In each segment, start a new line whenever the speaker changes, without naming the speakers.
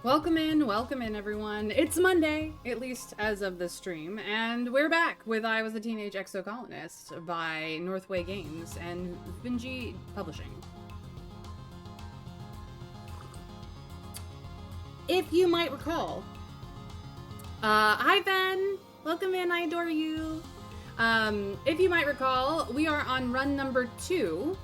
Welcome in everyone. It's Monday, at least as of this stream, and we're back with I Was a Teenage Exocolonist by Northway Games and Finji Publishing. If you might recall, hi Ben, welcome in, I adore you. If you might recall, we are on run number 2.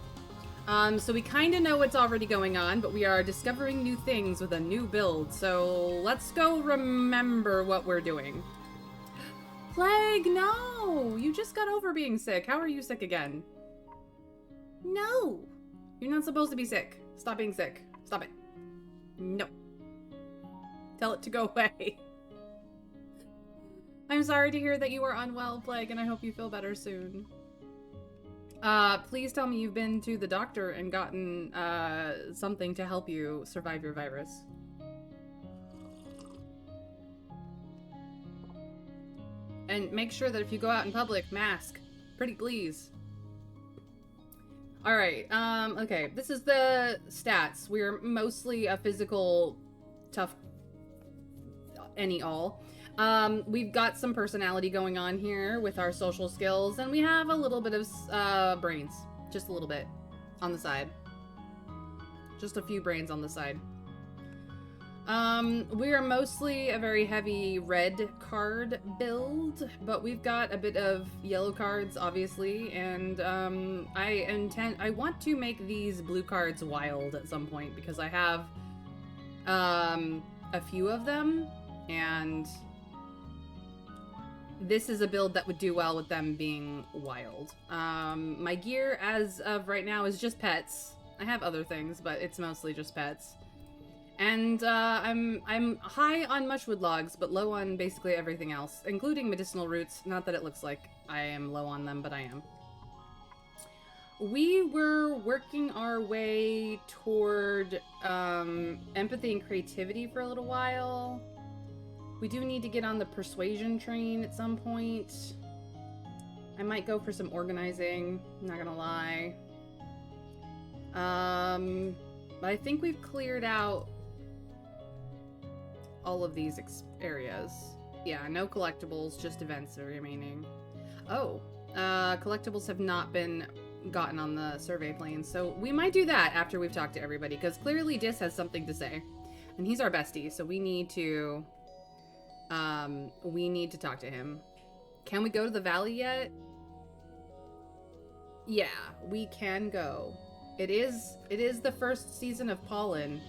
So we kind of know what's already going on, but we are discovering new things with a new build. So let's go remember what we're doing. Plague, no! You just got over being sick. How are you sick again? No! You're not supposed to be sick. Stop being sick. Stop it. No. Tell it to go away. I'm sorry to hear that you are unwell, Plague, and I hope you feel better soon. Please tell me you've been to the doctor and gotten, something to help you survive your virus. And make sure that if you go out in public, mask. Pretty please. Alright, okay. This is the stats. We're mostly a physical, tough, all. We've got some personality going on here with our social skills, and we have a little bit of, brains. Just a little bit. On the side. Just a few brains on the side. We are mostly a very heavy red card build, but we've got a bit of yellow cards, obviously, and, I want to make these blue cards wild at some point, because I have, a few of them, and this is a build that would do well with them being wild. My gear as of right now is just pets. I have other things, but it's mostly just pets. And I'm high on mushwood logs, but low on basically everything else, including medicinal roots. Not that it looks like I am low on them, but I am. We were working our way toward empathy and creativity for a little while. We do need to get on the persuasion train at some point. I might go for some organizing, not gonna lie. But I think we've cleared out all of these areas. Yeah, no collectibles, just events are remaining. Oh, collectibles have not been gotten on the survey plane, so we might do that after we've talked to everybody, because clearly Dis has something to say. And he's our bestie, so we need to talk to him. Can we go to the valley yet? Yeah, we can go. It is the first season of pollen.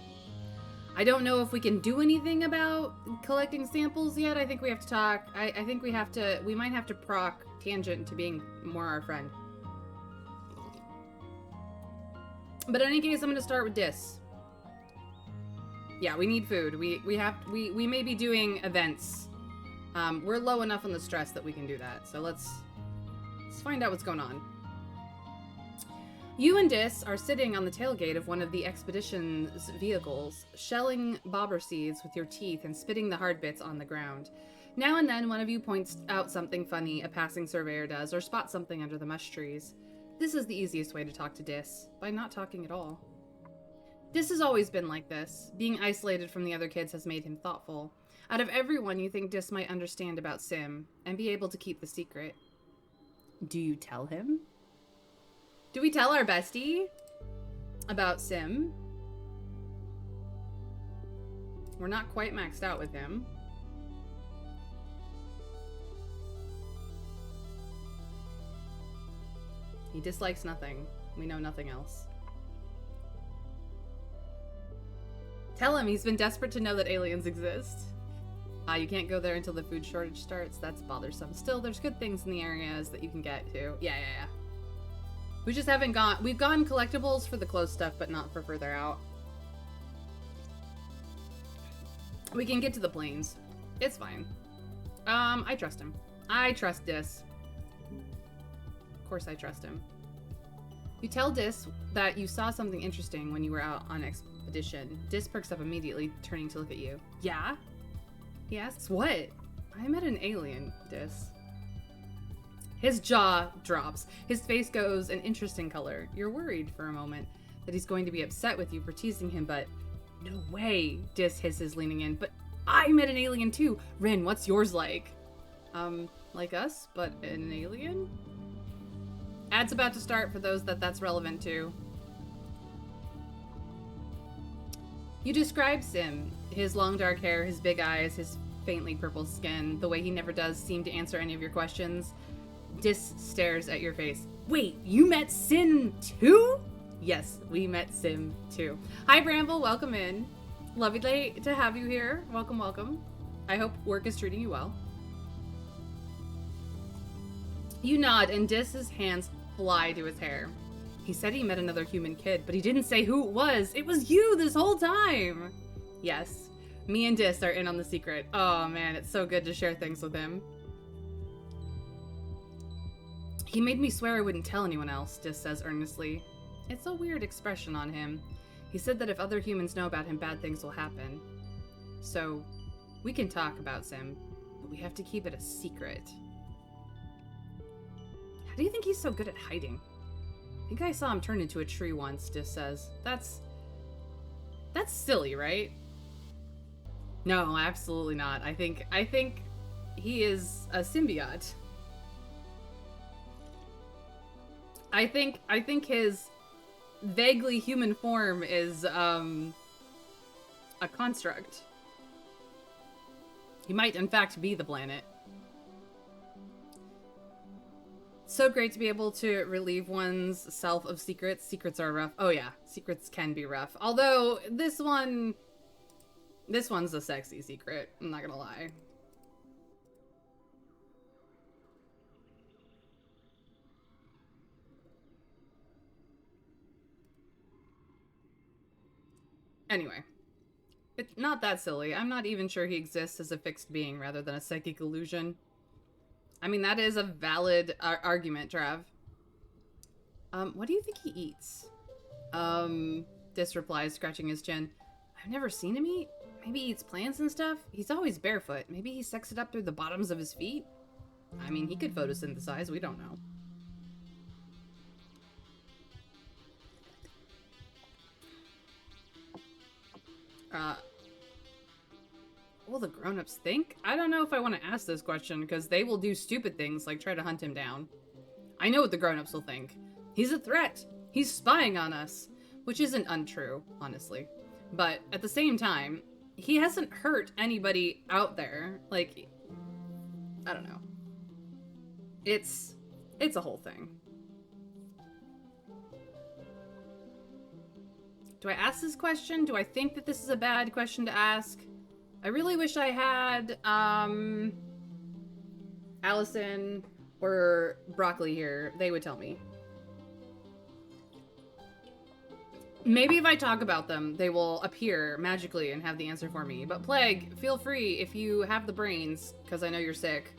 I don't know if we can do anything about collecting samples yet. I think we have to talk. I think we might have to proc Tangent to being more our friend. But in any case, I'm gonna start with Dis. Yeah, we need food. We may be doing events. We're low enough on the stress that we can do that. So let's find out what's going on. You and Dis are sitting on the tailgate of one of the expedition's vehicles, shelling bobber seeds with your teeth and spitting the hard bits on the ground. Now and then, one of you points out something funny a passing surveyor does, or spots something under the mush trees. This is the easiest way to talk to Dis, by not talking at all. Dis has always been like this. Being isolated from the other kids has made him thoughtful. Out of everyone, you think Dis might understand about Sim, and be able to keep the secret. Do you tell him? Do we tell our bestie about Sim? We're not quite maxed out with him. He dislikes nothing. We know nothing else. Tell him he's been desperate to know that aliens exist. You can't go there until the food shortage starts. That's bothersome. Still, there's good things in the areas that you can get to. Yeah. We just haven't gone... We've gone collectibles for the close stuff, but not for further out. We can get to the plains. It's fine. I trust him. I trust Dis. Of course I trust him. You tell Dis that you saw something interesting when you were out on expedition. Dis perks up immediately, turning to look at you. Yeah? He asks, what? I met an alien, Dis. His jaw drops. His face goes an interesting color. You're worried for a moment that he's going to be upset with you for teasing him, but No way, Dis hisses, leaning in. But I met an alien too. Rin, what's yours like? Like us, but an alien? Ad's about to start for those that's relevant to. You describe Sim. His long dark hair, his big eyes, his faintly purple skin, the way he never does seem to answer any of your questions. Dis stares at your face. Wait, you met Sim too? Yes, we met Sim too. Hi Bramble, welcome in. Lovely to have you here. Welcome, welcome. I hope work is treating you well. You nod and Dis's hands fly to his hair. He said he met another human kid, but he didn't say who it was. It was you this whole time. Yes, me and Dis are in on the secret. Oh man, it's so good to share things with him. He made me swear I wouldn't tell anyone else, Dis says earnestly. It's a weird expression on him. He said that if other humans know about him, bad things will happen. So, we can talk about Sim, but we have to keep it a secret. How do you think he's so good at hiding? I think I saw him turn into a tree once, Dis says. That's silly, right? No, absolutely not. I think he is a symbiote. I think his vaguely human form is a construct. He might in fact be the planet. So great to be able to relieve one's self of secrets. Secrets are rough. Oh yeah, secrets can be rough. Although this one's a sexy secret, I'm not gonna lie. Anyway, it's not that silly. I'm not even sure he exists as a fixed being rather than a psychic illusion. I mean, that is a valid argument, Trav. What do you think he eats? Dis replies, scratching his chin. I've never seen him eat. Maybe he eats plants and stuff? He's always barefoot. Maybe he sucks it up through the bottoms of his feet? I mean, he could photosynthesize. We don't know. Will the grown-ups think? I don't know if I want to ask this question, because they will do stupid things like try to hunt him down. I know what the grown-ups will think. He's a threat. He's spying on us. Which isn't untrue, honestly. But at the same time, he hasn't hurt anybody out there. Like, I don't know. It's a whole thing. Do I ask this question? Do I think that this is a bad question to ask? I really wish I had, Allison or Broccoli here. They would tell me. Maybe if I talk about them, they will appear magically and have the answer for me. But Plague, feel free, if you have the brains, because I know you're sick,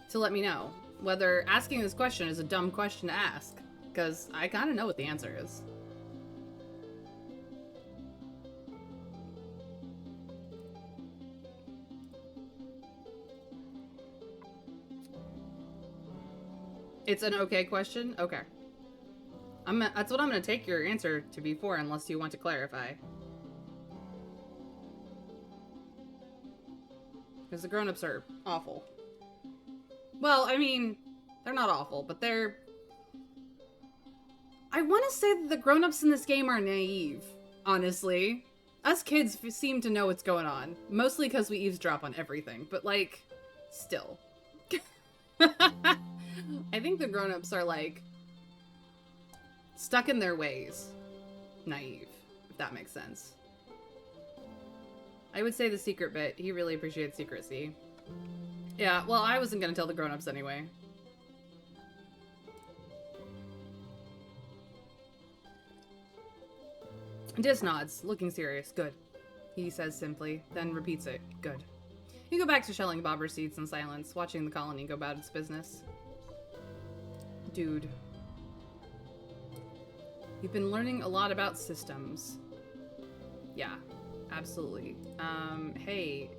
to let me know whether asking this question is a dumb question to ask. Because I kind of know what the answer is. It's an okay question? Okay. That's what I'm going to take your answer to be for, unless you want to clarify. Because the grown-ups are awful. Well, I mean, they're not awful, but they're... I want to say that the grown-ups in this game are naive, honestly. Us kids seem to know what's going on. Mostly because we eavesdrop on everything, but, like, still. I think the grown-ups are, like, stuck in their ways. Naive, if that makes sense. I would say the secret bit. He really appreciates secrecy. Yeah, well, I wasn't gonna tell the grown-ups anyway. Dis nods, looking serious. Good. He says simply, then repeats it. Good. You go back to shelling bobber seeds in silence, watching the colony go about its business. Dude. You've been learning a lot about systems. Yeah, absolutely. Hey,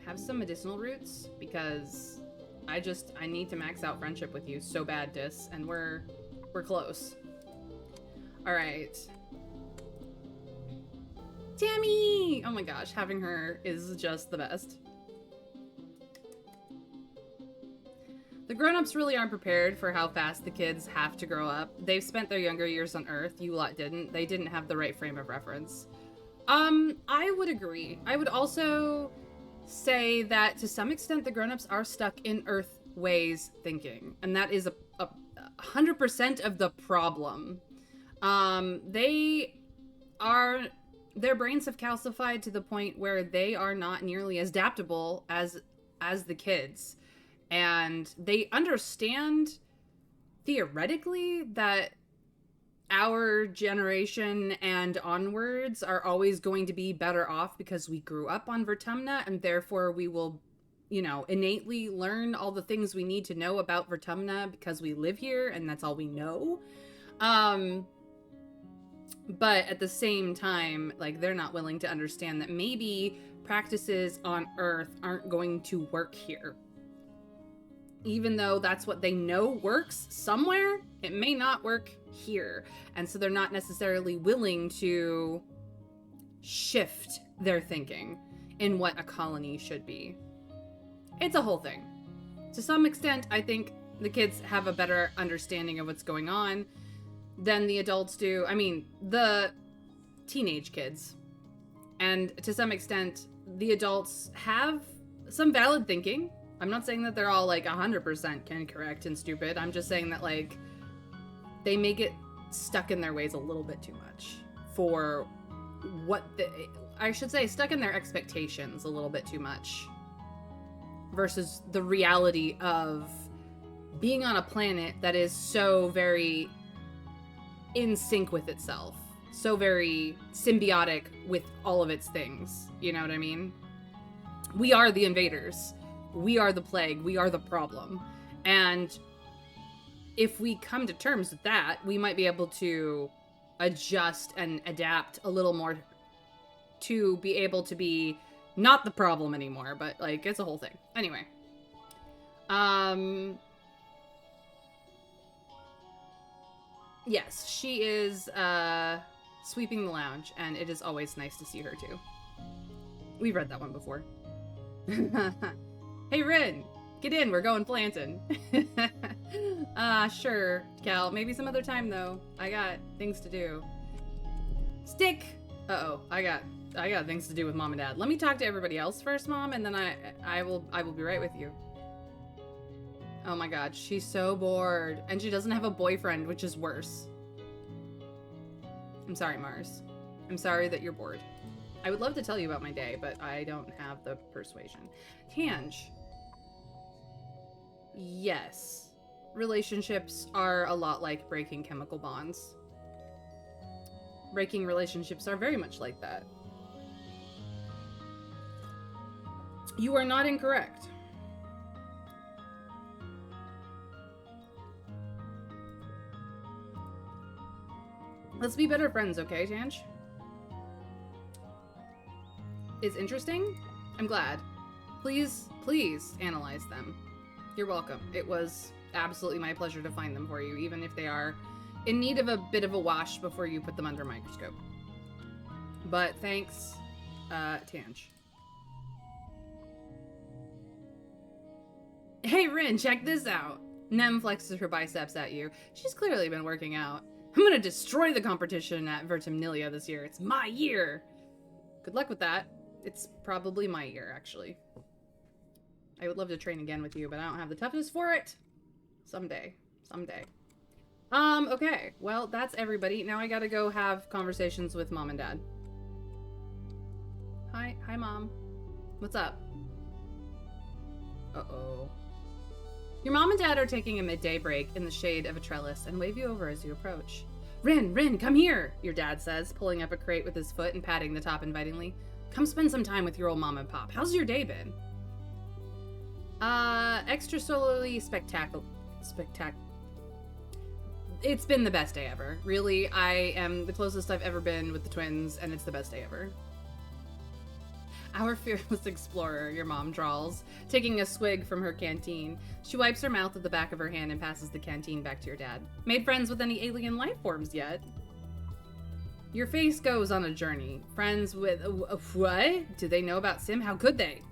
have some medicinal roots? Because I need to max out friendship with you so bad, Dis, and we're close. Alright. Tammy! Oh my gosh, having her is just the best. The grown-ups really aren't prepared for how fast the kids have to grow up. They've spent their younger years on Earth. You lot didn't. They didn't have the right frame of reference. I would agree. I would also say that to some extent the grown-ups are stuck in Earth ways thinking. And that is 100% of the problem. Their brains have calcified to the point where they are not nearly as adaptable as the kids. And they understand theoretically that our generation and onwards are always going to be better off because we grew up on Vertumna, and therefore we will, innately learn all the things we need to know about Vertumna because we live here and that's all we know. But at the same time, like, they're not willing to understand that maybe practices on Earth aren't going to work here. Even though that's what they know works somewhere, it may not work here. And so they're not necessarily willing to shift their thinking in what a colony should be. It's a whole thing. To some extent, I think the kids have a better understanding of what's going on than the adults do. I mean, the teenage kids. And to some extent, the adults have some valid thinking. I'm not saying that they're all, like, 100% incorrect and stupid. I'm just saying that, like, they may get stuck in their ways a little bit too much for I should say stuck in their expectations a little bit too much versus the reality of being on a planet that is so very in sync with itself, so very symbiotic with all of its things. You know what I mean? We are the invaders. We are the plague. We are the problem. And if we come to terms with that, we might be able to adjust and adapt a little more to be able to be not the problem anymore, but, like, it's a whole thing. Anyway. Yes, she is, sweeping the lounge, and it is always nice to see her, too. We've read that one before. Hey, Rin! Get in, we're going planting. Sure, Cal. Maybe some other time, though. I got things to do. Stick! Uh-oh, I got things to do with Mom and Dad. Let me talk to everybody else first, Mom, and then I will be right with you. Oh my god, she's so bored. And she doesn't have a boyfriend, which is worse. I'm sorry, Mars. I'm sorry that you're bored. I would love to tell you about my day, but I don't have the persuasion. Tange. Yes. Relationships are a lot like breaking chemical bonds. Breaking relationships are very much like that. You are not incorrect. Let's be better friends, okay, Tange? Is interesting? I'm glad. Please analyze them. You're welcome. It was absolutely my pleasure to find them for you, even if they are in need of a bit of a wash before you put them under a microscope. But thanks, Tange. Hey, Rin, check this out. Nem flexes her biceps at you. She's clearly been working out. I'm gonna destroy the competition at Vertumnilia this year. It's my year. Good luck with that. It's probably my year, actually. I would love to train again with you, but I don't have the toughness for it. Someday. Okay. Well, that's everybody. Now I gotta go have conversations with Mom and Dad. Hi, Mom. What's up? Uh-oh. Your mom and dad are taking a midday break in the shade of a trellis and wave you over as you approach. Rin, come here, your dad says, pulling up a crate with his foot and patting the top invitingly. Come spend some time with your old mom and pop. How's your day been? Extrasolarly spectacular. It's been the best day ever. Really, I am the closest I've ever been with the twins, and it's the best day ever. Our fearless explorer, your mom drawls, taking a swig from her canteen. She wipes her mouth with the back of her hand and passes the canteen back to your dad. Made friends with any alien life forms yet? Your face goes on a journey. Friends with... what? Do they know about Sim? How could they?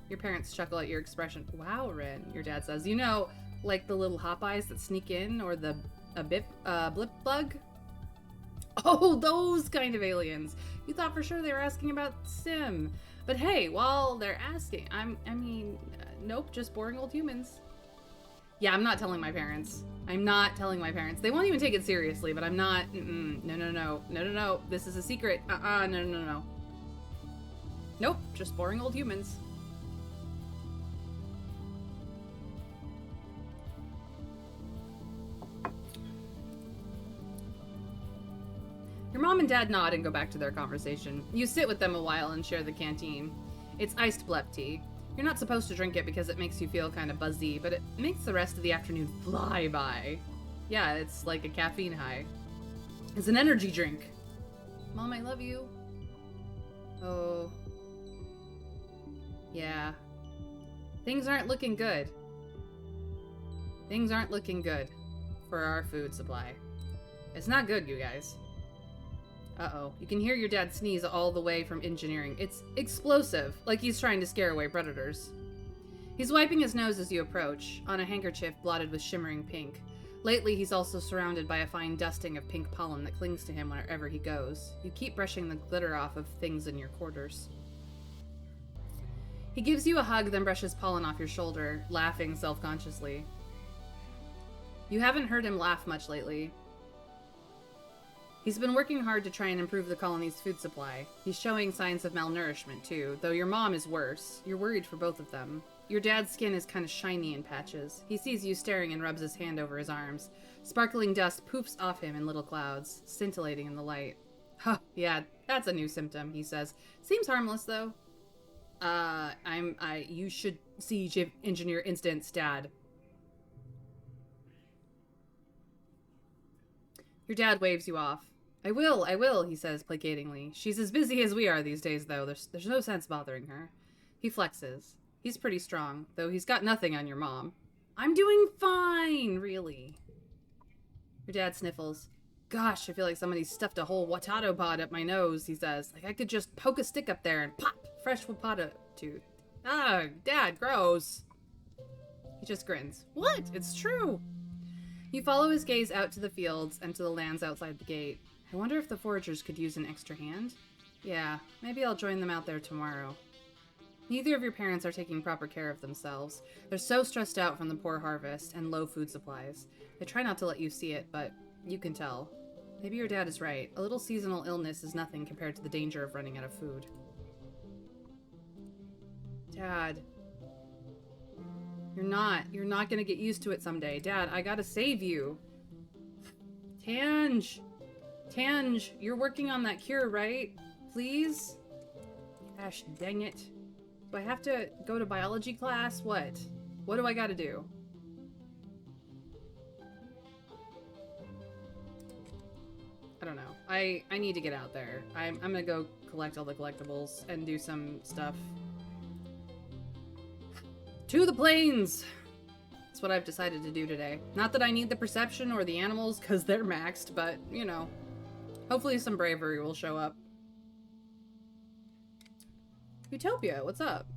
Your parents chuckle at your expression. Wow, Rin, your dad says. You know, like the little hop eyes that sneak in, or the blip bug? Oh, those kind of aliens. You thought for sure they were asking about Sim. But hey, while they're asking, nope, just boring old humans. Yeah, I'm not telling my parents. I'm not telling my parents. They won't even take it seriously, but I'm not. No. This is a secret. No. Nope, just boring old humans. Your mom and dad nod and go back to their conversation. You sit with them a while and share the canteen. It's iced blep tea. You're not supposed to drink it because it makes you feel kind of buzzy, but it makes the rest of the afternoon fly by. Yeah, it's like a caffeine high. It's an energy drink. Mom, I love you. Oh. Yeah. Things aren't looking good. Things aren't looking good for our food supply. It's not good, you guys. Uh-oh. You can hear your dad sneeze all the way from engineering. It's explosive, like he's trying to scare away predators. He's wiping his nose as you approach, on a handkerchief blotted with shimmering pink. Lately, he's also surrounded by a fine dusting of pink pollen that clings to him wherever he goes. You keep brushing the glitter off of things in your quarters. He gives you a hug, then brushes pollen off your shoulder, laughing self-consciously. You haven't heard him laugh much lately. He's been working hard to try and improve the colony's food supply. He's showing signs of malnourishment, too, though your mom is worse. You're worried for both of them. Your dad's skin is kind of shiny in patches. He sees you staring and rubs his hand over his arms. Sparkling dust poofs off him in little clouds, scintillating in the light. Huh, yeah, that's a new symptom, he says. Seems harmless, though. You should see Engineer Instance, Dad. Your dad waves you off. I will, he says placatingly. She's as busy as we are these days, though. There's no sense bothering her. He flexes. He's pretty strong, though he's got nothing on your mom. I'm doing fine, really. Your dad sniffles. Gosh, I feel like somebody stuffed a whole Watato pod up my nose, he says. Like I could just poke a stick up there and pop! Fresh Watato tooth. Ah, Dad, gross. He just grins. What? It's true. You follow his gaze out to the fields and to the lands outside the gate. I wonder if the foragers could use an extra hand? Yeah, maybe I'll join them out there tomorrow. Neither of your parents are taking proper care of themselves. They're so stressed out from the poor harvest and low food supplies. They try not to let you see it, but you can tell. Maybe your dad is right. A little seasonal illness is nothing compared to the danger of running out of food. Dad. You're not gonna get used to it someday. Dad, I gotta save you. Tange, you're working on that cure, right? Please? Gosh, dang it. Do I have to go to biology class? What? What do I gotta do? I don't know. I need to get out there. I'm gonna go collect all the collectibles and do some stuff. To the plains! That's what I've decided to do today. Not that I need the perception or the animals, because they're maxed, but, you know. Hopefully some bravery will show up. Utopia, what's up?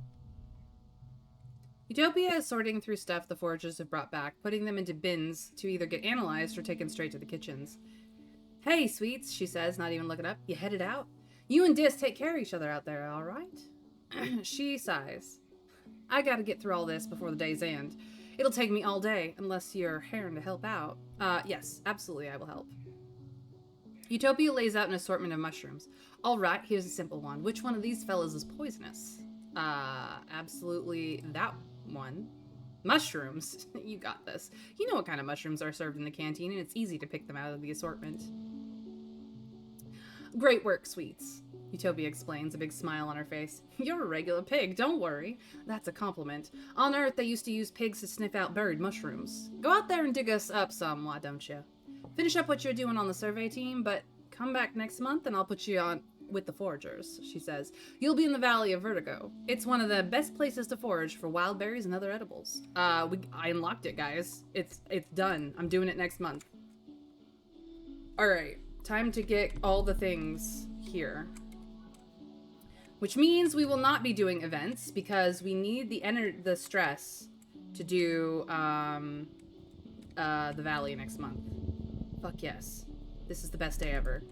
Utopia is sorting through stuff the foragers have brought back, putting them into bins to either get analyzed or taken straight to the kitchens. Hey, sweets, she says, not even looking up. You headed out? You and Dis take care of each other out there, all right? She sighs. I gotta get through all this before the day's end. It'll take me all day, unless you're Heron to help out. Yes, absolutely, I will help. Utopia lays out an assortment of mushrooms. All right, here's a simple one. Which one of these fellas is poisonous? Absolutely that one. Mushrooms. You got this. You know what kind of mushrooms are served in the canteen, and it's easy to pick them out of the assortment. Great work, sweets. Utopia explains, a big smile on her face. You're a regular pig, don't worry. That's a compliment. On Earth, they used to use pigs to sniff out buried mushrooms. Go out there and dig us up some, why don't you? Finish up what you're doing on the survey team, but come back next month and I'll put you on with the foragers, she says. You'll be in the Valley of Vertigo. It's one of the best places to forage for wild berries and other edibles. I unlocked it, guys. It's done. I'm doing it next month. Alright. Time to get all the things here. Which means we will not be doing events because we need the stress to do the valley next month. Fuck yes. This is the best day ever.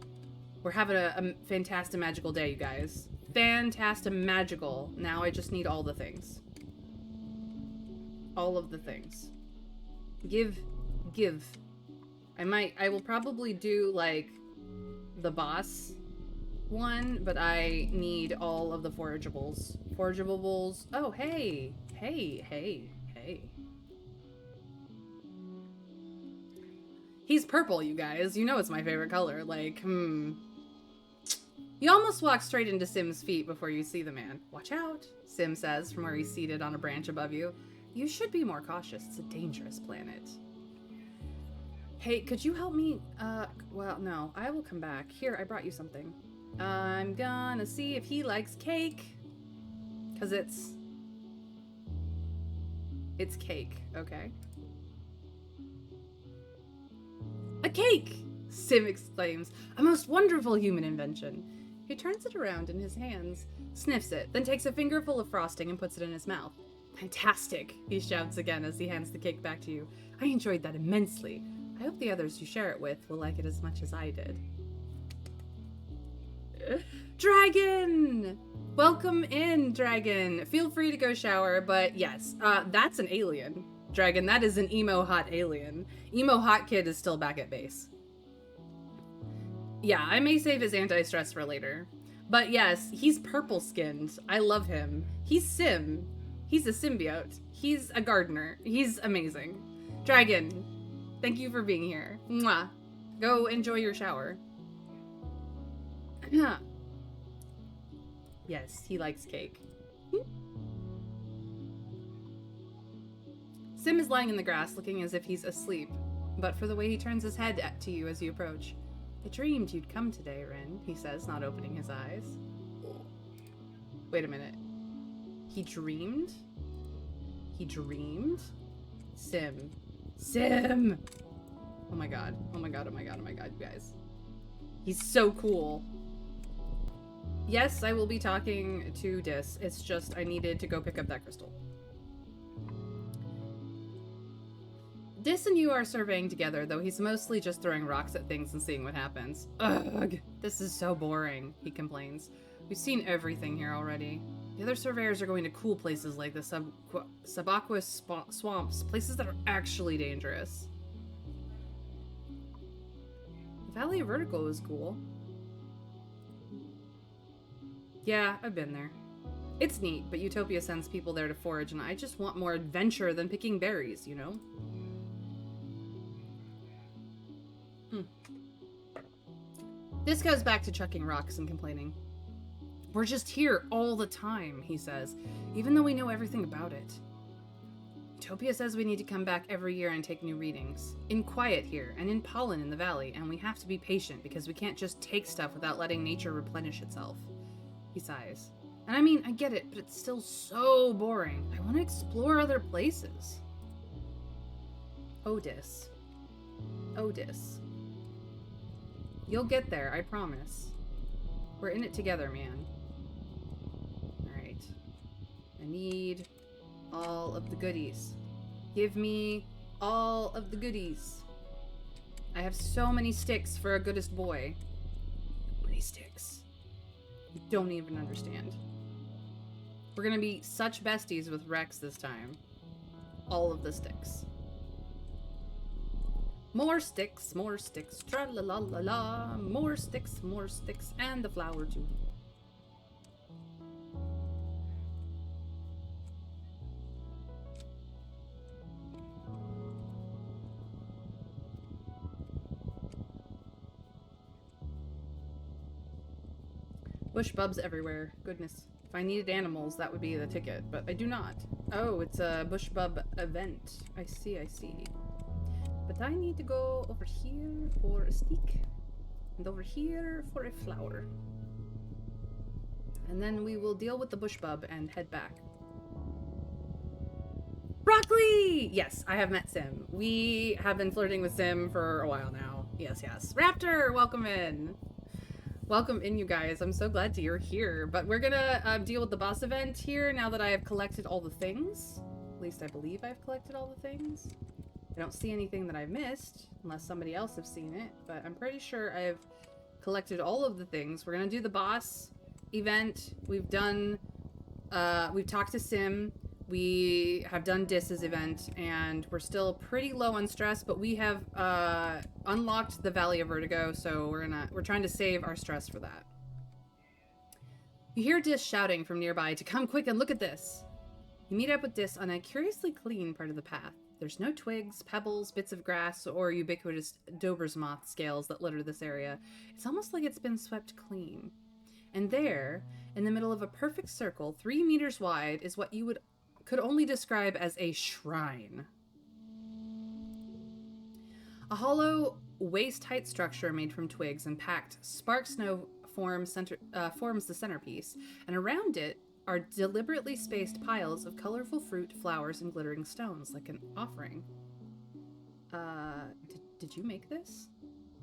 We're having a fantastic magical day, you guys. Fantastic magical. Now I just need all the things. All of the things. Give. I will probably do, like, the boss one, but I need all of the forageables. Forageables. Oh, hey. Hey. He's purple, you guys. You know it's my favorite color. Like, You almost walk straight into Sim's feet before you see the man. Watch out, Sim says from where he's seated on a branch above you. You should be more cautious. It's a dangerous planet. Hey, could you help me? Well, no. I will come back. Here, I brought you something. I'm gonna see if he likes cake. Because it's cake, okay? A cake! Sim exclaims. A most wonderful human invention. He turns it around in his hands, sniffs it, then takes a fingerful of frosting and puts it in his mouth. Fantastic, he shouts again as he hands the cake back to you. I enjoyed that immensely. I hope the others you share it with will like it as much as I did. Dragon! Welcome in, Dragon. Feel free to go shower, but yes, that's an alien. Dragon, that is an emo hot alien. Emo hot kid is still back at base. Yeah, I may save his anti-stress for later. But yes, he's purple-skinned. I love him. He's Sim. He's a symbiote. He's a gardener. He's amazing. Dragon, thank you for being here. Mwah. Go enjoy your shower. Yes, he likes cake. Sim is lying in the grass, looking as if he's asleep, but for the way he turns his head to you as you approach. I dreamed you'd come today, Rin, he says, not opening his eyes. Wait a minute. He dreamed? He dreamed? Sim. Sim! Oh my god. Oh my god, oh my god, oh my god, you guys. He's so cool. Yes, I will be talking to Dis. It's just I needed to go pick up that crystal. Dis and you are surveying together, though he's mostly just throwing rocks at things and seeing what happens. Ugh, this is so boring, he complains. We've seen everything here already. The other surveyors are going to cool places like the subaqueous swamps, places that are actually dangerous. The Valley of Vertigo is cool. Yeah, I've been there. It's neat, but Utopia sends people there to forage, and I just want more adventure than picking berries, you know? This goes back to chucking rocks and complaining. We're just here all the time, he says, even though we know everything about it. Utopia says we need to come back every year and take new readings. In quiet here, and in pollen in the valley, and we have to be patient because we can't just take stuff without letting nature replenish itself. He sighs. And I mean, I get it, but it's still so boring. I want to explore other places. Otis. You'll get there, I promise. We're in it together, man. Alright. I need all of the goodies. Give me all of the goodies. I have so many sticks for a goodest boy. So many sticks. You don't even understand. We're gonna be such besties with Rex this time. All of the sticks. More sticks, tra-la-la-la-la. More sticks, and the flower too. Bush bubs everywhere. Goodness. If I needed animals, that would be the ticket, but I do not. Oh, it's a bush bub event. I see. But I need to go over here for a stick, and over here for a flower. And then we will deal with the bush bub and head back. Broccoli! Yes, I have met Sim. We have been flirting with Sim for a while now. Yes, yes. Raptor, welcome in. Welcome in, you guys. I'm so glad you're here. But we're gonna deal with the boss event here now that I have collected all the things. At least I believe I've collected all the things. I don't see anything that I've missed, unless somebody else has seen it. But I'm pretty sure I've collected all of the things. We're gonna do the boss event. We've done... we've talked to Sim. We have done Dis's event, and we're still pretty low on stress, but we have unlocked the Valley of Vertigo, so we're trying to save our stress for that. You hear Dis shouting from nearby to come quick and look at this. You meet up with Dis on a curiously clean part of the path. There's no twigs, pebbles, bits of grass, or ubiquitous Dober's moth scales that litter this area. It's almost like it's been swept clean. And there, in the middle of a perfect circle, 3 meters wide, is what you could only describe as a shrine. A hollow, waist-height structure made from twigs and packed spark snow forms the centerpiece, and around it are deliberately spaced piles of colorful fruit, flowers, and glittering stones, like an offering. Did you make this?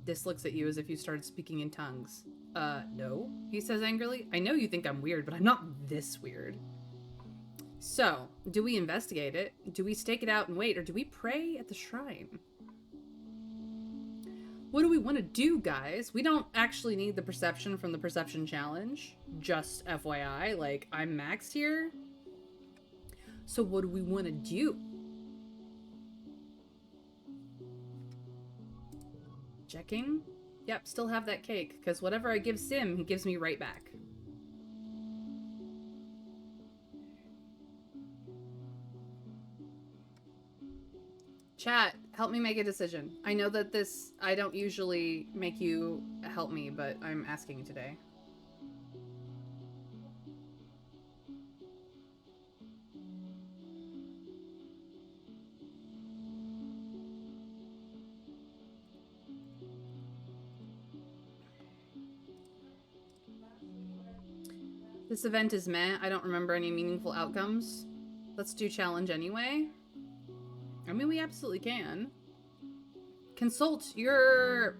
Dis looks at you as if you started speaking in tongues. No, he says angrily. I know you think I'm weird, but I'm not this weird. So, do we investigate it? Do we stake it out and wait, or do we pray at the shrine? What do we want to do, guys? We don't actually need the perception from the perception challenge. Just FYI, like, I'm maxed here. So what do we want to do? Checking? Yep, still have that cake, because whatever I give Sim, he gives me right back. Chat, help me make a decision. I know that I don't usually make you help me, but I'm asking you today. This event is meh. I don't remember any meaningful outcomes. Let's do challenge anyway. I mean, we absolutely can. Consult your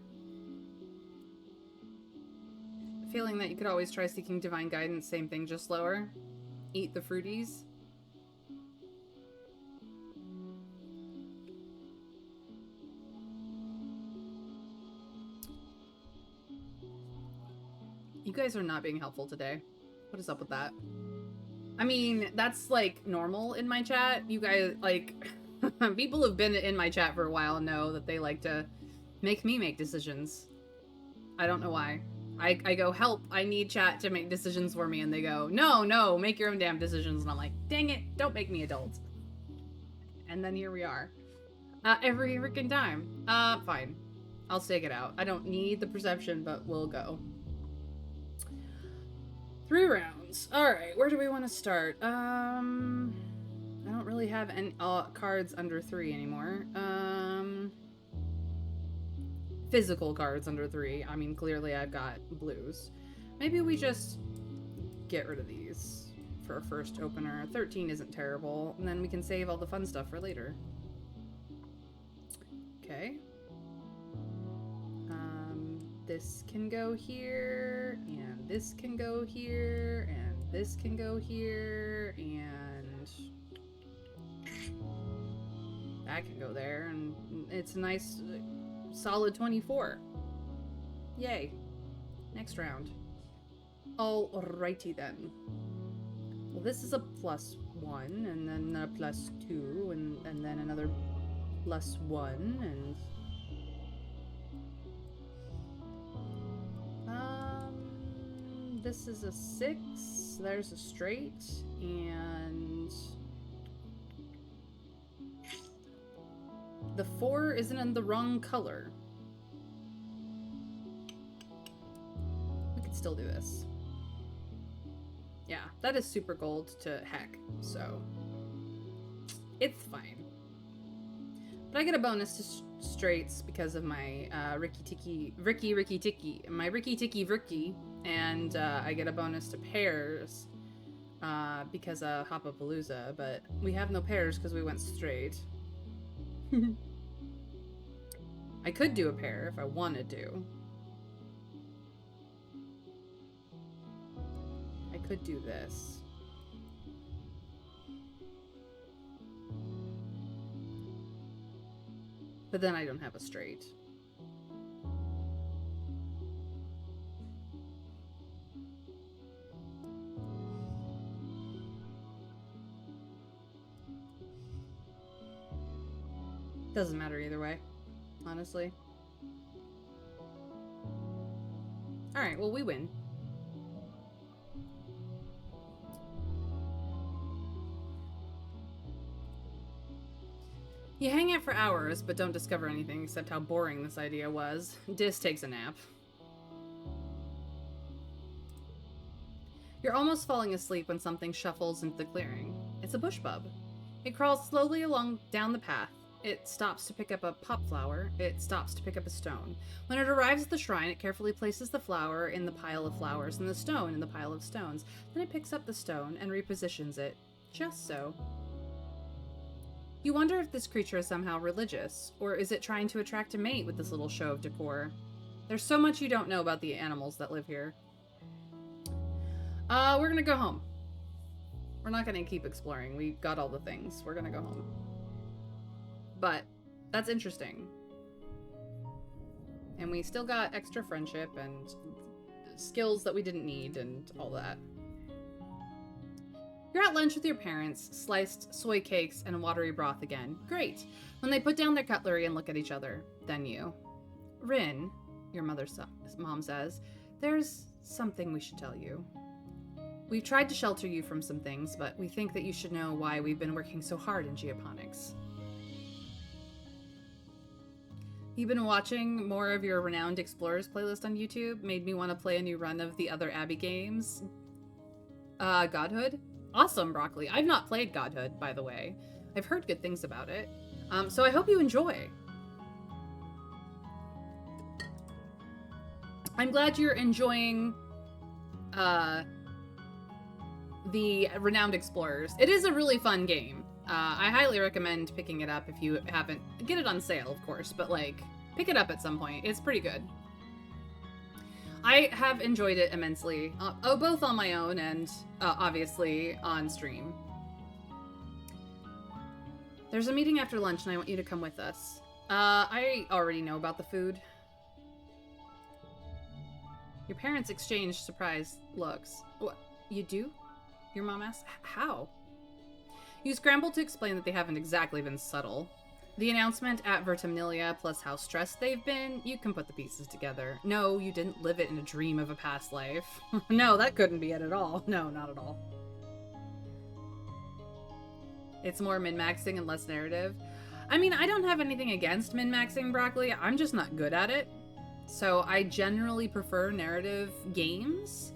feeling that you could always try seeking divine guidance. Same thing, just slower. Eat the fruities. You guys are not being helpful today. What is up with that? I mean, that's like normal in my chat. You guys, like, people who've been in my chat for a while know that they like to make me make decisions. I don't know why. I go, help, I need chat to make decisions for me, and they go, no, make your own damn decisions. And I'm like, dang it, don't make me adult. And then here we are. Every freaking time. Fine. I'll stake it out. I don't need the perception, but we'll go. 3 rounds. Alright, where do we want to start? I don't really have any cards under 3 anymore. Physical cards under 3. I mean, clearly I've got blues. Maybe we just get rid of these for a first opener. 13 isn't terrible, and then we can save all the fun stuff for later. Okay. This can go here, and this can go here, and this can go here, and that can go there, and it's a nice, solid 24. Yay. Next round. Alrighty then. Well, this is a +1, and then a +2, and then another +1, and... this is a 6, there's a straight, and the 4 isn't in the wrong color. We could still do this. Yeah, that is super gold to heck, so it's fine. But I get a bonus to straights because of my Ricky Ticky, my Ricky Ticky Vricky, and I get a bonus to pairs because of Hopapalooza, but we have no pairs because we went straight. I could do a pair if I wanted to. I could do this. But then I don't have a straight. Doesn't matter either way, honestly. Alright, well, we win. You hang out for hours, but don't discover anything except how boring this idea was. Dis takes a nap. You're almost falling asleep when something shuffles into the clearing. It's a bush bub. It crawls slowly along down the path. It stops to pick up a pop flower. It stops to pick up a stone. When it arrives at the shrine, it carefully places the flower in the pile of flowers and the stone in the pile of stones. Then it picks up the stone and repositions it. Just so. You wonder if this creature is somehow religious, or is it trying to attract a mate with this little show of decor? There's so much you don't know about the animals that live here. We're gonna go home. We're not gonna keep exploring. We got all the things. We're gonna go home. But that's interesting. And we still got extra friendship and skills that we didn't need and all that. You're at lunch with your parents, sliced soy cakes and watery broth again. Great. When they put down their cutlery and look at each other, then you. Rin, your mom says, there's something we should tell you. We've tried to shelter you from some things, but we think that you should know why we've been working so hard in geoponics. You've been watching more of your Renowned Explorers playlist on YouTube. Made me want to play a new run of the other Abby games. Godhood? Awesome, Broccoli. I've not played Godhood, by the way. I've heard good things about it. So I hope you enjoy. I'm glad you're enjoying the Renowned Explorers. It is a really fun game. I highly recommend picking it up if you haven't. Get it on sale, of course, but like, pick it up at some point. It's pretty good. I have enjoyed it immensely, both on my own and obviously on stream. There's a meeting after lunch and I want you to come with us. I already know about the food. Your parents exchange surprised looks. What? You do? Your mom asks. How? You scramble to explain that they haven't exactly been subtle. The announcement at Vertimiglia, plus how stressed they've been, you can put the pieces together. No, you didn't live it in a dream of a past life. No, that couldn't be it at all. No, not at all. It's more min-maxing and less narrative. I mean, I don't have anything against min-maxing, Broccoli. I'm just not good at it. So I generally prefer narrative games.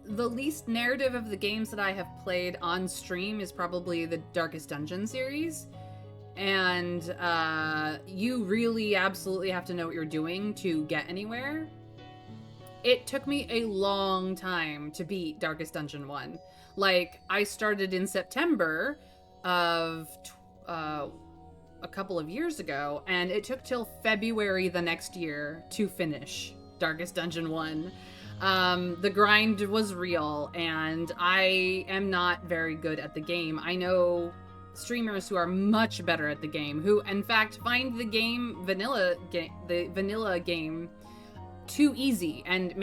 The least narrative of the games that I have played on stream is probably the Darkest Dungeon series. And you really absolutely have to know what you're doing to get anywhere. It took me a long time to beat Darkest Dungeon 1. Like, I started in September of a couple of years ago, and it took till February the next year to finish Darkest Dungeon 1. The grind was real, and I am not very good at the game. I know streamers who are much better at the game, who, in fact, find the vanilla game too easy and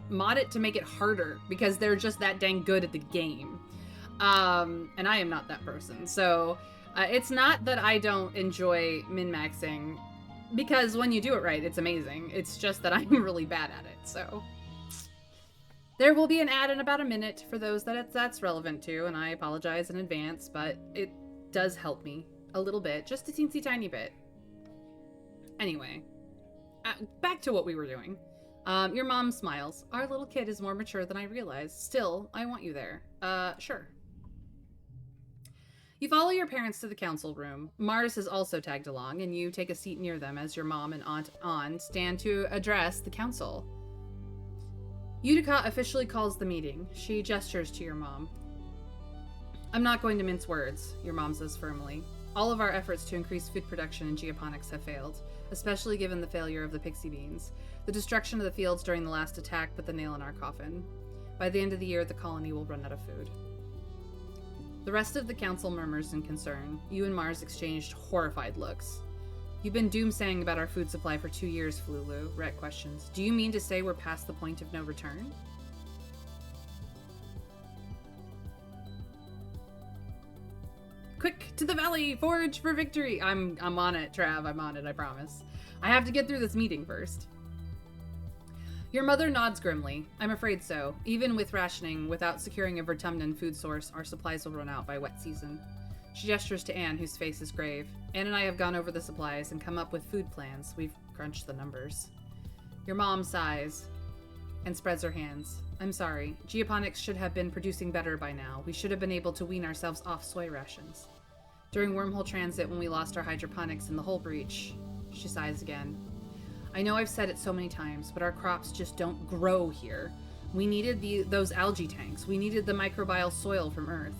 mod it to make it harder because they're just that dang good at the game. And I am not that person. So it's not that I don't enjoy min-maxing, because when you do it right, it's amazing. It's just that I'm really bad at it, so. There will be an ad in about a minute for those that that's relevant to, and I apologize in advance, but it does help me a little bit, just a teensy tiny bit. Anyway, back to what we were doing. Your mom smiles. Our little kid is more mature than I realized. Still, I want you there. Sure. You follow your parents to the council room. Mars is also tagged along, and you take a seat near them as your mom and Aunt An stand to address the council. Utica officially calls the meeting. She gestures to your mom. I'm not going to mince words, your mom says firmly. All of our efforts to increase food production in geoponics have failed, especially given the failure of the pixie beans. The destruction of the fields during the last attack put the nail in our coffin. By the end of the year, the colony will run out of food. The rest of the council murmurs in concern. You and Mars exchanged horrified looks. You've been doomsaying about our food supply for 2 years, Flulu, Rhett questions. Do you mean to say we're past the point of no return? Quick, to the valley! Forage for victory! I'm on it, Trav. I'm on it, I promise. I have to get through this meeting first. Your mother nods grimly. I'm afraid so. Even with rationing, without securing a Vertumnan food source, our supplies will run out by wet season. She gestures to Anne, whose face is grave. Anne and I have gone over the supplies and come up with food plans. We've crunched the numbers. Your mom sighs and spreads her hands. I'm sorry. Geoponics should have been producing better by now. We should have been able to wean ourselves off soy rations. During wormhole transit, when we lost our hydroponics in the hull breach, she sighs again. I know I've said it so many times, but our crops just don't grow here. We needed those algae tanks. We needed the microbial soil from Earth.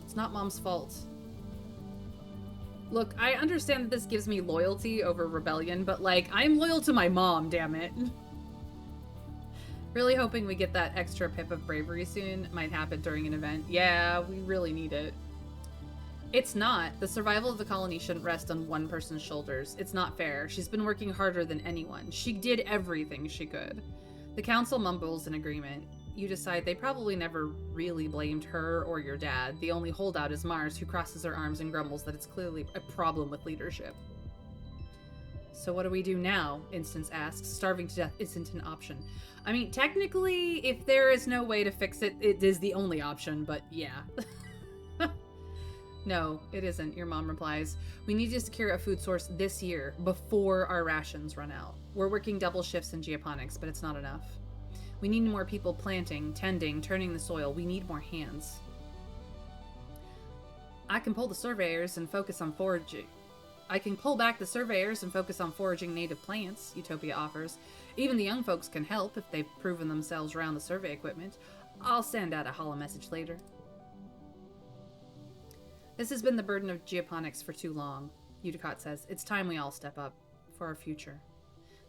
It's not Mom's fault. Look, I understand that this gives me loyalty over rebellion, but, like, I'm loyal to my mom, damn it. Really hoping we get that extra pip of bravery soon. Might happen during an event. Yeah, we really need it. It's not. The survival of the colony shouldn't rest on one person's shoulders. It's not fair. She's been working harder than anyone. She did everything she could. The council mumbles in agreement. You decide they probably never really blamed her or your dad. The only holdout is Mars, who crosses her arms and grumbles that it's clearly a problem with leadership. So what do we do now? Instance asks. Starving to death isn't an option. I mean, technically, if there is no way to fix it, it is the only option, but yeah. No, it isn't, your mom replies. We need to secure a food source this year, before our rations run out. We're working double shifts in geoponics, but it's not enough. We need more people planting, tending, turning the soil. We need more hands. I can pull the surveyors and focus on foraging. I can pull back the surveyors and focus on foraging native plants, Utopia offers. Even the young folks can help if they've proven themselves around the survey equipment. I'll send out a holo message later. This has been the burden of geoponics for too long, Udicott says. It's time we all step up for our future.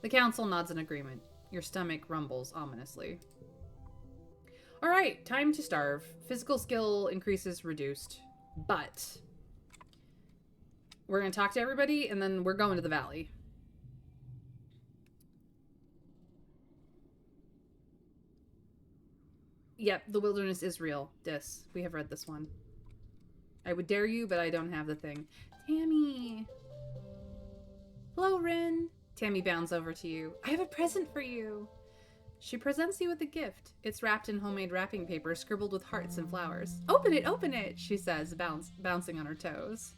The council nods in agreement. Your stomach rumbles ominously. All right, time to starve. Physical skill increases reduced, but we're going to talk to everybody, and then we're going to the valley. Yep, the wilderness is real. We have read this one. I would dare you, but I don't have the thing. Tammy! Hello, Rin! Tammy bounds over to you. I have a present for you! She presents you with a gift. It's wrapped in homemade wrapping paper, scribbled with hearts and flowers. Open it, she says, bouncing on her toes.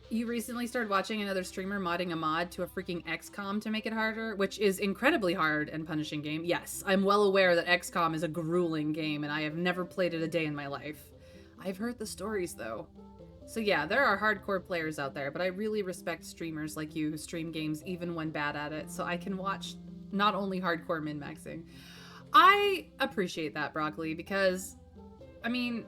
You recently started watching another streamer modding a mod to a freaking XCOM to make it harder, which is incredibly hard and punishing game. Yes, I'm well aware that XCOM is a grueling game, and I have never played it a day in my life. I've heard the stories, though. So yeah, there are hardcore players out there, but I really respect streamers like you who stream games even when bad at it, so I can watch not only hardcore min-maxing. I appreciate that, Broccoli, because, I mean,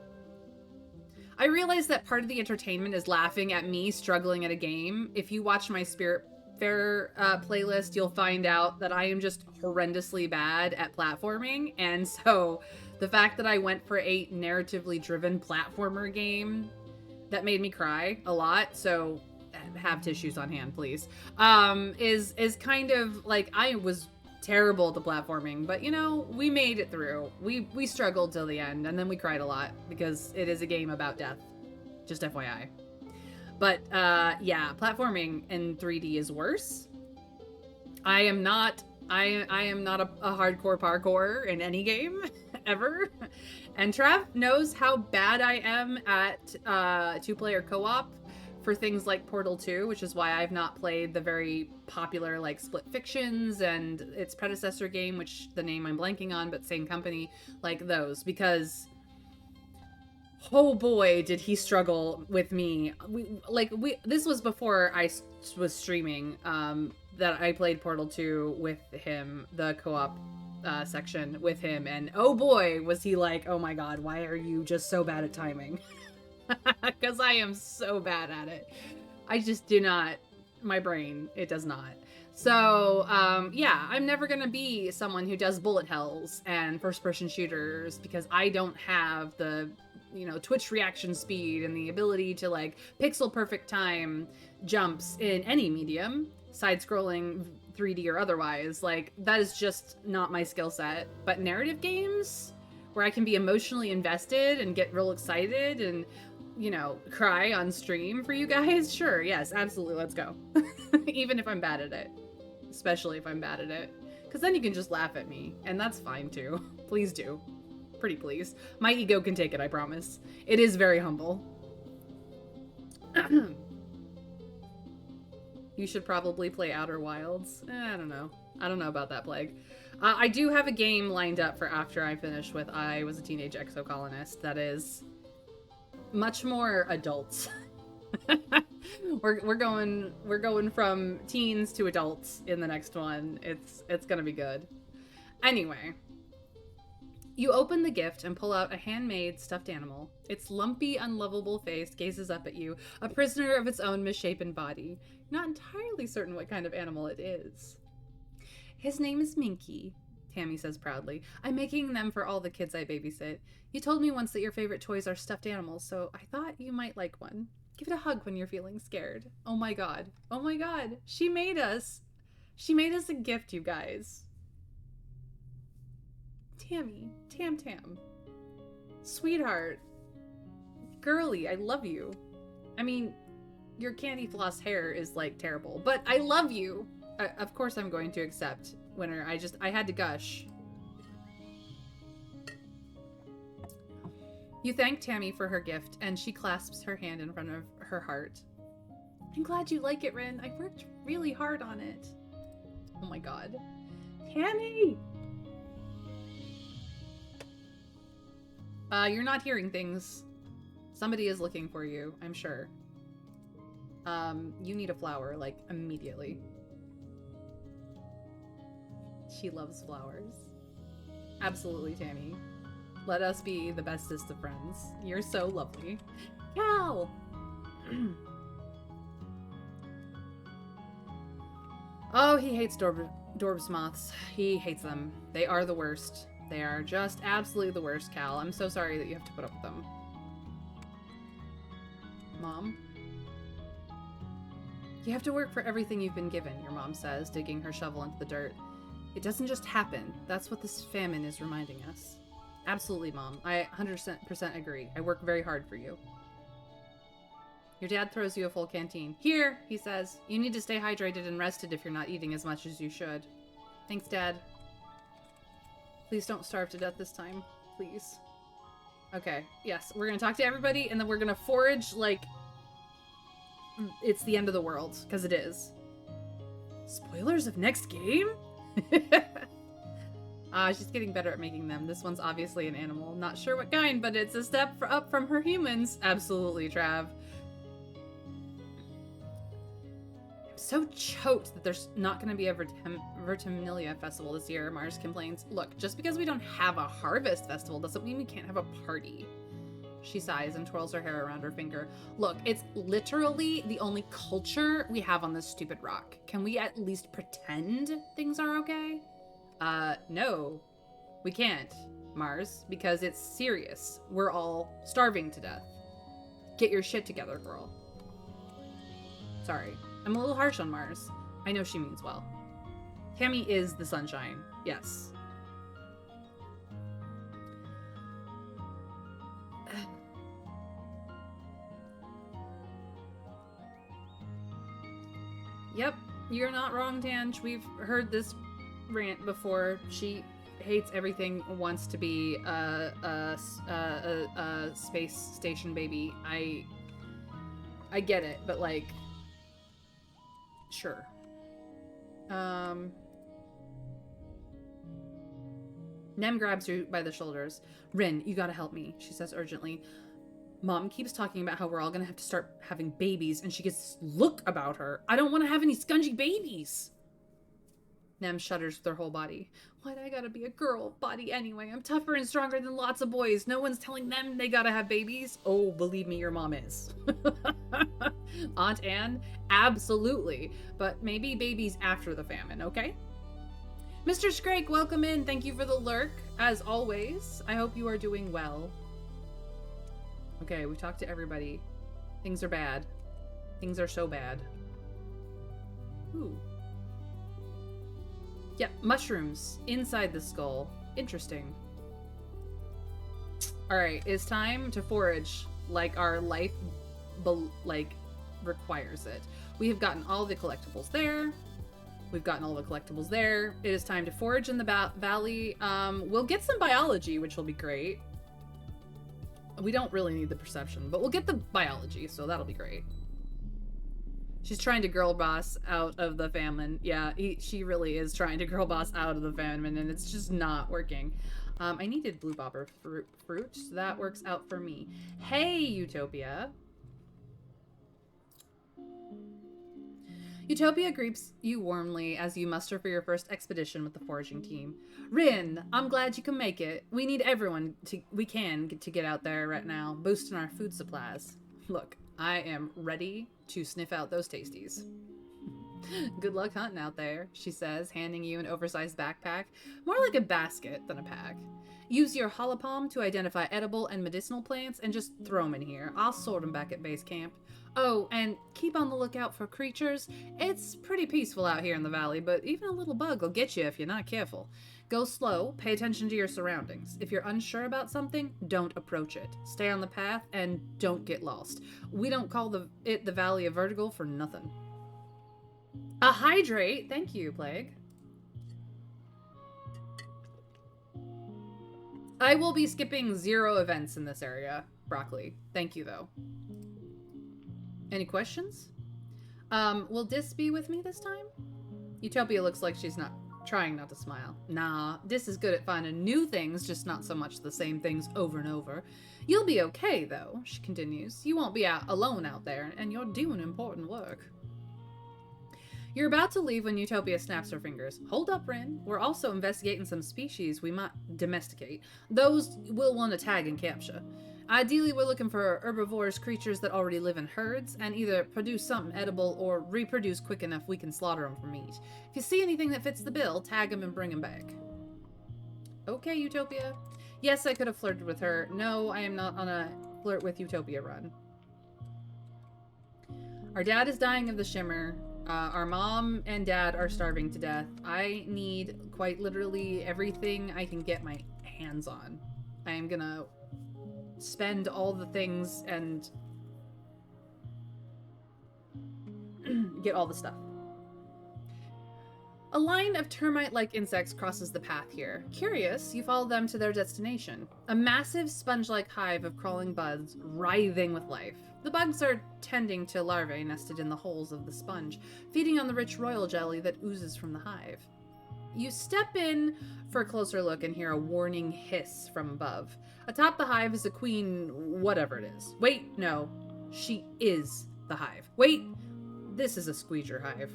I realize that part of the entertainment is laughing at me struggling at a game. If you watch my Spirit Fair playlist, you'll find out that I am just horrendously bad at platforming. And so the fact that I went for a narratively driven platformer game that made me cry a lot, so have tissues on hand, please, is kind of like, I was terrible at the platforming, but you know, we made it through. We struggled till the end, and then we cried a lot because it is a game about death. Just FYI. But yeah, platforming in 3D is worse. I am not a hardcore parkour in any game ever. And Trav knows how bad I am at two-player co-op for things like Portal 2, which is why I've not played the very popular like Split Fictions and its predecessor game, which the name I'm blanking on, but same company, like those, because oh boy, did he struggle with me. This was before I was streaming, that I played Portal 2 with him, the co-op section with him, and oh boy, was he like, oh my god, why are you just so bad at timing? Because I am so bad at it. I just do not, my brain, it does not. So, yeah, I'm never gonna be someone who does bullet hells and first-person shooters because I don't have the, you know, Twitch reaction speed and the ability to, like, pixel-perfect time jumps in any medium, side-scrolling, 3D or otherwise. Like, that is just not my skill set. But narrative games, where I can be emotionally invested and get real excited and, you know, cry on stream for you guys, sure, yes, absolutely, let's go. Even if I'm bad at it. Especially if I'm bad at it. Because then you can just laugh at me, and that's fine too. Please do. Pretty please. My ego can take it, I promise. It is very humble. You should probably play Outer Wilds. I don't know. I don't know about that, Plague. I do have a game lined up for after I finish with I Was a Teenage Exocolonist that is much more adults. we're going from teens to adults in the next one. It's gonna be good. Anyway, you open the gift and pull out a handmade stuffed animal. Its lumpy, unlovable face gazes up at you, a prisoner of its own misshapen body. You're not entirely certain what kind of animal it is. His name is Minky, Tammy says proudly. I'm making them for all the kids I babysit. You told me once that your favorite toys are stuffed animals, so I thought you might like one. Give it a hug when you're feeling scared. Oh my god. Oh my god. She made us. She made us a gift, you guys. Tammy. Tam. Sweetheart. Girly, I love you. I mean, your candy floss hair is, like, terrible, but I love you. Of course I'm going to accept, Winner. I had to gush. You thank Tammy for her gift, and she clasps her hand in front of her heart. I'm glad you like it, Rin. I worked really hard on it. Oh my god. Tammy! You're not hearing things. Somebody is looking for you, I'm sure. You need a flower, like, immediately. She loves flowers. Absolutely, Tammy. Let us be the bestest of friends. You're so lovely. Cal! Oh, he hates Dorbs moths. He hates them. They are the worst. They are just absolutely the worst, Cal. I'm so sorry that you have to put up with them. Mom? You have to work for everything you've been given, your mom says, digging her shovel into the dirt. It doesn't just happen. That's what this famine is reminding us. Absolutely, Mom. I 100% agree. I work very hard for you. Your dad throws you a full canteen. Here, he says. You need to stay hydrated and rested if you're not eating as much as you should. Thanks, Dad. Please don't starve to death this time. Please. Okay, yes. We're gonna talk to everybody, and then we're gonna forage, like, it's the end of the world, because it is. Spoilers of next game? She's getting better at making them. This one's obviously an animal. Not sure what kind, but it's a step up from her humans. Absolutely, Trav. I'm so choked that there's not going to be a Vertimilia festival this year, Mars complains. Look, just because we don't have a harvest festival doesn't mean we can't have a party. She sighs and twirls her hair around her finger. Look, it's literally the only culture we have on this stupid rock. Can we at least pretend things are okay? No. We can't, Mars, because it's serious. We're all starving to death. Get your shit together, girl. Sorry. I'm a little harsh on Mars. I know she means well. Tammy is the sunshine. Yes. Yep, you're not wrong, Tanj. We've heard this rant before. She hates everything, wants to be a space station baby. I get it, but, like, sure. Nem grabs you by the shoulders. Rin, you gotta help me, she says urgently. Mom keeps talking about how we're all gonna have to start having babies, and she gets this look about her. I don't want to have any scungy babies. Nem shudders with her whole body. Why'd I gotta be a girl body anyway? I'm tougher and stronger than lots of boys. No one's telling them they gotta have babies. Oh, believe me, your mom is. Aunt Anne? Absolutely. But maybe babies after the famine, okay? Mr. Scrake, welcome in. Thank you for the lurk, as always. I hope you are doing well. Okay, we talked to everybody. Things are bad. Things are so bad. Ooh. Yep, mushrooms inside the skull. Interesting. Alright, it's time to forage like our life requires it. We have gotten all the collectibles there. We've gotten all the collectibles there. It is time to forage in the valley. We'll get some biology, which will be great. We don't really need the perception, but we'll get the biology, so that'll be great. She's trying to girl boss out of the famine. Yeah, she really is trying to girl boss out of the famine, and it's just not working. I needed blue bobber fruit, so that works out for me. Hey, Utopia. Utopia greets you warmly as you muster for your first expedition with the foraging team. Rin, I'm glad you can make it. We need everyone we can to get out there right now, boosting our food supplies. Look, I am ready to sniff out those tasties. Good luck hunting out there, she says, handing you an oversized backpack, more like a basket than a pack. Use your holopalm to identify edible and medicinal plants and just throw them in here. I'll sort them back at base camp. Oh, and keep on the lookout for creatures. It's pretty peaceful out here in the valley, but even a little bug will get you if you're not careful. Go slow, pay attention to your surroundings. If you're unsure about something, don't approach it. Stay on the path and don't get lost. We don't call it the Valley of Vertigo for nothing. A hydrate! Thank you, Plague. I will be skipping 0 events in this area, Broccoli. Thank you, though. Any questions? Will Dis be with me this time? Utopia looks like she's trying not to smile. Nah, Dis is good at finding new things, just not so much the same things over and over. You'll be okay, though, she continues. You won't be alone out there, and you're doing important work. You're about to leave when Utopia snaps her fingers. Hold up, Rin. We're also investigating some species we might domesticate. Those we'll want to tag and capture. Ideally, we're looking for herbivorous creatures that already live in herds and either produce something edible or reproduce quick enough we can slaughter them for meat. If you see anything that fits the bill, tag them and bring them back. Okay, Utopia. Yes, I could have flirted with her. No, I am not on a flirt with Utopia run. Our dad is dying of the shimmer. Our mom and dad are starving to death. I need quite literally everything I can get my hands on. I am gonna spend all the things and get all the stuff. A line of termite-like insects crosses the path here. Curious, you follow them to their destination. A massive sponge-like hive of crawling bugs writhing with life. The bugs are tending to larvae nested in the holes of the sponge, feeding on the rich royal jelly that oozes from the hive. You step in for a closer look and hear a warning hiss from above. Atop the hive is a queen, whatever it is. Wait, no. She is the hive. Wait, this is a squeeger hive.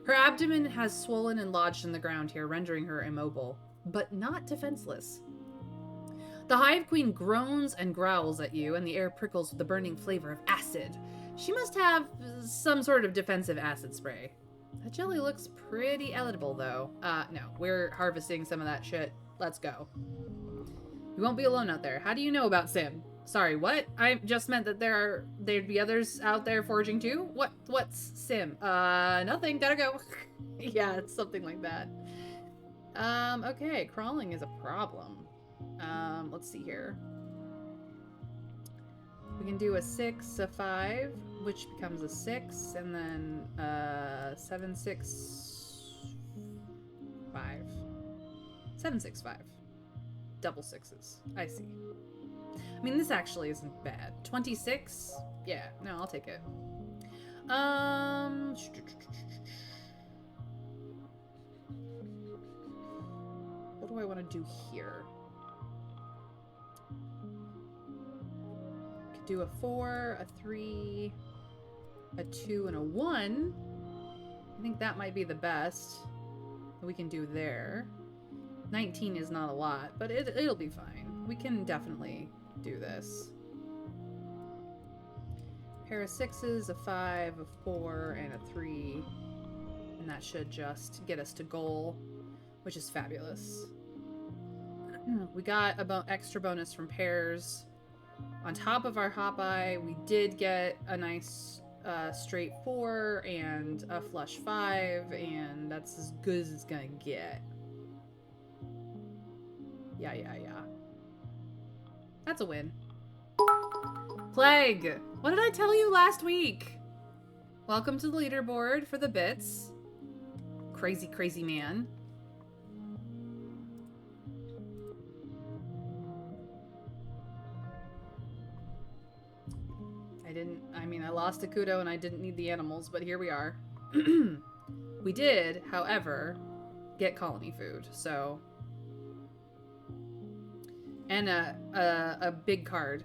Her abdomen has swollen and lodged in the ground here, rendering her immobile, but not defenseless. The hive queen groans and growls at you, and the air prickles with the burning flavor of acid. She must have some sort of defensive acid spray. That jelly looks pretty edible, though. No, we're harvesting some of that shit. Let's go. You won't be alone out there. How do you know about Sim? Sorry, what? I just meant that there'd be others out there foraging too? What's Sim? Nothing. Gotta go. Yeah, it's something like that. Okay, crawling is a problem. Let's see here. We can do a 6, a 5, which becomes a 6, and then 7, 6, 5. 7, 6, 5. Double sixes. I see. I mean, this actually isn't bad. 26? Yeah, no, I'll take it. What do I want to do here? Could do a 4, a 3, a 2, and a 1. I think that might be the best. we can do there. 19 is not a lot, but it'll be fine. We can definitely do this. Pair of 6s, a 5, a 4, and a 3. And that should just get us to goal, which is fabulous. We got a extra bonus from pairs. On top of our hop eye, we did get a nice straight 4 and a flush 5, and that's as good as it's gonna get. Yeah. That's a win. Plague! What did I tell you last week? Welcome to the leaderboard for the bits. Crazy, crazy man. I lost a kudo and I didn't need the animals, but here we are. We did, however, get colony food, so... And a big card.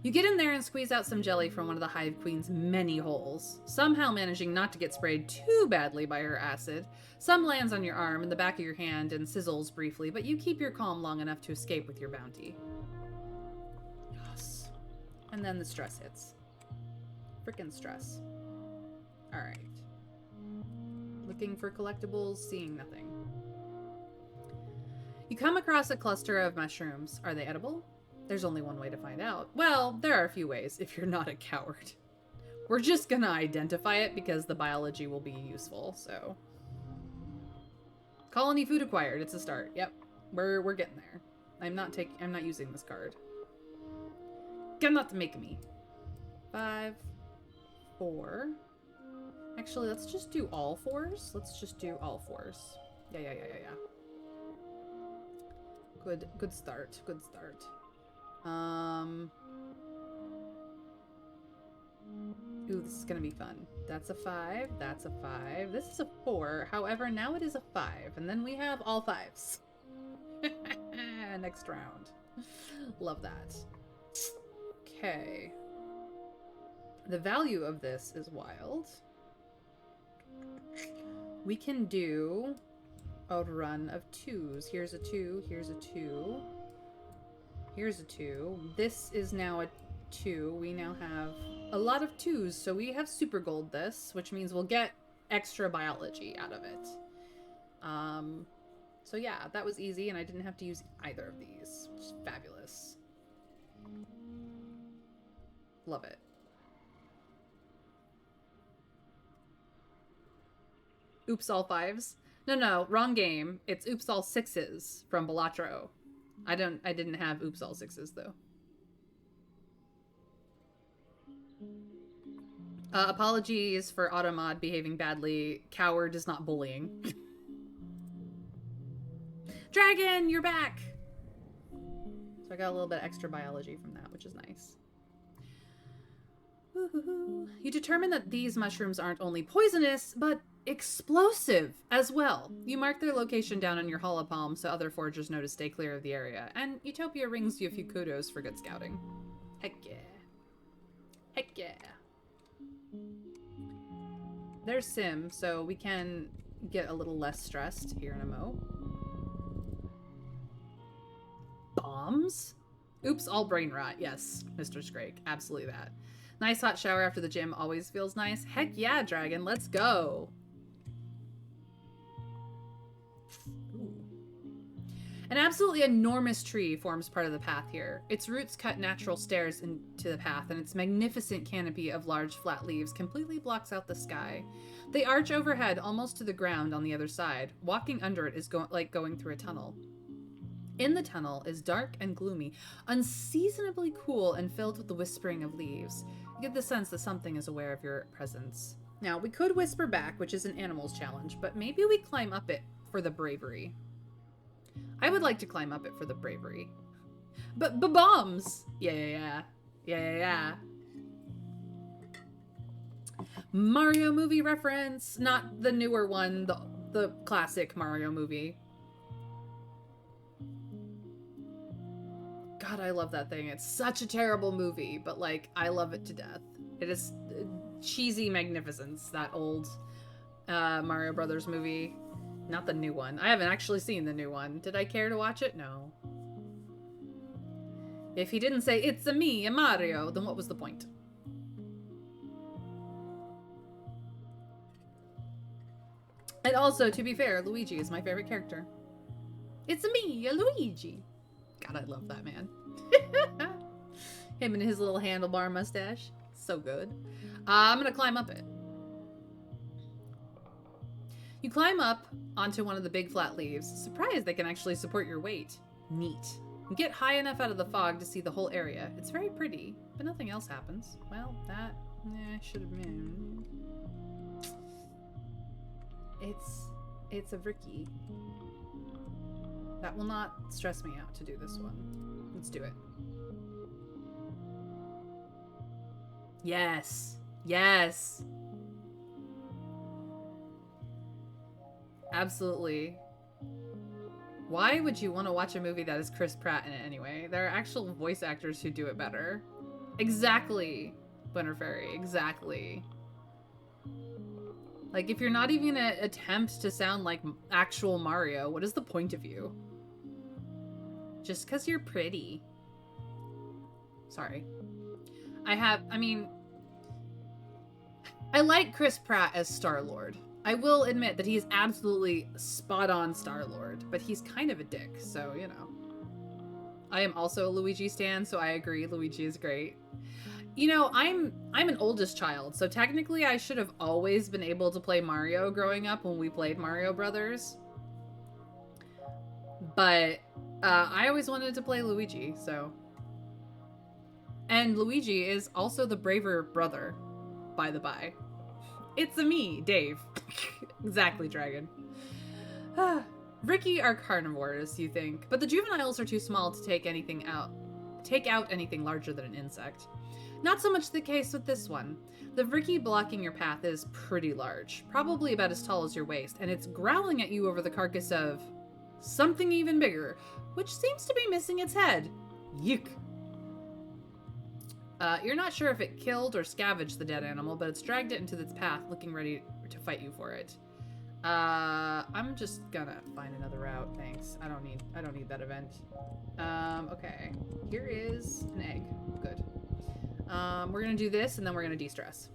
You get in there and squeeze out some jelly from one of the Hive Queen's many holes, somehow managing not to get sprayed too badly by her acid. Some lands on your arm and the back of your hand and sizzles briefly, but you keep your calm long enough to escape with your bounty. Yes. And then the stress hits. Frickin' stress. Alright. Looking for collectibles, seeing nothing. You come across a cluster of mushrooms. Are they edible? There's only one way to find out. Well, there are a few ways if you're not a coward. We're just gonna identify it because the biology will be useful, so. Colony food acquired. It's a start. Yep. We're getting there. I'm not using this card. Cannot make me. 5, 4. Actually, let's just do all 4s. Let's just do all 4s. Yeah. Good start. Good start. Ooh, this is gonna be fun. That's a 5. That's a 5. This is a 4. However, now it is a 5. And then we have all 5s. Next round. Love that. Okay. The value of this is wild. We can do a run of 2s. Here's a 2. Here's a 2. Here's a 2. This is now a 2. We now have a lot of 2s, so we have super gold this, which means we'll get extra biology out of it. So yeah, that was easy, and I didn't have to use either of these, which is fabulous. Love it. Oops, all 5s. No, wrong game. It's Oops, all 6s from Balatro. I didn't have Oops, all 6s though. Apologies for Automod behaving badly. Coward is not bullying. Dragon, you're back! So I got a little bit extra biology from that, which is nice. You determine that these mushrooms aren't only poisonous, but explosive as well. You mark their location down on your holopalm so other foragers know to stay clear of the area, and Utopia rings you a few kudos for good scouting. Heck yeah. Heck yeah. There's Sim, so we can get a little less stressed here in a mo. Bombs? Oops, all brain rot. Yes, Mr. Scrake. Absolutely that. Nice hot shower after the gym always feels nice. Heck yeah, Dragon. Let's go. Ooh. An absolutely enormous tree forms part of the path here. Its roots cut natural stairs into the path, and its magnificent canopy of large flat leaves completely blocks out the sky. They arch overhead almost to the ground on the other side. Walking under it is like going through a tunnel. In the tunnel is dark and gloomy, unseasonably cool and filled with the whispering of leaves. You get the sense that something is aware of your presence. Now, we could whisper back, which is an animal's challenge, but maybe we climb up it for the bravery. I would like to climb up it for the bravery. But bombs! Yeah. Mario movie reference, not the newer one, the classic Mario movie. God, I love that thing. It's such a terrible movie, but like, I love it to death. It is cheesy magnificence, that old Mario Brothers movie. Not the new one. I haven't actually seen the new one. Did I care to watch it? No. If he didn't say, "It's a me, a Mario," then what was the point? And also, to be fair, Luigi is my favorite character. It's a me, a Luigi. God, I love that man. Him and his little handlebar mustache. So good. I'm gonna climb up it. You climb up onto one of the big flat leaves. Surprised they can actually support your weight. Neat. You get high enough out of the fog to see the whole area. It's very pretty, but nothing else happens. Well, that should have been. It's a Ricky. That will not stress me out to do this one. Let's do it. Yes. Yes. Absolutely. Why would you want to watch a movie that has Chris Pratt in it anyway? There are actual voice actors who do it better. Exactly. Winter Fairy. Exactly. Like, if you're not even gonna attempt to sound like actual Mario, what is the point of you? Just because you're pretty. Sorry. I like Chris Pratt as Star-Lord. I will admit that he's absolutely spot-on Star-Lord, but he's kind of a dick, so, you know. I am also a Luigi stan, so I agree, Luigi is great. You know, I'm an oldest child, so technically I should have always been able to play Mario growing up when we played Mario Brothers. But I always wanted to play Luigi, so. And Luigi is also the braver brother, by the by. It's a me, Dave. Exactly, Dragon. Ricky are carnivores, you think, but the juveniles are too small to take out anything larger than an insect. Not so much the case with this one. The Ricky blocking your path is pretty large, probably about as tall as your waist, and it's growling at you over the carcass of something even bigger, which seems to be missing its head. Yuck. You're not sure if it killed or scavenged the dead animal, but it's dragged it into its path, looking ready to fight you for it. I'm just gonna find another route, thanks. I don't need that event. Okay. Here is an egg. Good. We're gonna do this, and then we're gonna de-stress.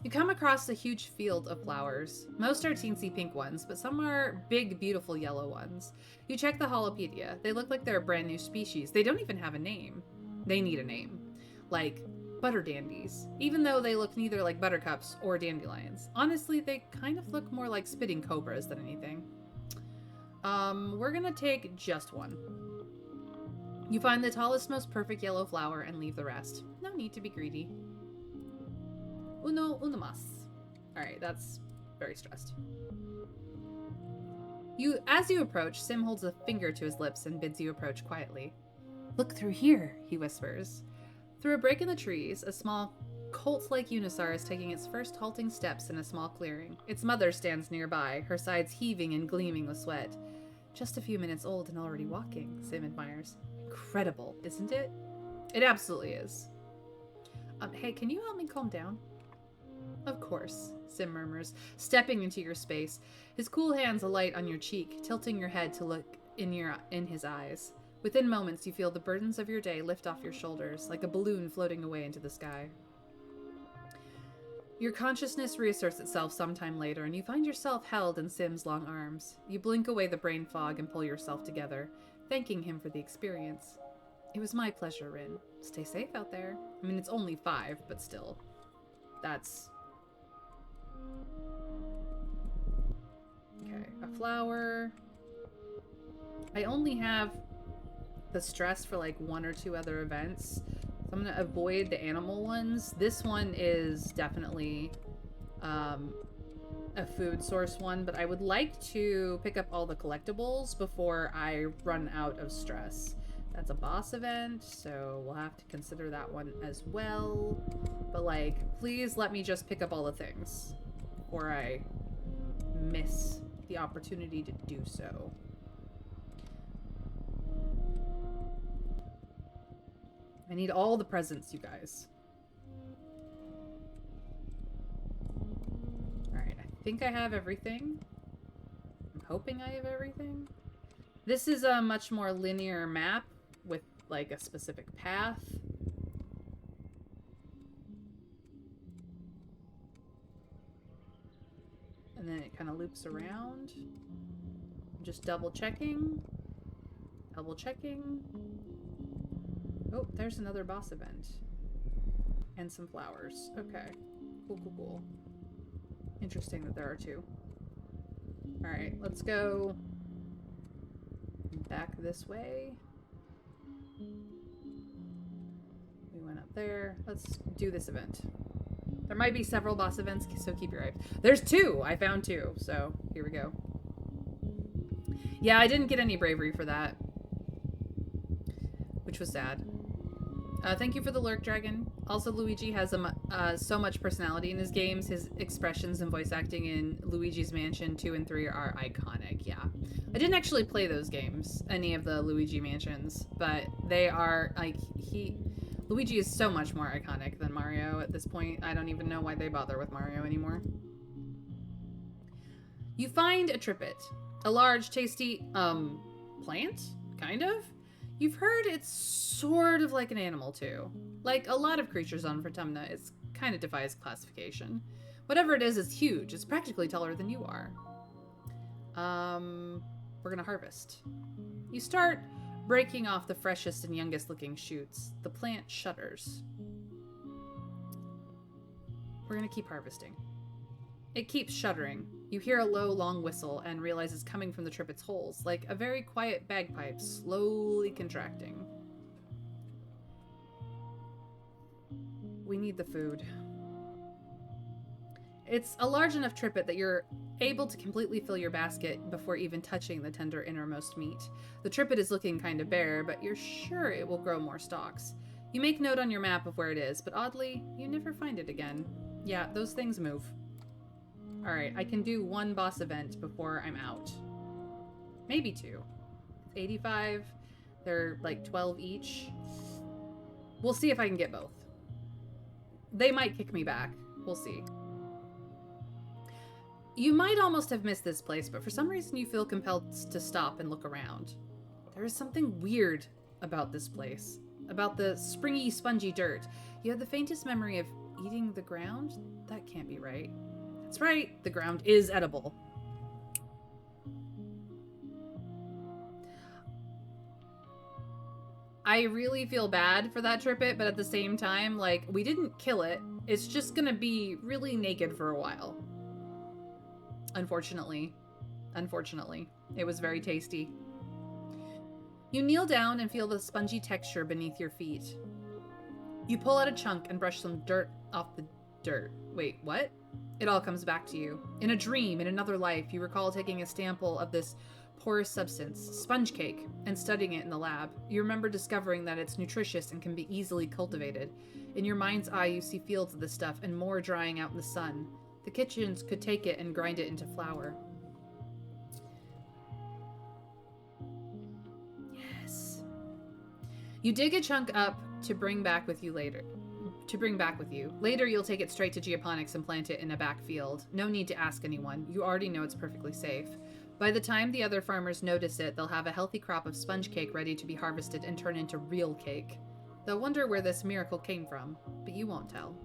You come across a huge field of flowers. Most are teensy pink ones, but some are big, beautiful yellow ones. You check the holopedia. They look like they're a brand new species. They don't even have a name. They need a name. Like butter dandies, even though they look neither like buttercups or dandelions. Honestly, they kind of look more like spitting cobras than anything. We're gonna take just one. You find the tallest, most perfect yellow flower and leave the rest. No need to be greedy. Uno mas. Alright, that's very stressed. As you approach, Sim holds a finger to his lips and bids you approach quietly. Look through here, he whispers. Through a break in the trees, a small colt-like unisaur is taking its first halting steps in a small clearing. Its mother stands nearby, her sides heaving and gleaming with sweat. Just a few minutes old and already walking, Sim admires. Incredible, isn't it? It absolutely is. Hey, can you help me calm down? Of course, Sim murmurs, stepping into your space, his cool hands alight on your cheek, tilting your head to look in his eyes. Within moments, you feel the burdens of your day lift off your shoulders, like a balloon floating away into the sky. Your consciousness reasserts itself sometime later, and you find yourself held in Sim's long arms. You blink away the brain fog and pull yourself together, thanking him for the experience. It was my pleasure, Rin. Stay safe out there. I mean, it's only 5, but still. That's... Okay, a flower. I only have the stress for like 1 or 2 other events, so I'm gonna avoid the animal ones. This one is definitely a food source one, but I would like to pick up all the collectibles before I run out of stress. That's a boss event, so we'll have to consider that one as well. But like, please let me just pick up all the things before I miss the opportunity to do so. I need all the presents, you guys. think I have everything. I'm hoping I have everything. This is a much more linear map with like a specific path. And then it kind of loops around. I'm just double checking. Double checking. Oh, there's another boss event. And some flowers. Okay. Cool, cool, cool. Interesting that there are two. Alright, let's go back this way. We went up there. Let's do this event. There might be several boss events, so keep your eye. There's two! I found two, so here we go. Yeah, I didn't get any bravery for that, which was sad. Thank you for the lurk, Dragon. Also, Luigi has so much personality in his games. His expressions and voice acting in Luigi's Mansion 2 and 3 are iconic, yeah. I didn't actually play those games, any of the Luigi Mansions, but they are, like, Luigi is so much more iconic than Mario at this point. I don't even know why they bother with Mario anymore. You find a trippet. A large, tasty, plant? Kind of? You've heard it's sort of like an animal, too. Like a lot of creatures on Vertumna, it kind of defies classification. Whatever it is huge. It's practically taller than you are. We're gonna harvest. You start breaking off the freshest and youngest looking shoots. The plant shudders. We're gonna keep harvesting. It keeps shuddering. You hear a low, long whistle and realize it's coming from the trippet's holes, like a very quiet bagpipe slowly contracting. We need the food. It's a large enough trippet that you're able to completely fill your basket before even touching the tender innermost meat. The trippet is looking kind of bare, but you're sure it will grow more stalks. You make note on your map of where it is, but oddly, you never find it again. Yeah, those things move. Alright, I can do one boss event before I'm out. Maybe two. 85. They're like 12 each. We'll see if I can get both. They might kick me back. We'll see. You might almost have missed this place, but for some reason you feel compelled to stop and look around. There is something weird about this place. About the springy, spongy dirt. You have the faintest memory of eating the ground? That can't be right. That's right, the ground is edible. I really feel bad for that trippet, but at the same time, like, we didn't kill it. It's just gonna be really naked for a while. Unfortunately. Unfortunately. It was very tasty. You kneel down and feel the spongy texture beneath your feet. You pull out a chunk and brush some dirt off the dirt. Wait, what? It all comes back to you. In a dream, in another life, you recall taking a sample of this porous substance, sponge cake, and studying it in the lab. You remember discovering that it's nutritious and can be easily cultivated. In your mind's eye, you see fields of this stuff and more drying out in the sun. The kitchens could take it and grind it into flour. Yes. You dig a chunk up to bring back with you later. Later, you'll take it straight to geoponics and plant it in a back field. No need to ask anyone. You already know it's perfectly safe. By the time the other farmers notice it, they'll have a healthy crop of sponge cake ready to be harvested and turn into real cake. They'll wonder where this miracle came from, but you won't tell.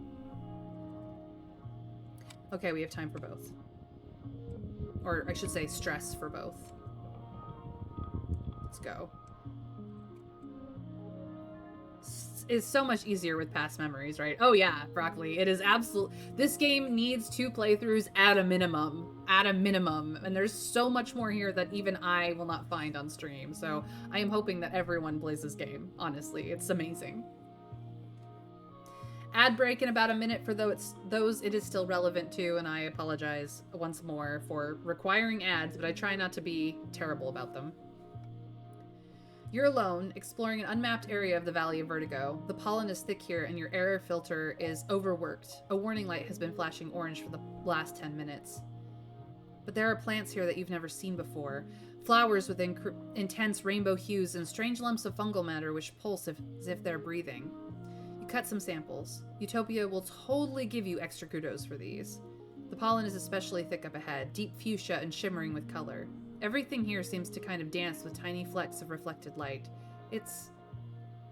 Okay, we have time for both. Or I should say stress for both. Let's go. Is so much easier with past memories, right? Oh yeah, broccoli. It is absolute. This game needs 2 playthroughs at a minimum. At a minimum. And there's so much more here that even I will not find on stream. So I am hoping that everyone plays this game. Honestly, it's amazing. Ad break in about a minute for those it is still relevant to, and I apologize once more for requiring ads, but I try not to be terrible about them. You're alone, exploring an unmapped area of the Valley of Vertigo. The pollen is thick here, and your air filter is overworked. A warning light has been flashing orange for the last 10 minutes. But there are plants here that you've never seen before. Flowers with intense rainbow hues and strange lumps of fungal matter which pulse as if they're breathing. You cut some samples. Utopia will totally give you extra kudos for these. The pollen is especially thick up ahead, deep fuchsia and shimmering with color. Everything here seems to kind of dance with tiny flecks of reflected light. It's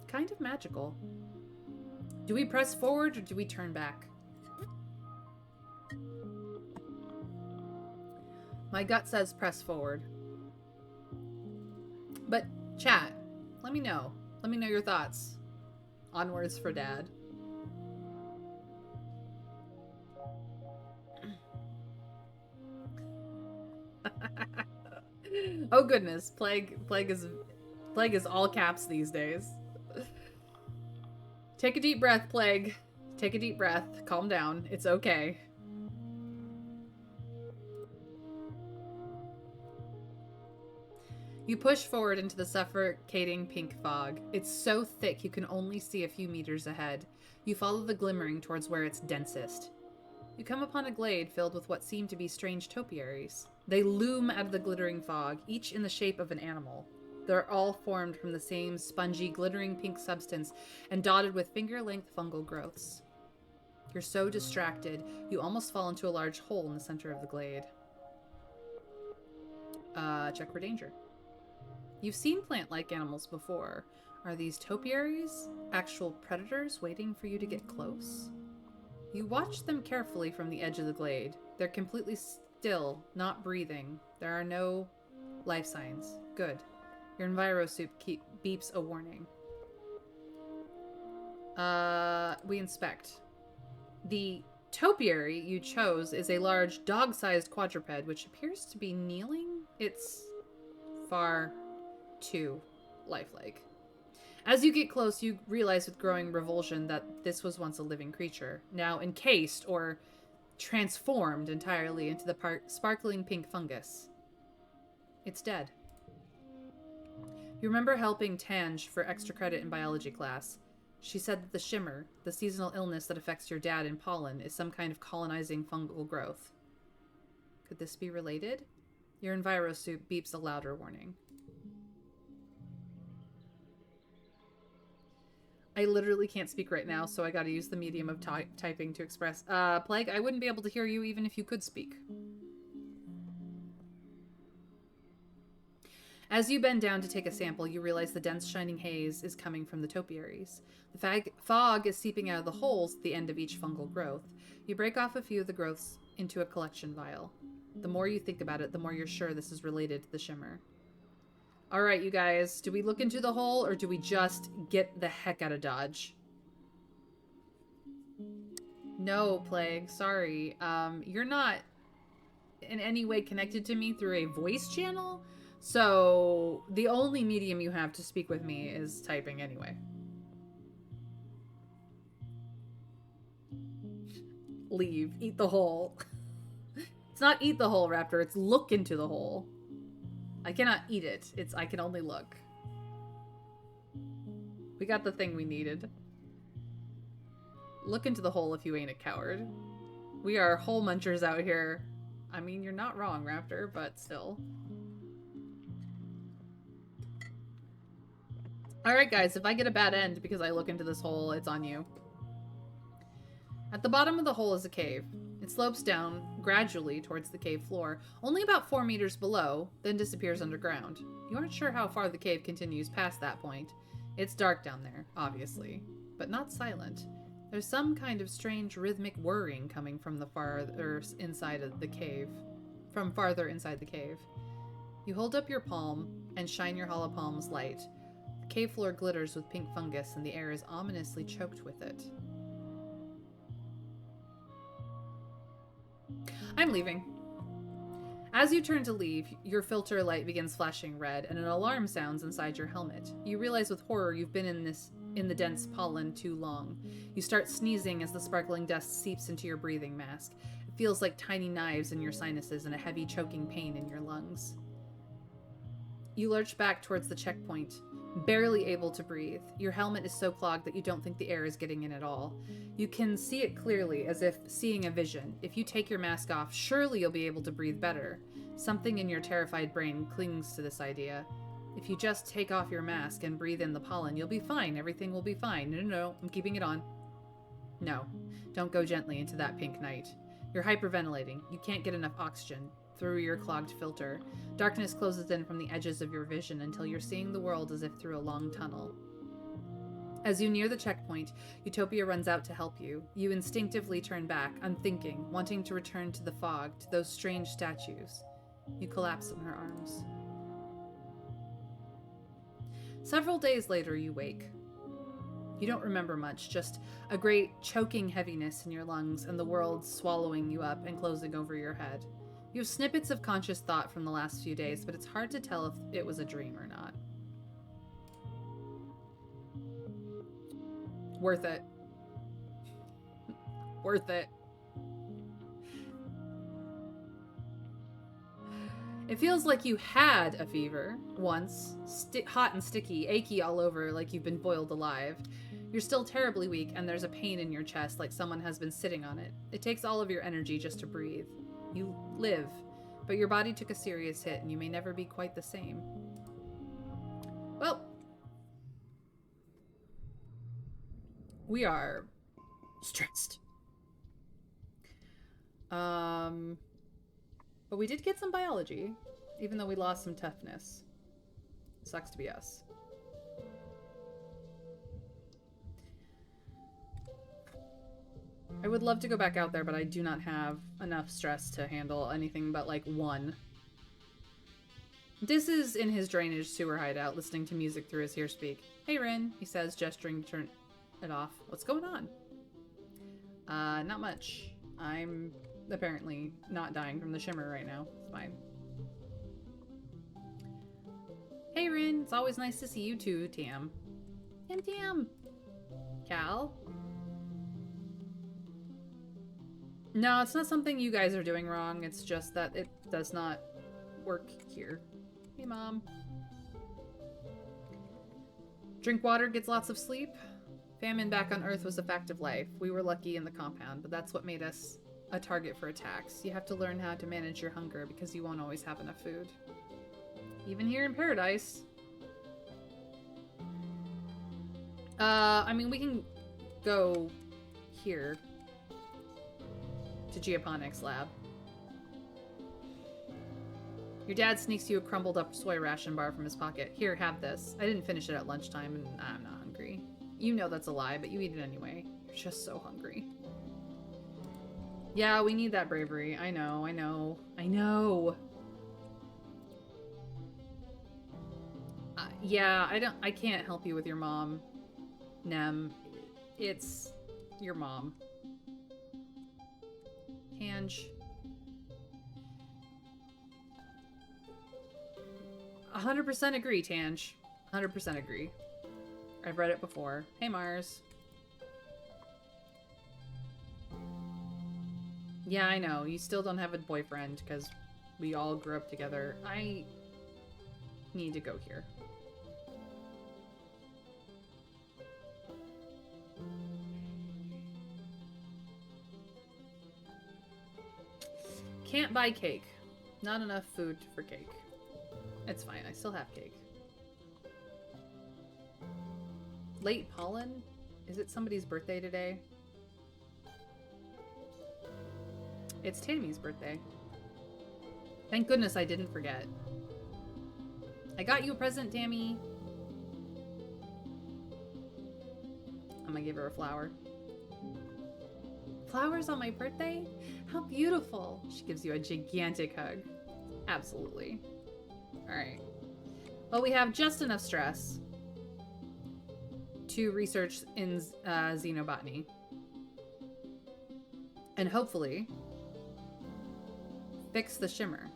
kind of magical. Do we press forward or do we turn back? My gut says press forward. But chat, let me know. Let me know your thoughts. Onwards for Dad. Oh goodness, plague is all caps these days. Take a deep breath, Plague. Take a deep breath. Calm down. It's okay. You push forward into the suffocating pink fog. It's so thick you can only see a few meters ahead. You follow the glimmering towards where it's densest. You come upon a glade filled with what seem to be strange topiaries. They loom out of the glittering fog, each in the shape of an animal. They're all formed from the same spongy, glittering pink substance and dotted with finger-length fungal growths. You're so distracted, you almost fall into a large hole in the center of the glade. Check for danger. You've seen plant-like animals before. Are these topiaries actual predators waiting for you to get close? You watch them carefully from the edge of the glade. They're completely still, not breathing. There are no life signs. Good. Your envirosuit beeps a warning. We inspect. The topiary you chose is a large dog-sized quadruped, which appears to be kneeling. It's far too lifelike. As you get close, you realize with growing revulsion that this was once a living creature, now encased or transformed entirely into the sparkling pink fungus. It's dead. You remember helping Tange for extra credit in biology class. She said that the shimmer, the seasonal illness that affects your dad in pollen, is some kind of colonizing fungal growth. Could this be related? Your envirosuit beeps a louder warning. I literally can't speak right now, so I gotta use the medium of typing to express. Plague, I wouldn't be able to hear you even if you could speak. As you bend down to take a sample, you realize the dense shining haze is coming from the topiaries. The fog is seeping out of the holes at the end of each fungal growth. You break off a few of the growths into a collection vial. The more you think about it, the more you're sure this is related to the shimmer. Alright, you guys, do we look into the hole or do we just get the heck out of Dodge? No, Plague, sorry. You're not in any way connected to me through a voice channel, so the only medium you have to speak with me is typing anyway. Leave. Eat the hole. It's not eat the hole, Raptor, it's look into the hole. I cannot eat it. I can only look. We got the thing we needed. Look into the hole if you ain't a coward. We are hole munchers out here. I mean, you're not wrong, Raptor, but still. Alright, guys, if I get a bad end because I look into this hole, it's on you. At the bottom of the hole is a cave. It slopes down gradually towards the cave floor, only about 4 meters below, then disappears underground. You aren't sure how far the cave continues past that point. It's dark down there, obviously, but not silent. There's some kind of strange rhythmic whirring coming from the farther inside of the cave. You hold up your palm and shine your hollow palm's light. The cave floor glitters with pink fungus and the air is ominously choked with it. I'm leaving. As you turn to leave, your filter light begins flashing red and an alarm sounds inside your helmet. You realize with horror you've been in the dense pollen too long. You start sneezing as the sparkling dust seeps into your breathing mask. It feels like tiny knives in your sinuses and a heavy choking pain in your lungs. You lurch back towards the checkpoint, barely able to breathe. Your helmet is so clogged that you don't think the air is getting in at all. You can see it clearly, as if seeing a vision. If you take your mask off, surely you'll be able to breathe better. Something in your terrified brain clings to this idea. If you just take off your mask and breathe in the pollen, you'll be fine. Everything will be fine. No, I'm keeping it on. No, don't go gently into that pink night. You're hyperventilating. You can't get enough oxygen through your clogged filter. Darkness closes in from the edges of your vision until you're seeing the world as if through a long tunnel. As you near the checkpoint, Utopia runs out to help you. You instinctively turn back, unthinking, wanting to return to the fog, to those strange statues. You collapse in her arms. Several days later, you wake. You don't remember much, just a great choking heaviness in your lungs and the world swallowing you up and closing over your head. You have snippets of conscious thought from the last few days, but it's hard to tell if it was a dream or not. Worth it. Worth it. It feels like you had a fever once, hot and sticky, achy all over, like you've been boiled alive. You're still terribly weak, and there's a pain in your chest like someone has been sitting on it. It takes all of your energy just to breathe. You live, but your body took a serious hit, and you may never be quite the same. Well, we are stressed. But we did get some biology, even though we lost some toughness. Sucks to be us. I would love to go back out there, but I do not have enough stress to handle anything but, like, one. Dis is in his drainage sewer hideout, listening to music through his earspeak. Hey, Rin, he says, gesturing to turn it off. What's going on? Not much. I'm apparently not dying from the shimmer right now. It's fine. Hey, Rin, it's always nice to see you too, Tam. Tam. Cal? No, it's not something you guys are doing wrong. It's just that it does not work here. Hey, Mom. Drink water, gets lots of sleep. Famine back on Earth was a fact of life. We were lucky in the compound, but that's what made us a target for attacks. You have to learn how to manage your hunger because you won't always have enough food. Even here in paradise. I mean, we can go here to Geoponics lab. Your dad sneaks you a crumbled up soy ration bar from his pocket. Here, have this. I didn't finish it at lunchtime and I'm not hungry. You know that's a lie, but you eat it anyway. You're just so hungry. Yeah, we need that bravery. I know. Yeah, I can't help you with your mom, Nem. It's your mom. Hange. 100% agree, Tange. 100% agree. I've read it before. Hey, Mars. Yeah, I know. You still don't have a boyfriend because we all grew up together. I need to go here. Can't buy cake. Not enough food for cake. It's fine. I still have cake. Late pollen? Is it somebody's birthday today? It's Tammy's birthday. Thank goodness I didn't forget. I got you a present, Tammy. I'm gonna give her a flower. Flowers on my birthday? How beautiful. She gives you a gigantic hug. Absolutely. Alright. Well, we have just enough stress to research in xenobotany. And hopefully fix the shimmer.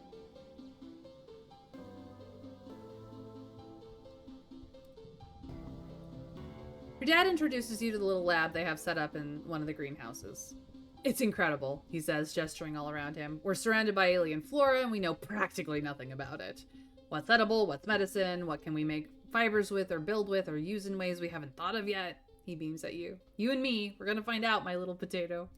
Your dad introduces you to the little lab they have set up in one of the greenhouses. It's incredible, he says, gesturing all around him. We're surrounded by alien flora, and we know practically nothing about it. What's edible, what's medicine, what can we make fibers with, or build with, or use in ways we haven't thought of yet? He beams at you. You and me, we're gonna find out, my little potato.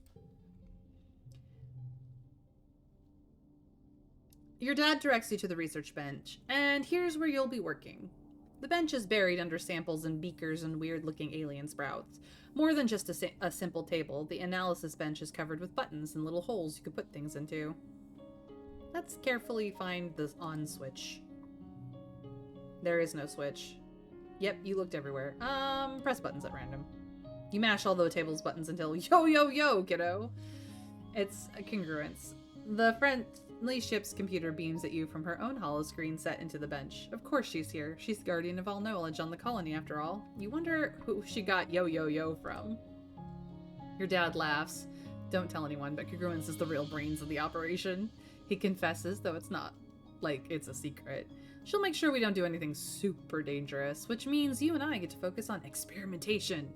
Your dad directs you to the research bench, and here's where you'll be working. The bench is buried under samples and beakers and weird-looking alien sprouts. More than just a simple table, the analysis bench is covered with buttons and little holes you could put things into. Let's carefully find the on switch. There is no switch. Yep, you looked everywhere. Press buttons at random. You mash all the table's buttons until yo, yo, yo, kiddo. It's a congruence. The friendly ship's computer beams at you from her own holoscreen set into the bench. Of course she's here. She's the guardian of all knowledge on the colony, after all. You wonder who she got yo, yo, yo from. Your dad laughs. Don't tell anyone, but congruence is the real brains of the operation. He confesses, though it's not like it's a secret. She'll make sure we don't do anything super dangerous, which means you and I get to focus on experimentation.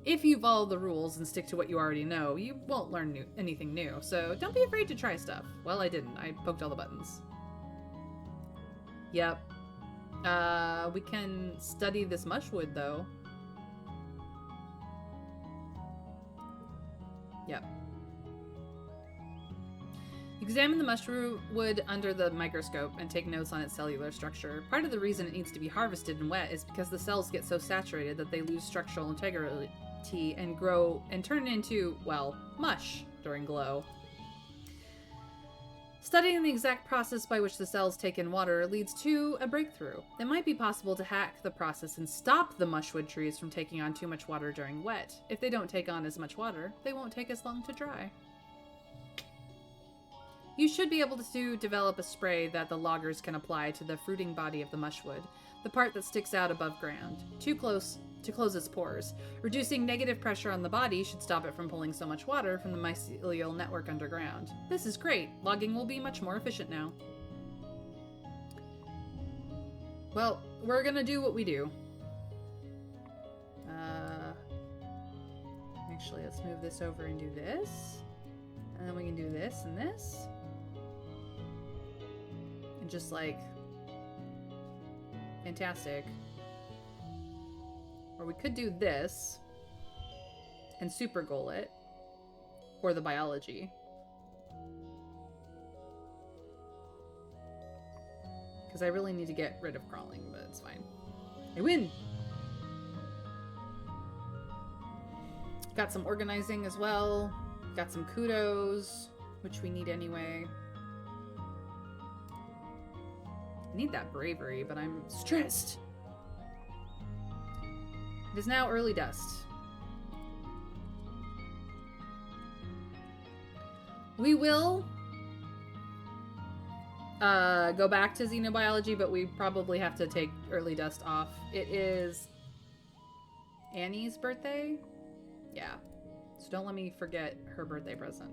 If you follow the rules and stick to what you already know, you won't learn anything new, so don't be afraid to try stuff. Well, I didn't. I poked all the buttons. Yep. We can study this mushwood, though. Yep. Examine the mushroom under the microscope and take notes on its cellular structure. Part of the reason it needs to be harvested and wet is because the cells get so saturated that they lose structural integrity and grow and turn into, well, mush during glow. Studying the exact process by which the cells take in water leads to a breakthrough. It might be possible to hack the process and stop the mushwood trees from taking on too much water during wet. If they don't take on as much water, they won't take as long to dry. You should be able to develop a spray that the loggers can apply to the fruiting body of the mushwood, the part that sticks out above ground, too close to close its pores. Reducing negative pressure on the body should stop it from pulling so much water from the mycelial network underground. This is great. Logging will be much more efficient now. Well, we're gonna do what we do. Actually, let's move this over and do this. And then we can do this and this. And just like... fantastic. Or we could do this and super goal it for the biology. Because I really need to get rid of crawling, but it's fine. I win! Got some organizing as well. Got some kudos, which we need anyway. I need that bravery, but I'm stressed. It is now early dusk. We will go back to xenobiology, but we probably have to take early dust off. It is Annie's birthday? Yeah. So don't let me forget her birthday present.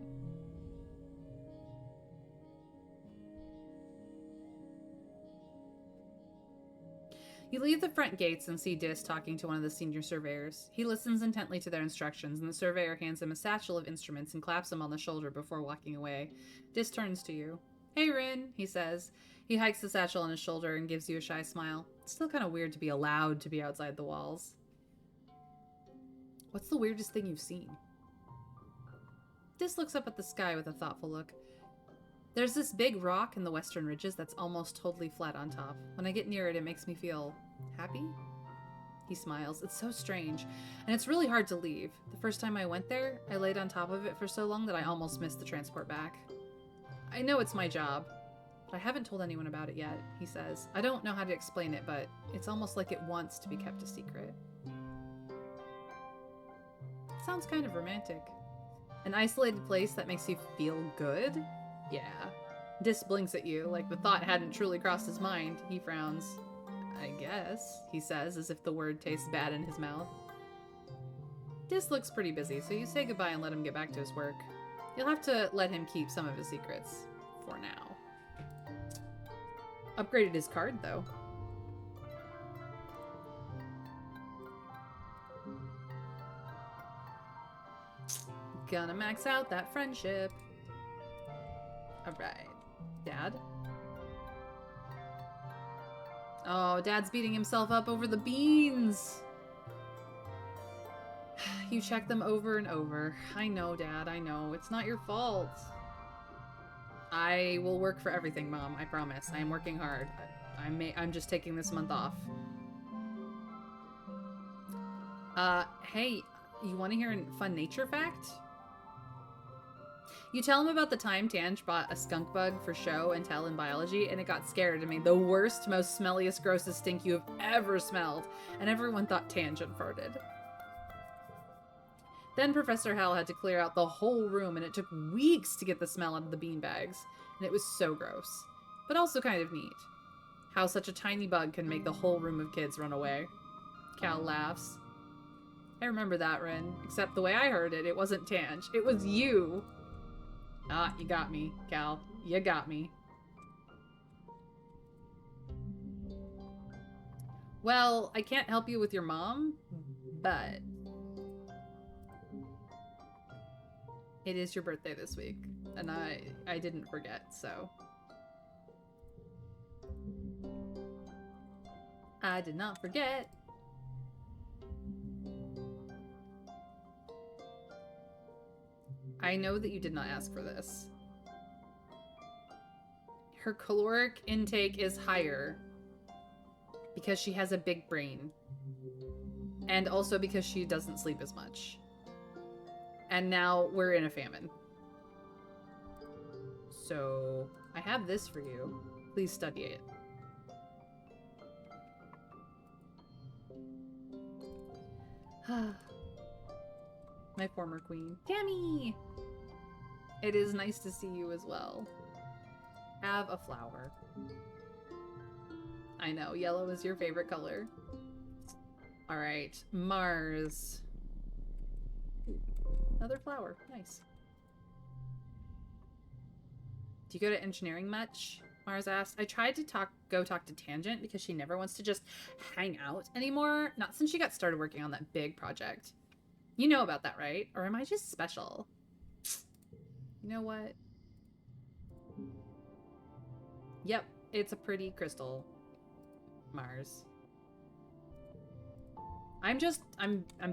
You leave the front gates and see Dis talking to one of the senior surveyors. He listens intently to their instructions, and the surveyor hands him a satchel of instruments and claps him on the shoulder before walking away. Dis turns to you. Hey, Rin, he says. He hikes the satchel on his shoulder and gives you a shy smile. It's still kind of weird to be allowed to be outside the walls. What's the weirdest thing you've seen? Dis looks up at the sky with a thoughtful look. There's this big rock in the western ridges that's almost totally flat on top. When I get near it, it makes me feel happy? He smiles. It's so strange, and it's really hard to leave. The first time I went there, I laid on top of it for so long that I almost missed the transport back. I know it's my job, but I haven't told anyone about it yet, he says. I don't know how to explain it, but it's almost like it wants to be kept a secret. It sounds kind of romantic. An isolated place that makes you feel good? Yeah. Dis blinks at you, like the thought hadn't truly crossed his mind. He frowns. I guess, he says, as if the word tastes bad in his mouth. Dis looks pretty busy, so you say goodbye and let him get back to his work. You'll have to let him keep some of his secrets. For now. Upgraded his card, though. Gonna max out that friendship. Alright. Dad? Oh, Dad's beating himself up over the beans! You check them over and over. I know, Dad, I know. It's not your fault. I will work for everything, Mom. I promise. I am working hard. I'm just taking this month off. Hey, you want to hear a fun nature fact? You tell him about the time Tange bought a skunk bug for show and tell in biology, and it got scared and made the worst, most smelliest, grossest stink you have ever smelled, and everyone thought Tange had farted. Then Professor Hell had to clear out the whole room, and it took weeks to get the smell out of the beanbags, and it was so gross. But also kind of neat. How such a tiny bug can make the whole room of kids run away. Cal laughs. I remember that, Ren. Except the way I heard it, it wasn't Tange. It was you. Ah, you got me, Cal. You got me. Well, I can't help you with your mom, but it is your birthday this week, and I didn't forget, so. I did not forget. I know that you did not ask for this. Her caloric intake is higher because she has a big brain. And also because she doesn't sleep as much. And now we're in a famine. So I have this for you. Please study it. My former queen. Tammy! It is nice to see you as well. Have a flower. I know, yellow is your favorite color. Alright, Mars. Ooh, another flower. Nice. Do you go to engineering much? Mars asked. I tried to go talk to Tangent because she never wants to just hang out anymore. Not since she got started working on that big project. You know about that, right? Or am I just special? You know what? Yep, it's a pretty crystal, Mars. I'm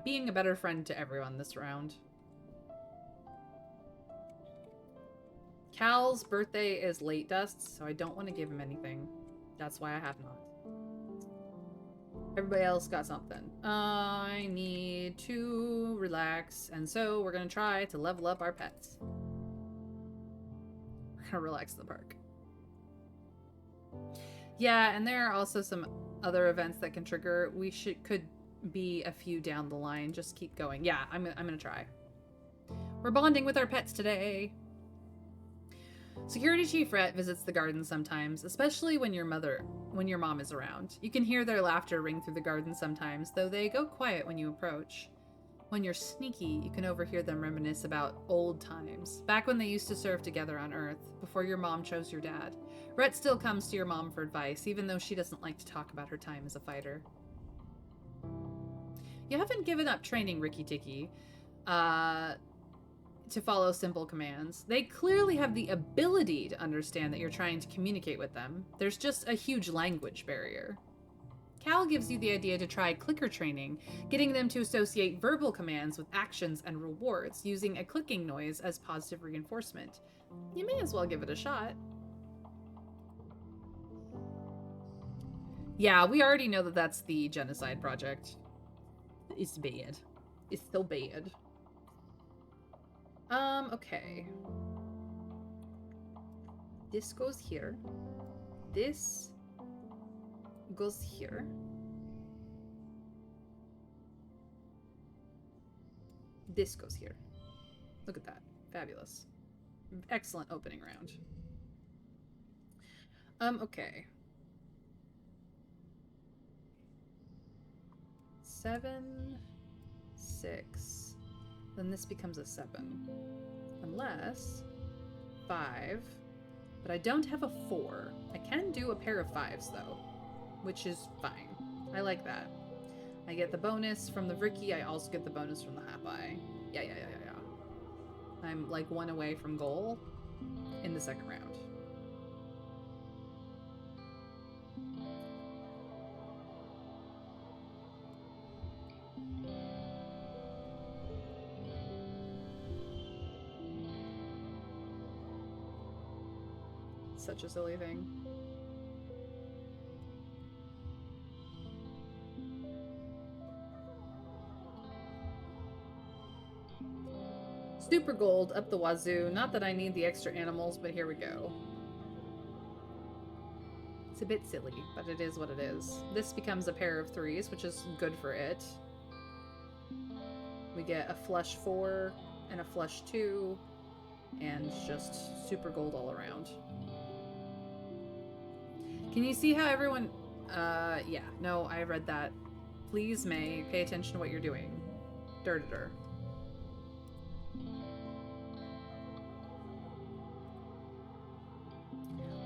being a better friend to everyone this round. Cal's birthday is late dust, so I don't want to give him anything. That's why I have not. Everybody else got something. I need to relax, and so we're gonna try to level up our pets. We're gonna relax in the park. Yeah, and there are also some other events that can trigger. We could be a few down the line. Just keep going. Yeah, I'm gonna try. We're bonding with our pets today. Security Chief Rhett visits the garden sometimes, especially when your mom is around. You can hear their laughter ring through the garden sometimes, though they go quiet when you approach. When you're sneaky, you can overhear them reminisce about old times, back when they used to serve together on Earth, before your mom chose your dad. Rhett still comes to your mom for advice, even though she doesn't like to talk about her time as a fighter. You haven't given up training Ricky Tikki to follow simple commands. They clearly have the ability to understand that you're trying to communicate with them. There's just a huge language barrier. Cal gives you the idea to try clicker training, getting them to associate verbal commands with actions and rewards, using a clicking noise as positive reinforcement. You may as well give it a shot. Yeah, we already know that that's the genocide project. It's bad. It's so bad. Okay. This goes here. This goes here. This goes here. Look at that. Fabulous. Excellent opening round. Okay. 7, 6. Then this becomes a 7. Unless 5. But I don't have a 4. I can do a pair of 5s though, which is fine. I like that. I get the bonus from the Ricky. I also get the bonus from the Happy. Yeah. I'm like 1 away from goal in the second round. Such a silly thing. Super gold up the wazoo. Not that I need the extra animals, but here we go. It's a bit silly, but it is what it is. This becomes a pair of 3s, which is good for it. We get a flush 4 and a flush 2, and just super gold all around. Can you see how everyone... yeah. No, I read that. Please, May, pay attention to what you're doing. Dur-dur-dur.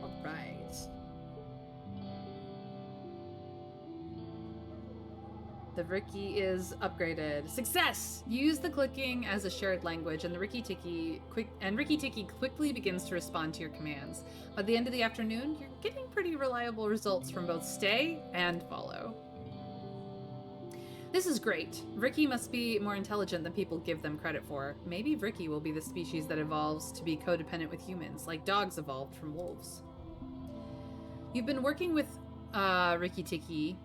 Alright. The Ricky is upgraded. Success! Use the clicking as a shared language, and the Ricky Tiki quickly begins to respond to your commands. By the end of the afternoon, you're getting pretty reliable results from both stay and follow. This is great. Ricky must be more intelligent than people give them credit for. Maybe Ricky will be the species that evolves to be codependent with humans, like dogs evolved from wolves. You've been working with Ricky Tiki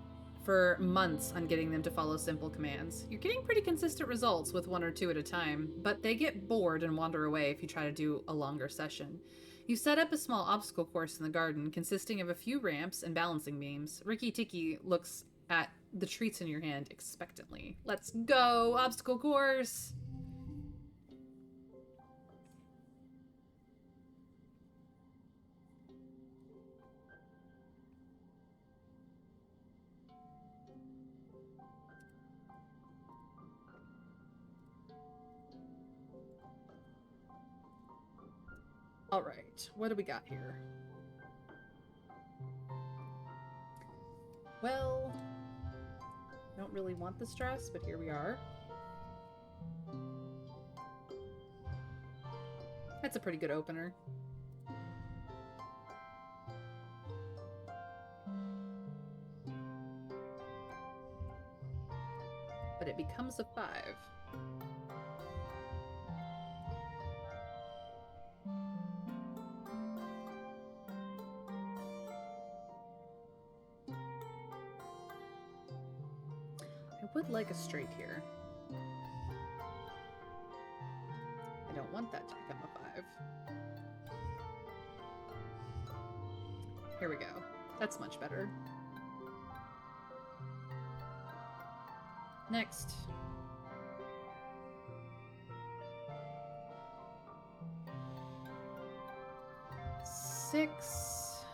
for months on getting them to follow simple commands. You're getting pretty consistent results with 1 or 2 at a time, but they get bored and wander away if you try to do a longer session. You set up a small obstacle course in the garden consisting of a few ramps and balancing beams. Ricky Tiki looks at the treats in your hand expectantly. Let's go, obstacle course! Alright, what do we got here? Well, I don't really want the stress, but here we are. That's a pretty good opener. But it becomes a 5. I would like a straight here. I don't want that to become a 5. Here we go. That's much better. Next. Six,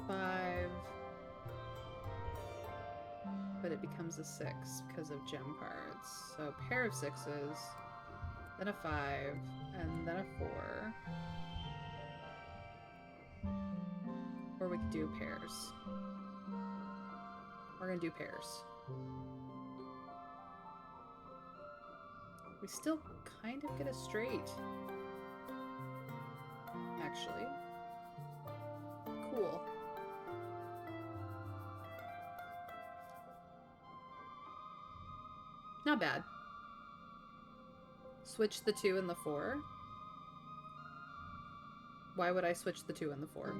5, but it becomes a 6 because of gem cards. So pair of 6s, then a 5, and then a 4. Or we could do pairs. We're gonna do pairs. We still kind of get a straight. Actually. Cool. Not bad. Switch the 2 and the 4. Why would I switch the 2 and the 4?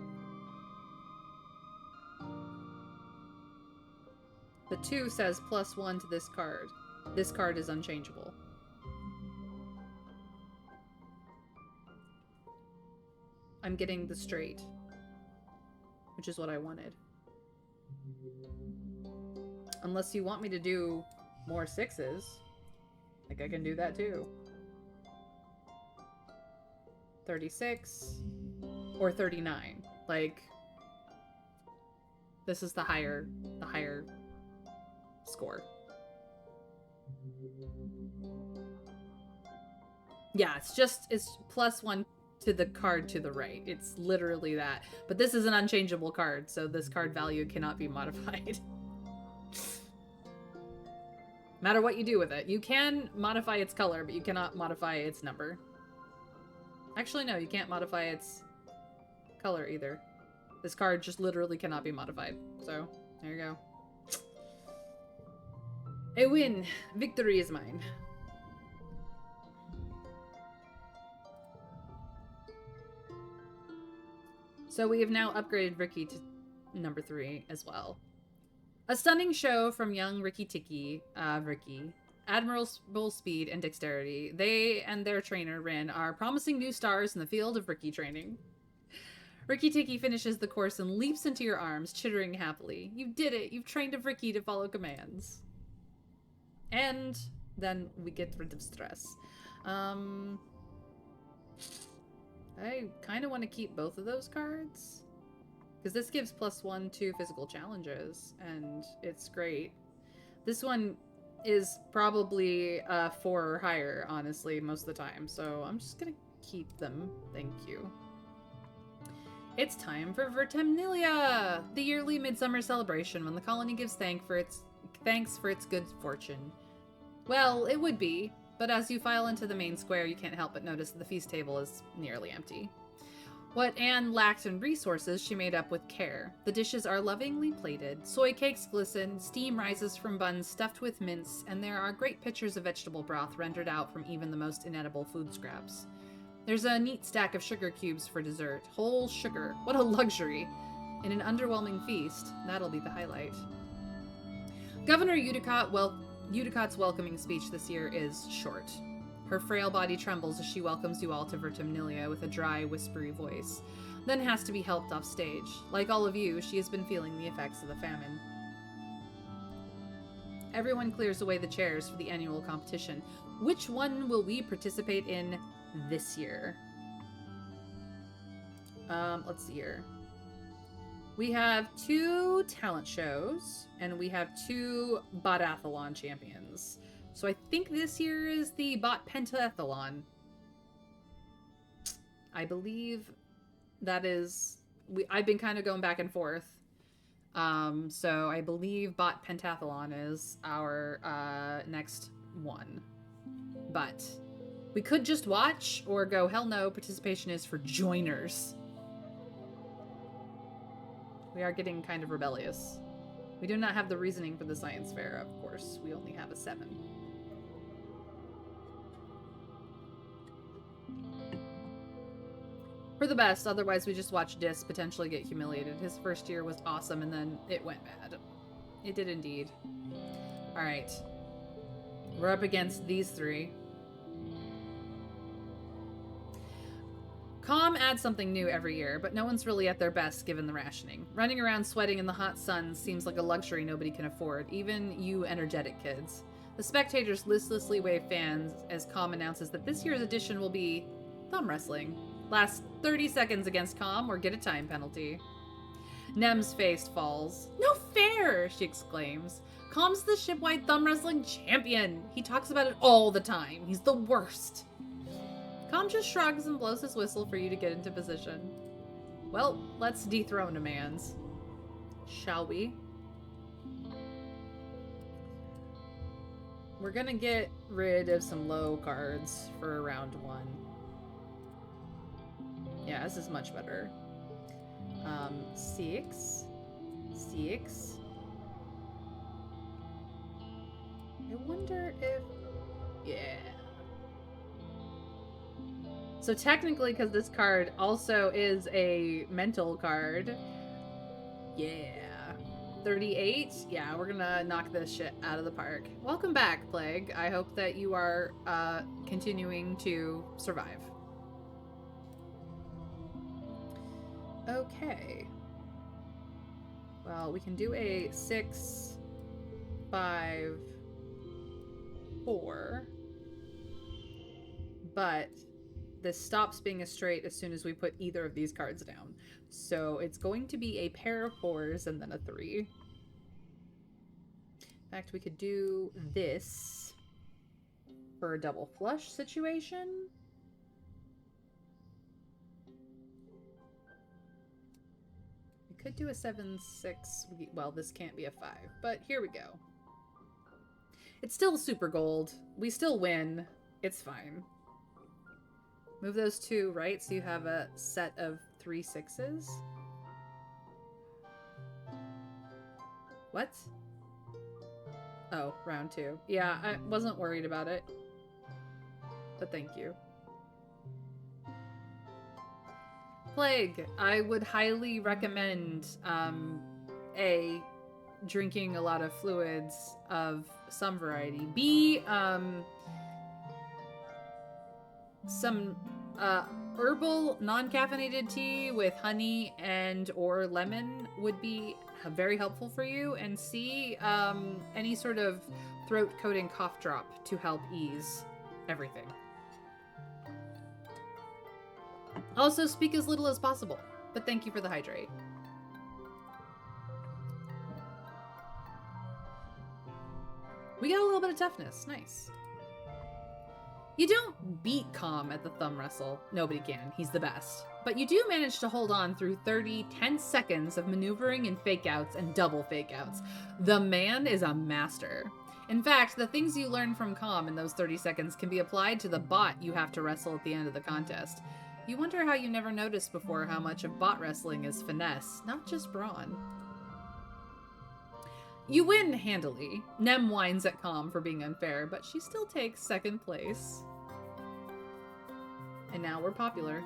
The 2 says +1 to this card. This card is unchangeable. I'm getting the straight, which is what I wanted. Unless you want me to do more 6s, like I can do that too. 36 or 39. Like, this is the higher score. Yeah, it's +1 to the card to the right. It's literally that. But this is an unchangeable card, so this card value cannot be modified. No matter what you do with it. You can modify its color, but you cannot modify its number. Actually, no, you can't modify its color either. This card just literally cannot be modified. So, there you go. A win! Victory is mine. So we have now upgraded Ricky to number 3 as well. A stunning show from young Ricky Tiki, Ricky. admirable speed and dexterity. They and their trainer, Rin, are promising new stars in the field of Ricky training. Ricky Tikki finishes the course and leaps into your arms, chittering happily. You did it! You've trained a Ricky to follow commands. And then we get rid of stress. I kind of want to keep both of those cards. Because this gives +1 to physical challenges, and it's great. This one is probably 4 or higher, honestly, most of the time. So I'm just going to keep them. Thank you. It's time for Vertemnilia, the yearly midsummer celebration when the colony gives thanks for its good fortune. Well, it would be, but as you file into the main square, you can't help but notice that the feast table is nearly empty. What Anne lacked in resources, she made up with care. The dishes are lovingly plated, soy cakes glisten, steam rises from buns stuffed with mince, and there are great pitchers of vegetable broth rendered out from even the most inedible food scraps. There's a neat stack of sugar cubes for dessert. Whole sugar. What a luxury. In an underwhelming feast, that'll be the highlight. Governor Udicott's welcoming speech this year is short. Her frail body trembles as she welcomes you all to Vertemnilia with a dry, whispery voice, then has to be helped off stage. Like all of you, she has been feeling the effects of the famine. Everyone clears away the chairs for the annual competition. Which one will we participate in this year? Let's see here. We have 2 talent shows, and we have 2 botathlon champions. So I think this year is the bot pentathlon. I believe that is... I've been kind of going back and forth. So I believe bot pentathlon is our next one. But we could just watch or go, hell no, participation is for joiners. We are getting kind of rebellious. We do not have the reasoning for the science fair, of course. We only have a 7. For the best, otherwise we just watch Dis potentially get humiliated. His first year was awesome, and then it went bad. It did indeed. Alright. We're up against these 3. Com adds something new every year, but no one's really at their best given the rationing. Running around sweating in the hot sun seems like a luxury nobody can afford, even you energetic kids. The spectators listlessly wave fans as Com announces that this year's edition will be thumb wrestling. Last 30 seconds against Com or get a time penalty. Nem's face falls. No fair, she exclaims. Com's the shipwide thumb wrestling champion. He talks about it all the time. He's the worst. Com just shrugs and blows his whistle for you to get into position. Well, let's dethrone demands. Shall we? We're gonna get rid of some low cards for round 1. Yeah, this is much better. 6. 6. I wonder if... Yeah. So technically, because this card also is a mental card, yeah. 38? Yeah, we're gonna knock this shit out of the park. Welcome back, Plague. I hope that you are continuing to survive. Okay. Well, we can do a 6, 5, 4. But this stops being a straight as soon as we put either of these cards down. So it's going to be a pair of 4s and then a 3. In fact, we could do this for a double flush situation. We could do a 7, 6. Well, this can't be a 5, but here we go. It's still super gold. We still win. It's fine. Move those 2 right, so you have a set of 3 6s. What? Oh, round 2. Yeah, I wasn't worried about it. But thank you. Plague. I would highly recommend drinking a lot of fluids of some variety. B, some herbal non-caffeinated tea with honey and or lemon would be very helpful for you. And C, any sort of throat coating cough drop to help ease everything. Also, speak as little as possible, but thank you for the hydrate. We got a little bit of toughness. Nice. You don't beat Calm at the thumb wrestle. Nobody can. He's the best. But you do manage to hold on through 30 tense seconds of maneuvering and fake-outs and double fake-outs. The man is a master. In fact, the things you learn from Calm in those 30 seconds can be applied to the bot you have to wrestle at the end of the contest. You wonder how you never noticed before how much of bot wrestling is finesse, not just brawn. You win handily. Nem whines at Calm for being unfair, but she still takes second place. And now we're popular.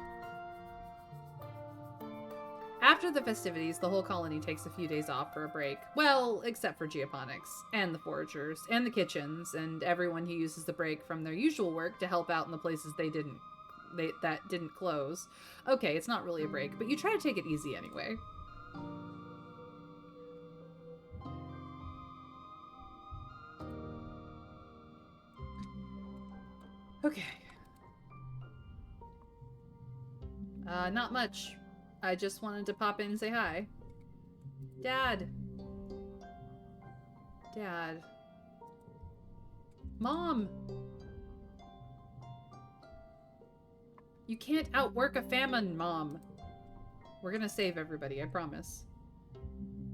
After the festivities, the whole colony takes a few days off for a break. Well, except for Geoponics, and the foragers, and the kitchens, and everyone who uses the break from their usual work to help out in the places that didn't close. Okay, it's not really a break, but you try to take it easy anyway. Okay. Not much. I just wanted to pop in and say hi. Dad. Dad. Mom. You can't outwork a famine, Mom. We're gonna save everybody, I promise.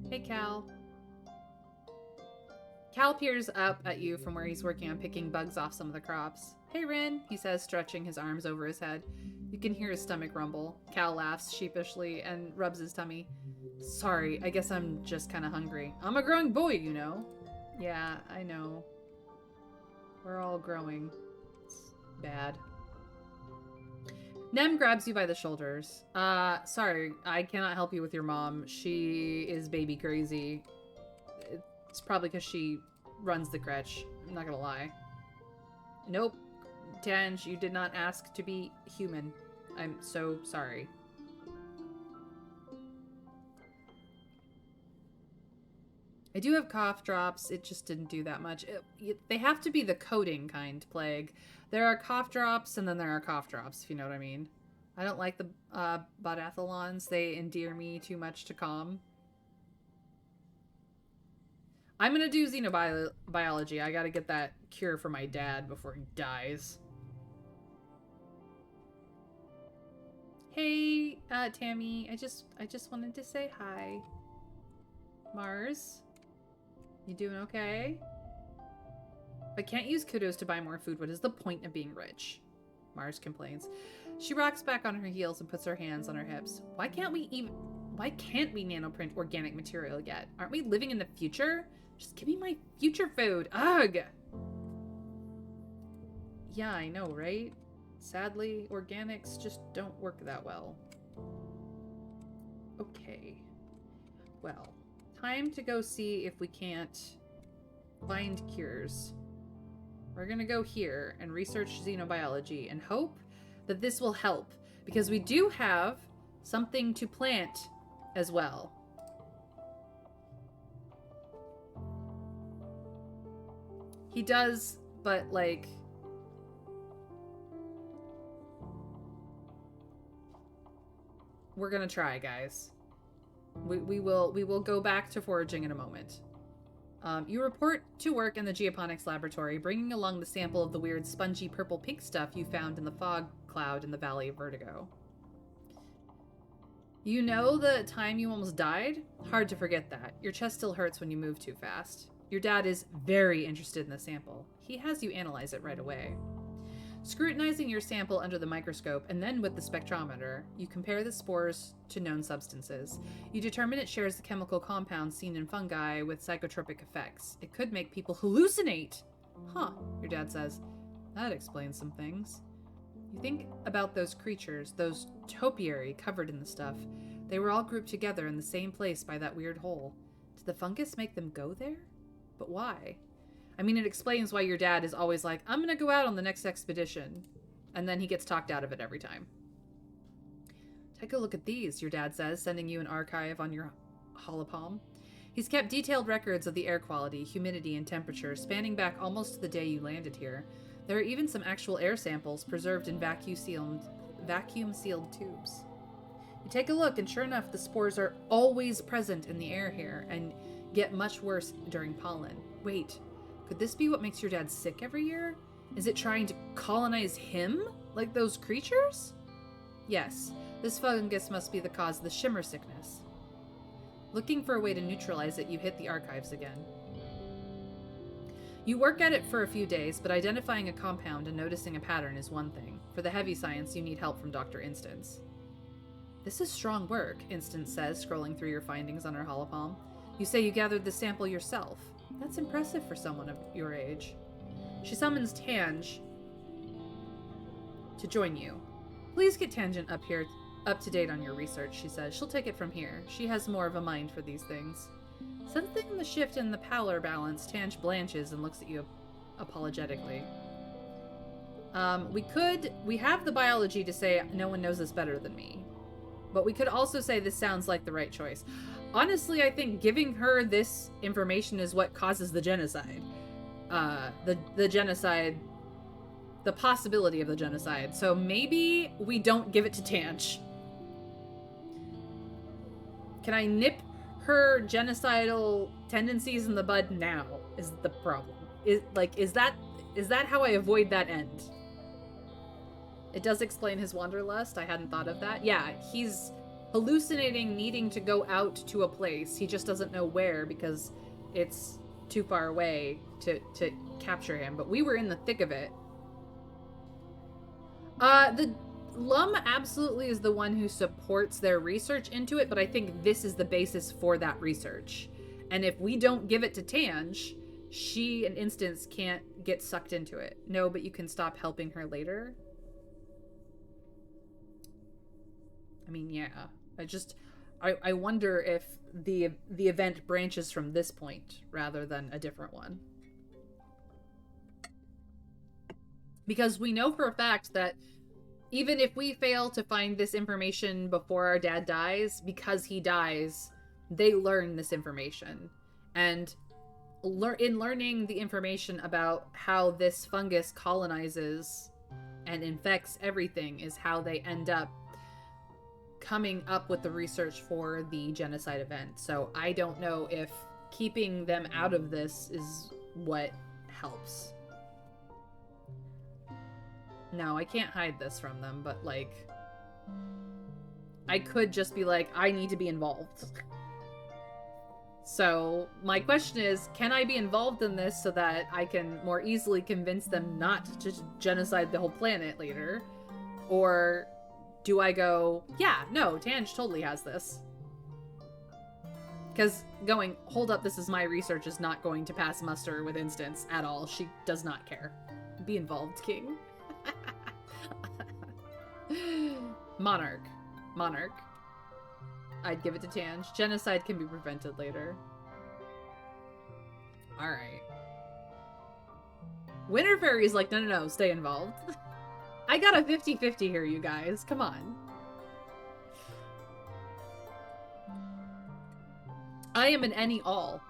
Hey, Cal. Cal peers up at you from where he's working on picking bugs off some of the crops. Hey, Rin, he says, stretching his arms over his head. You can hear his stomach rumble. Cal laughs sheepishly and rubs his tummy. Sorry, I guess I'm just kind of hungry. I'm a growing boy, you know. Yeah, I know. We're all growing. It's bad. Nem grabs you by the shoulders. Sorry, I cannot help you with your mom. She is baby crazy. It's probably because she runs the crèche. I'm not gonna lie. Nope. Tange, you did not ask to be human. I'm so sorry. I do have cough drops. It just didn't do that much. They have to be the coating kind, Plague. There are cough drops and then there are cough drops, if you know what I mean. I don't like the botathalons. They endear me too much to Calm. I'm gonna do xenobiology. I gotta get that cure for my dad before he dies. Hey, Tammy. I just wanted to say hi. Mars, you doing okay? If I can't use kudos to buy more food, what is the point of being rich? Mars complains. She rocks back on her heels and puts her hands on her hips. Why can't we nanoprint organic material yet? Aren't we living in the future? Just give me my future food. Ugh! Yeah, I know, right? Sadly, organics just don't work that well. Okay. Well, time to go see if we can't find cures. We're gonna go here and research xenobiology and hope that this will help, because we do have something to plant as well. He does, but like... We're gonna try, guys. We will go back to foraging in a moment. You report to work in the geoponics laboratory, bringing along the sample of the weird spongy purple-pink stuff you found in the fog cloud in the Valley of Vertigo. You know the time you almost died? Hard to forget that. Your chest still hurts when you move too fast. Your dad is very interested in the sample. He has you analyze it right away. Scrutinizing your sample under the microscope and then with the spectrometer, you compare the spores to known substances. You determine it shares the chemical compounds seen in fungi with psychotropic effects. It could make people hallucinate. Huh, your dad says. That explains some things. You think about those creatures, those topiary covered in the stuff. They were all grouped together in the same place by that weird hole. Did the fungus make them go there? But why? I mean, it explains why your dad is always like, I'm gonna go out on the next expedition. And then he gets talked out of it every time. Take a look at these, your dad says, sending you an archive on your holopalm. He's kept detailed records of the air quality, humidity, and temperature, spanning back almost to the day you landed here. There are even some actual air samples preserved in vacuum-sealed tubes. You take a look, and sure enough, the spores are always present in the air here, and get much worse during pollen. Wait, could this be what makes your dad sick every year? Is it trying to colonize him, like those creatures? Yes, this fungus must be the cause of the shimmer sickness. Looking for a way to neutralize it, you hit the archives again. You work at it for a few days, but identifying a compound and noticing a pattern is one thing. For the heavy science, you need help from Dr. Instance. This is strong work, Instance says, scrolling through your findings on her holopalm. You say you gathered the sample yourself. That's impressive for someone of your age. She summons Tange to join you. Please get Tangent up to date on your research, she says. She'll take it from here. She has more of a mind for these things. Sensing the shift in the power balance, Tange blanches and looks at you apologetically. We have the biology to say no one knows this better than me. But we could also say this sounds like the right choice. Honestly, I think giving her this information is what causes the genocide. The genocide, the possibility of the genocide. So maybe we don't give it to Tange. Can I nip her genocidal tendencies in the bud now? Is the problem. Is that how I avoid that end? It does explain his wanderlust. I hadn't thought of that. Yeah, he's hallucinating needing to go out to a place. He just doesn't know where because it's too far away to capture him. But we were in the thick of it. The Lum absolutely is the one who supports their research into it, but I think this is the basis for that research. And if we don't give it to Tange, she, in instance, can't get sucked into it. No, but you can stop helping her later. I mean, yeah. I wonder if the event branches from this point rather than a different one. Because we know for a fact that even if we fail to find this information before our dad dies, because he dies, they learn this information. And in learning the information about how this fungus colonizes and infects everything is how they end up coming up with the research for the genocide event. So I don't know if keeping them out of this is what helps. No, I can't hide this from them, but, like, I could just be like, I need to be involved. So, my question is, can I be involved in this so that I can more easily convince them not to genocide the whole planet later? Or do I go, yeah, no, Tange totally has this. Because going, hold up, this is my research is not going to pass muster with Instance at all. She does not care. Be involved, King. Monarch. I'd give it to Tange. Genocide can be prevented later. Alright. Winter Fairy's like, no, stay involved. I got a 50-50 here, you guys. Come on. I am an any all.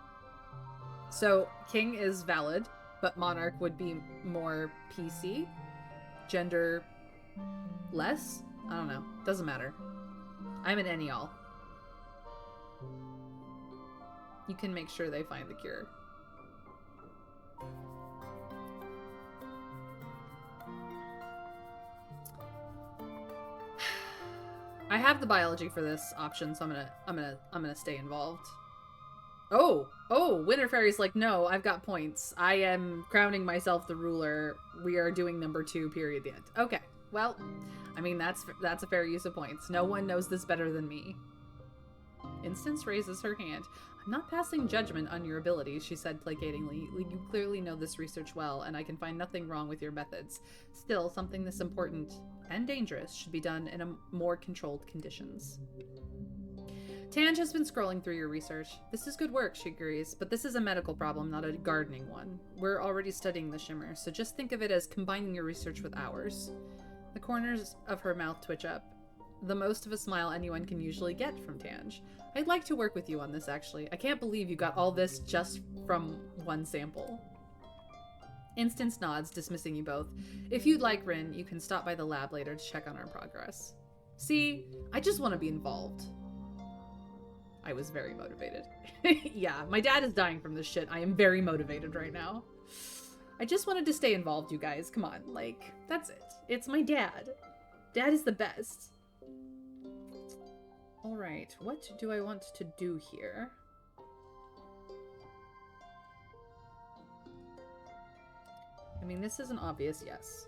So, King is valid, but Monarch would be more PC. Gender less? I don't know. Doesn't matter. I'm an any all. You can make sure they find the cure. I have the biology for this option, so I'm gonna stay involved. Oh, Winter Fairy's like, no, I've got points. I am crowning myself the ruler. We are doing number 2, period, the end. Okay, well, I mean, that's a fair use of points. No one knows this better than me. Instance raises her hand. I'm not passing judgment on your abilities, she said placatingly. You clearly know this research well, and I can find nothing wrong with your methods. Still, something this important and dangerous should be done in more controlled conditions. Tange has been scrolling through your research. This is good work, she agrees, but this is a medical problem, not a gardening one. We're already studying the shimmer, so just think of it as combining your research with ours. The corners of her mouth twitch up. The most of a smile anyone can usually get from Tange. I'd like to work with you on this, actually. I can't believe you got all this just from one sample. Instance nods, dismissing you both. If you'd like, Rin, you can stop by the lab later to check on our progress. See, I just want to be involved. I was very motivated. Yeah, my dad is dying from this shit. I am very motivated right now. I just wanted to stay involved, you guys. Come on, like, that's it. It's my dad. Dad is the best. Alright, what do I want to do here? I mean, this is an obvious yes.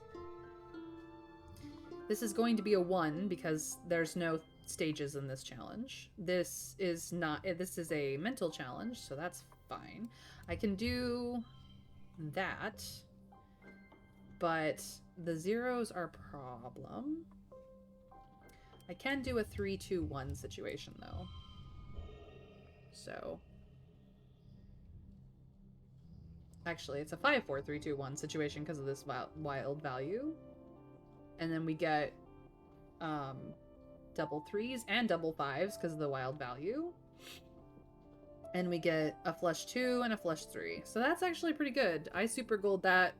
This is going to be a 1 because there's no stages in this challenge. This is not, this is a mental challenge, so that's fine. I can do that, but the zeros are a problem. I can do a 3-2-1 situation though. So actually it's a 5-4-3-2-1 situation because of this wild value. And then we get double 3s and double 5s because of the wild value. And we get a flush 2 and a flush 3. So that's actually pretty good. I super gold that.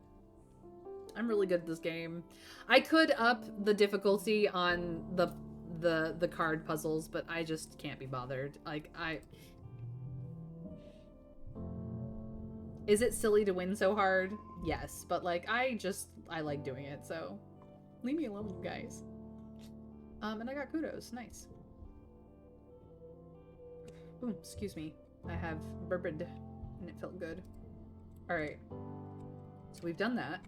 I'm really good at this game. I could up the difficulty on the card puzzles, but I just can't be bothered. Like, Is it silly to win so hard? Yes, but like, I like doing it, so leave me alone, you guys. And I got kudos. Nice. Ooh, excuse me. I have burped, and it felt good. Alright. So we've done that.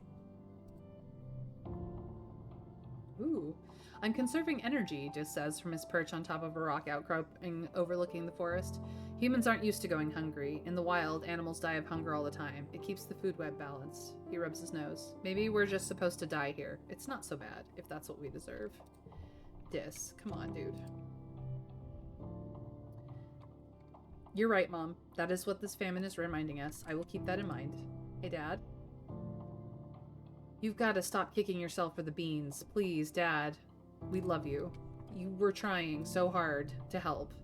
Ooh. I'm conserving energy, just says from his perch on top of a rock outcropping overlooking the forest. Humans aren't used to going hungry. In the wild, animals die of hunger all the time. It keeps the food web balanced. He rubs his nose. Maybe we're just supposed to die here. It's not so bad, if that's what we deserve. Dis. Come on, dude. You're right, Mom. That is what this famine is reminding us. I will keep that in mind. Hey, Dad. You've got to stop kicking yourself for the beans. Please, Dad. We love you. You were trying so hard to help.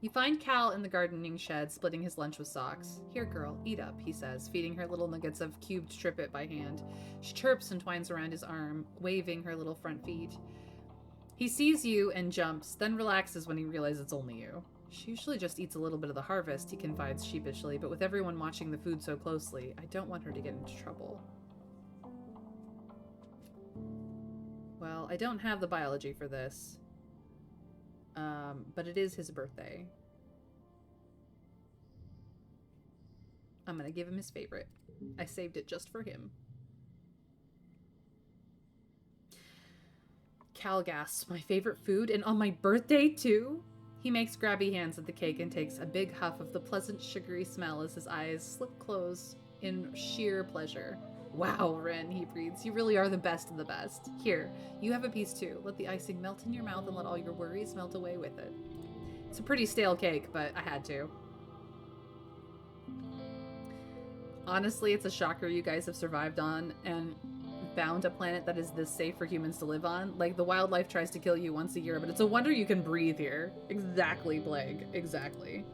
You find Cal in the gardening shed, splitting his lunch with socks. Here, girl, eat up, he says, feeding her little nuggets of cubed trippet by hand. She chirps and twines around his arm, waving her little front feet. He sees you and jumps, then relaxes when he realizes it's only you. She usually just eats a little bit of the harvest, he confides sheepishly, but with everyone watching the food so closely, I don't want her to get into trouble. Well, I don't have the biology for this. But it is his birthday. I'm gonna give him his favorite. I saved it just for him. Cal gasps, my favorite food, and on my birthday too? He makes grabby hands at the cake and takes a big huff of the pleasant sugary smell as his eyes slip closed in sheer pleasure. Wow, Ren, he breathes. You really are the best of the best. Here, you have a piece too. Let the icing melt in your mouth and let all your worries melt away with it. It's a pretty stale cake, but I had to. Honestly, it's a shocker you guys have survived on and found a planet that is this safe for humans to live on. Like, the wildlife tries to kill you once a year, but it's a wonder you can breathe here. Exactly, Plague. Exactly.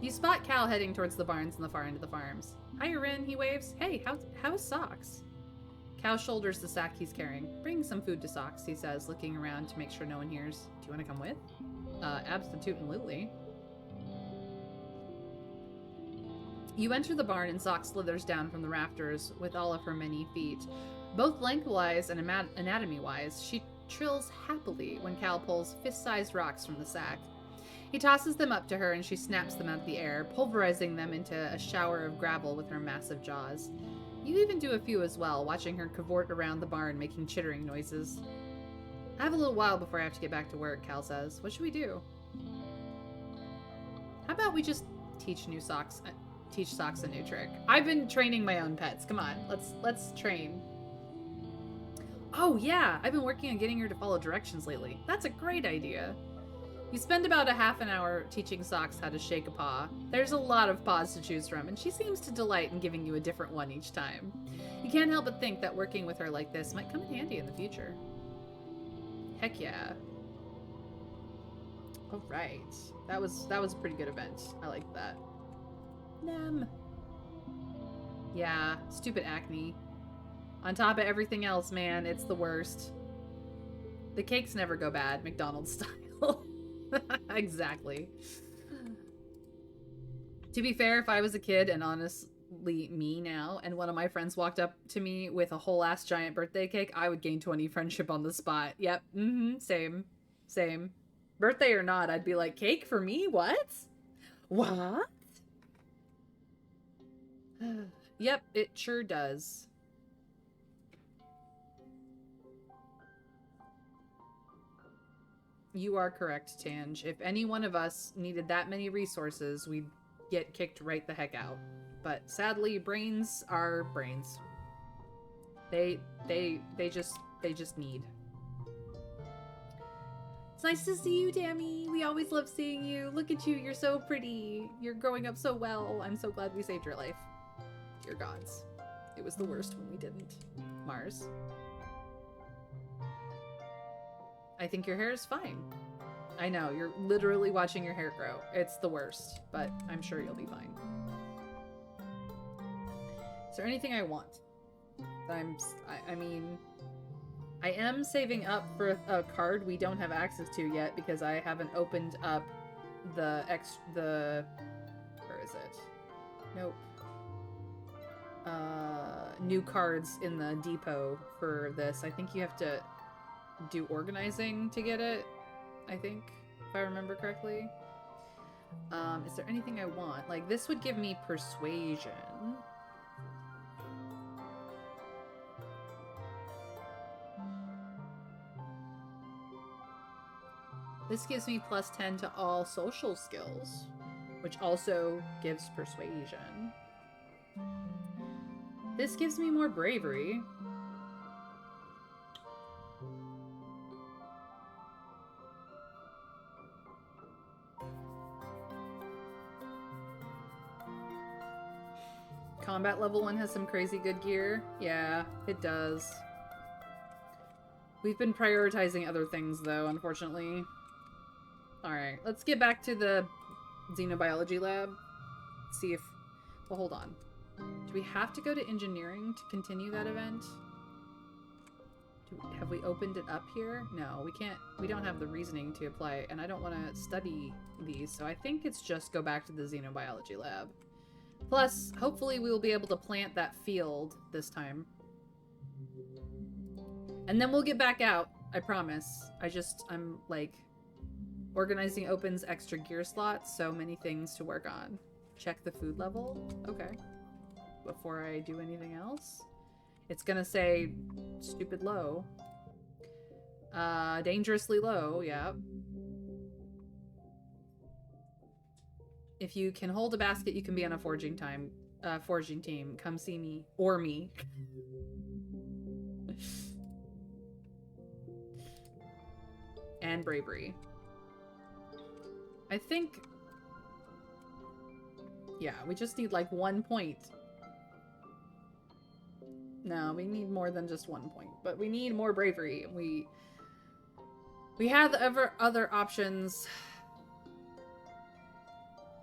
You spot Cal heading towards the barns in the far end of the farms. Hi, Rin, he waves. Hey, how's Socks? Cal shoulders the sack he's carrying. Bring some food to Socks, he says, looking around to make sure no one hears. Do you want to come with? Abstitute and Lily. You enter the barn and Socks slithers down from the rafters with all of her many feet. Both lengthwise and anatomy-wise, she trills happily when Cal pulls fist-sized rocks from the sack. He tosses them up to her and she snaps them out of the air, pulverizing them into a shower of gravel with her massive jaws. You even do a few as well, watching her cavort around the barn, making chittering noises. I have a little while before I have to get back to work, Cal says. What should we do? How about we just teach Socks a new trick? I've been training my own pets. Come on, let's train. Oh yeah, I've been working on getting her to follow directions lately. That's a great idea. You spend about a half an hour teaching Socks how to shake a paw. There's a lot of paws to choose from, and she seems to delight in giving you a different one each time. You can't help but think that working with her like this might come in handy in the future. Heck yeah. All right. That was a pretty good event. I liked that. Nem. Yeah, stupid acne. On top of everything else, man, it's the worst. The cakes never go bad, McDonald's style. Exactly. To be fair, if I was a kid and honestly me now, and one of my friends walked up to me with a whole ass giant birthday cake, I would gain 20 friendship on the spot. Yep. Same. Same. Birthday or not, I'd be like, cake for me? What? What? Yep, it sure does. You are correct, Tange. If any one of us needed that many resources, we'd get kicked right the heck out. But sadly, brains are brains. They just need. It's nice to see you, Tammy. We always love seeing you. Look at you, you're so pretty. You're growing up so well. I'm so glad we saved your life. Dear gods. It was the worst when we didn't. Mars. I think your hair is fine. I know, you're literally watching your hair grow. It's the worst, but I'm sure you'll be fine. Is there anything I want? I mean, I am saving up for a card we don't have access to yet because I haven't opened up the where is it? Nope. New cards in the depot for this. I think you have to do organizing to get it, I think, if I remember correctly. Is there anything I want? Like, this would give me persuasion. This gives me plus 10 to all social skills, which also gives persuasion. This gives me more bravery. Combat level 1 has some crazy good gear. Yeah, it does. We've been prioritizing other things, though, unfortunately. Alright, let's get back to the xenobiology lab. See if... Well, hold on. Do we have to go to engineering to continue that event? Have we opened it up here? No, we can't. We don't have the reasoning to apply, and I don't want to study these, so I think it's just go back to the xenobiology lab. Plus, hopefully we will be able to plant that field this time. And then we'll get back out, I promise. I'm, like, organizing opens extra gear slots, so many things to work on. Check the food level? Okay. Before I do anything else? It's gonna say stupid low. Dangerously low, yeah. If you can hold a basket, you can be on a forging team. Come see me. Or me. And bravery. I think... Yeah, we just need like 1 point. No, we need more than just 1 point. But we need more bravery. We have other options.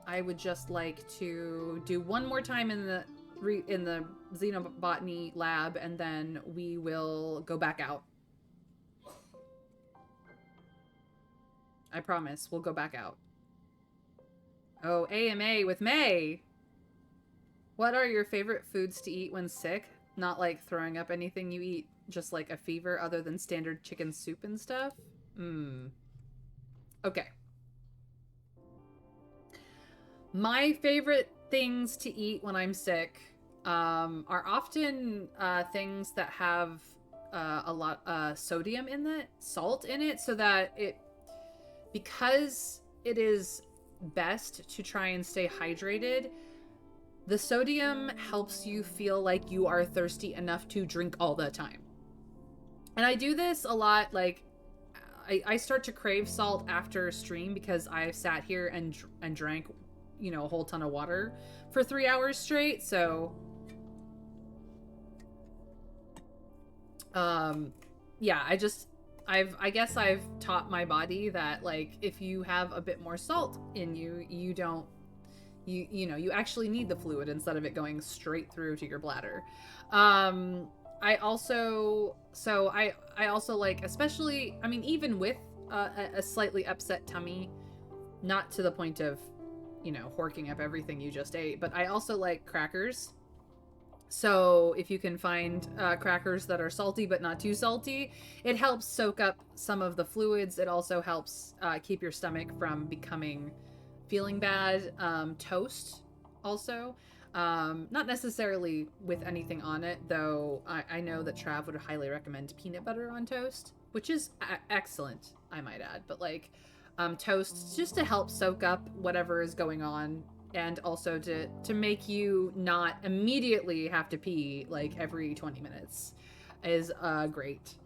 I would just like to do one more time in the xenobotany lab, and then we will go back out. I promise, we'll go back out. Oh, AMA with May! What are your favorite foods to eat when sick? Not like throwing up anything you eat, just like a fever other than standard chicken soup and stuff? Okay. My favorite things to eat when I'm sick are often things that have a lot sodium in it, salt in it, so that because it is best to try and stay hydrated, the sodium helps you feel like you are thirsty enough to drink all the time. And I do this a lot, like, I start to crave salt after stream because I've sat here and drank, you know, a whole ton of water for 3 hours straight. So, yeah, I guess I've taught my body that, like, if you have a bit more salt in you, you don't, you know, you actually need the fluid instead of it going straight through to your bladder. I also, I also like, especially, I mean, even with a slightly upset tummy, not to the point of, you know, horking up everything you just ate, but I also like crackers. So if you can find crackers that are salty but not too salty, it helps soak up some of the fluids. It also helps keep your stomach from feeling bad. Toast also. Not necessarily with anything on it, though I know that Trav would highly recommend peanut butter on toast, which is excellent, I might add. But like toast just to help soak up whatever is going on, and also to make you not immediately have to pee like every 20 minutes is great.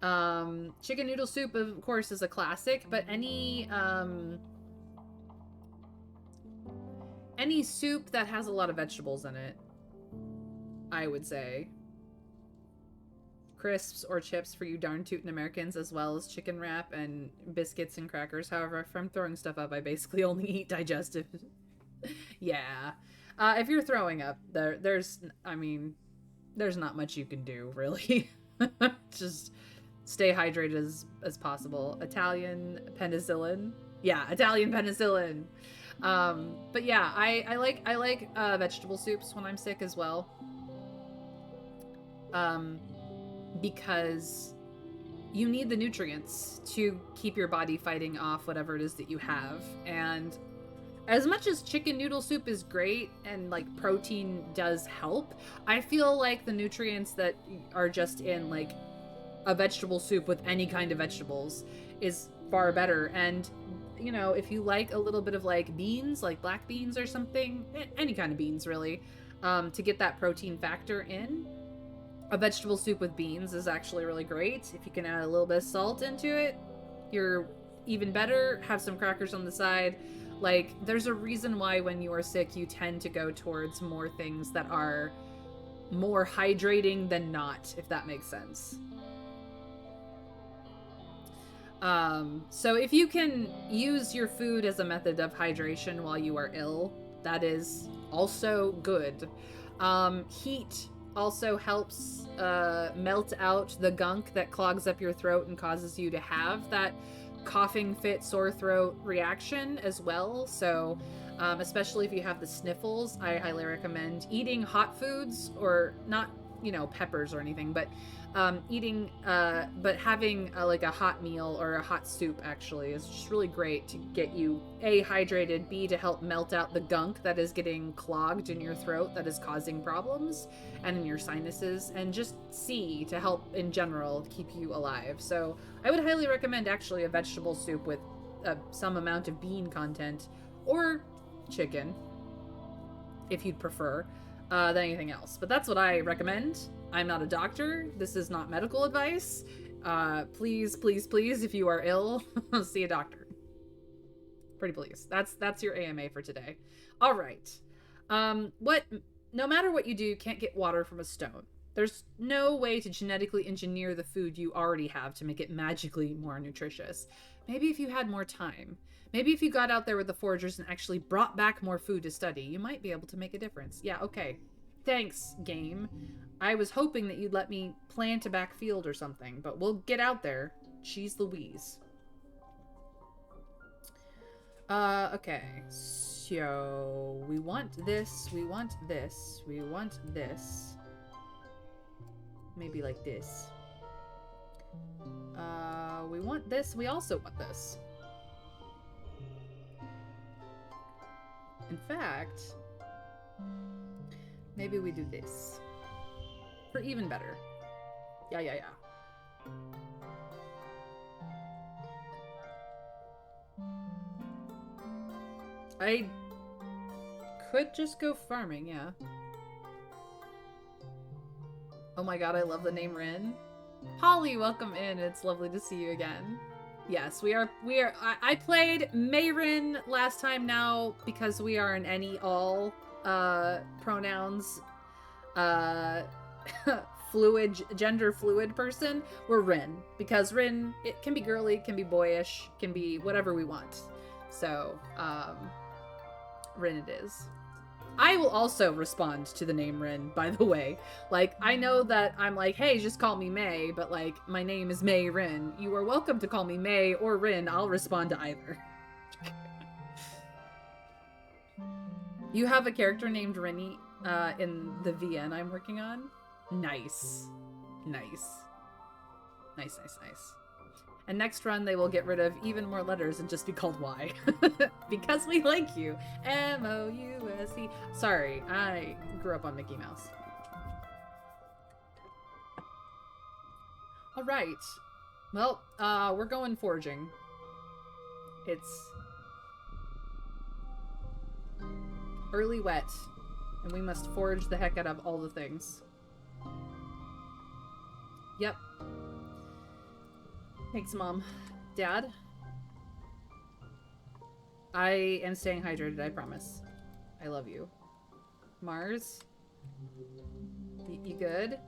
Chicken noodle soup, of course, is a classic, but any soup that has a lot of vegetables in it, I would say. Crisps or chips for you darn tootin' Americans, as well as chicken wrap and biscuits and crackers. However, if I'm throwing stuff up, I basically only eat digestive. Yeah. If you're throwing up, there's not much you can do, really. Just stay hydrated as possible. Italian penicillin. Yeah, Italian penicillin. But yeah, I like vegetable soups when I'm sick as well. Because you need the nutrients to keep your body fighting off whatever it is that you have. And as much as chicken noodle soup is great and like protein does help, I feel like the nutrients that are just in like a vegetable soup with any kind of vegetables is far better. And you know, if you like a little bit of like beans, like black beans or something, any kind of beans really, to get that protein factor in, a vegetable soup with beans is actually really great. If you can add a little bit of salt into it, you're even better. Have some crackers on the side. Like, there's a reason why when you are sick, you tend to go towards more things that are more hydrating than not, if that makes sense. So if you can use your food as a method of hydration while you are ill, that is also good. Heat also helps melt out the gunk that clogs up your throat and causes you to have that coughing fit, sore throat reaction as well. So especially if you have the sniffles, I highly recommend eating hot foods, or not, you know, peppers or anything, but having like a hot meal or a hot soup actually is just really great to get you A, hydrated, B, to help melt out the gunk that is getting clogged in your throat that is causing problems, and in your sinuses, and just C, to help in general keep you alive. So I would highly recommend actually a vegetable soup with some amount of bean content, or chicken if you'd prefer, than anything else. But that's what I recommend. I'm not a doctor. This is not medical advice. Please, please, please, if you are ill, see a doctor. Pretty please. That's your AMA for today. All right. No matter what you do, you can't get water from a stone. There's no way to genetically engineer the food you already have to make it magically more nutritious. Maybe if you had more time. Maybe if you got out there with the foragers and actually brought back more food to study, you might be able to make a difference. Yeah, okay. Thanks, game. I was hoping that you'd let me plant a back field or something, but we'll get out there. Jeez Louise. Okay. So, we want this, we want this, we want this. Maybe like this. We want this, we also want this. In fact, maybe we do this. For even better. Yeah. I could just go farming, yeah. Oh my god, I love the name Rin. Holly, welcome in. It's lovely to see you again. Yes, we are. I played Mayrin last time now because we are an any all pronouns fluid, gender fluid person. We're Rin because Rin, it can be girly, can be boyish, can be whatever we want. So Rin it is. I will also respond to the name Rin, by the way. Like, I know that I'm like, hey, just call me May, but like, my name is May Rin. You are welcome to call me May or Rin. I'll respond to either. You have a character named Rinny in the VN I'm working on? Nice. Nice. Nice, nice, nice. And next run, they will get rid of even more letters and just be called Y. Because we like you. M-O-U-S-E. Sorry, I grew up on Mickey Mouse. All right. Well, we're going foraging. It's early wet, and we must forage the heck out of all the things. Yep. Thanks, Mom. Dad? I am staying hydrated, I promise. I love you. Mars? You good?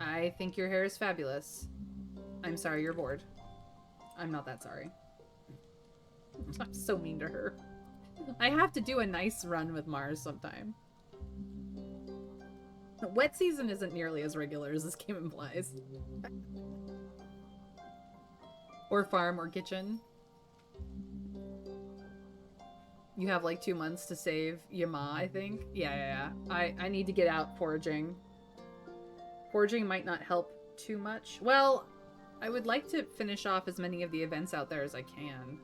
I think your hair is fabulous. I'm sorry you're bored. I'm not that sorry. I'm so mean to her. I have to do a nice run with Mars sometime. Wet season isn't nearly as regular as this game implies. Or farm or kitchen. You have like 2 months to save Yama, I think. Yeah. I need to get out foraging. Foraging might not help too much. Well, I would like to finish off as many of the events out there as I can.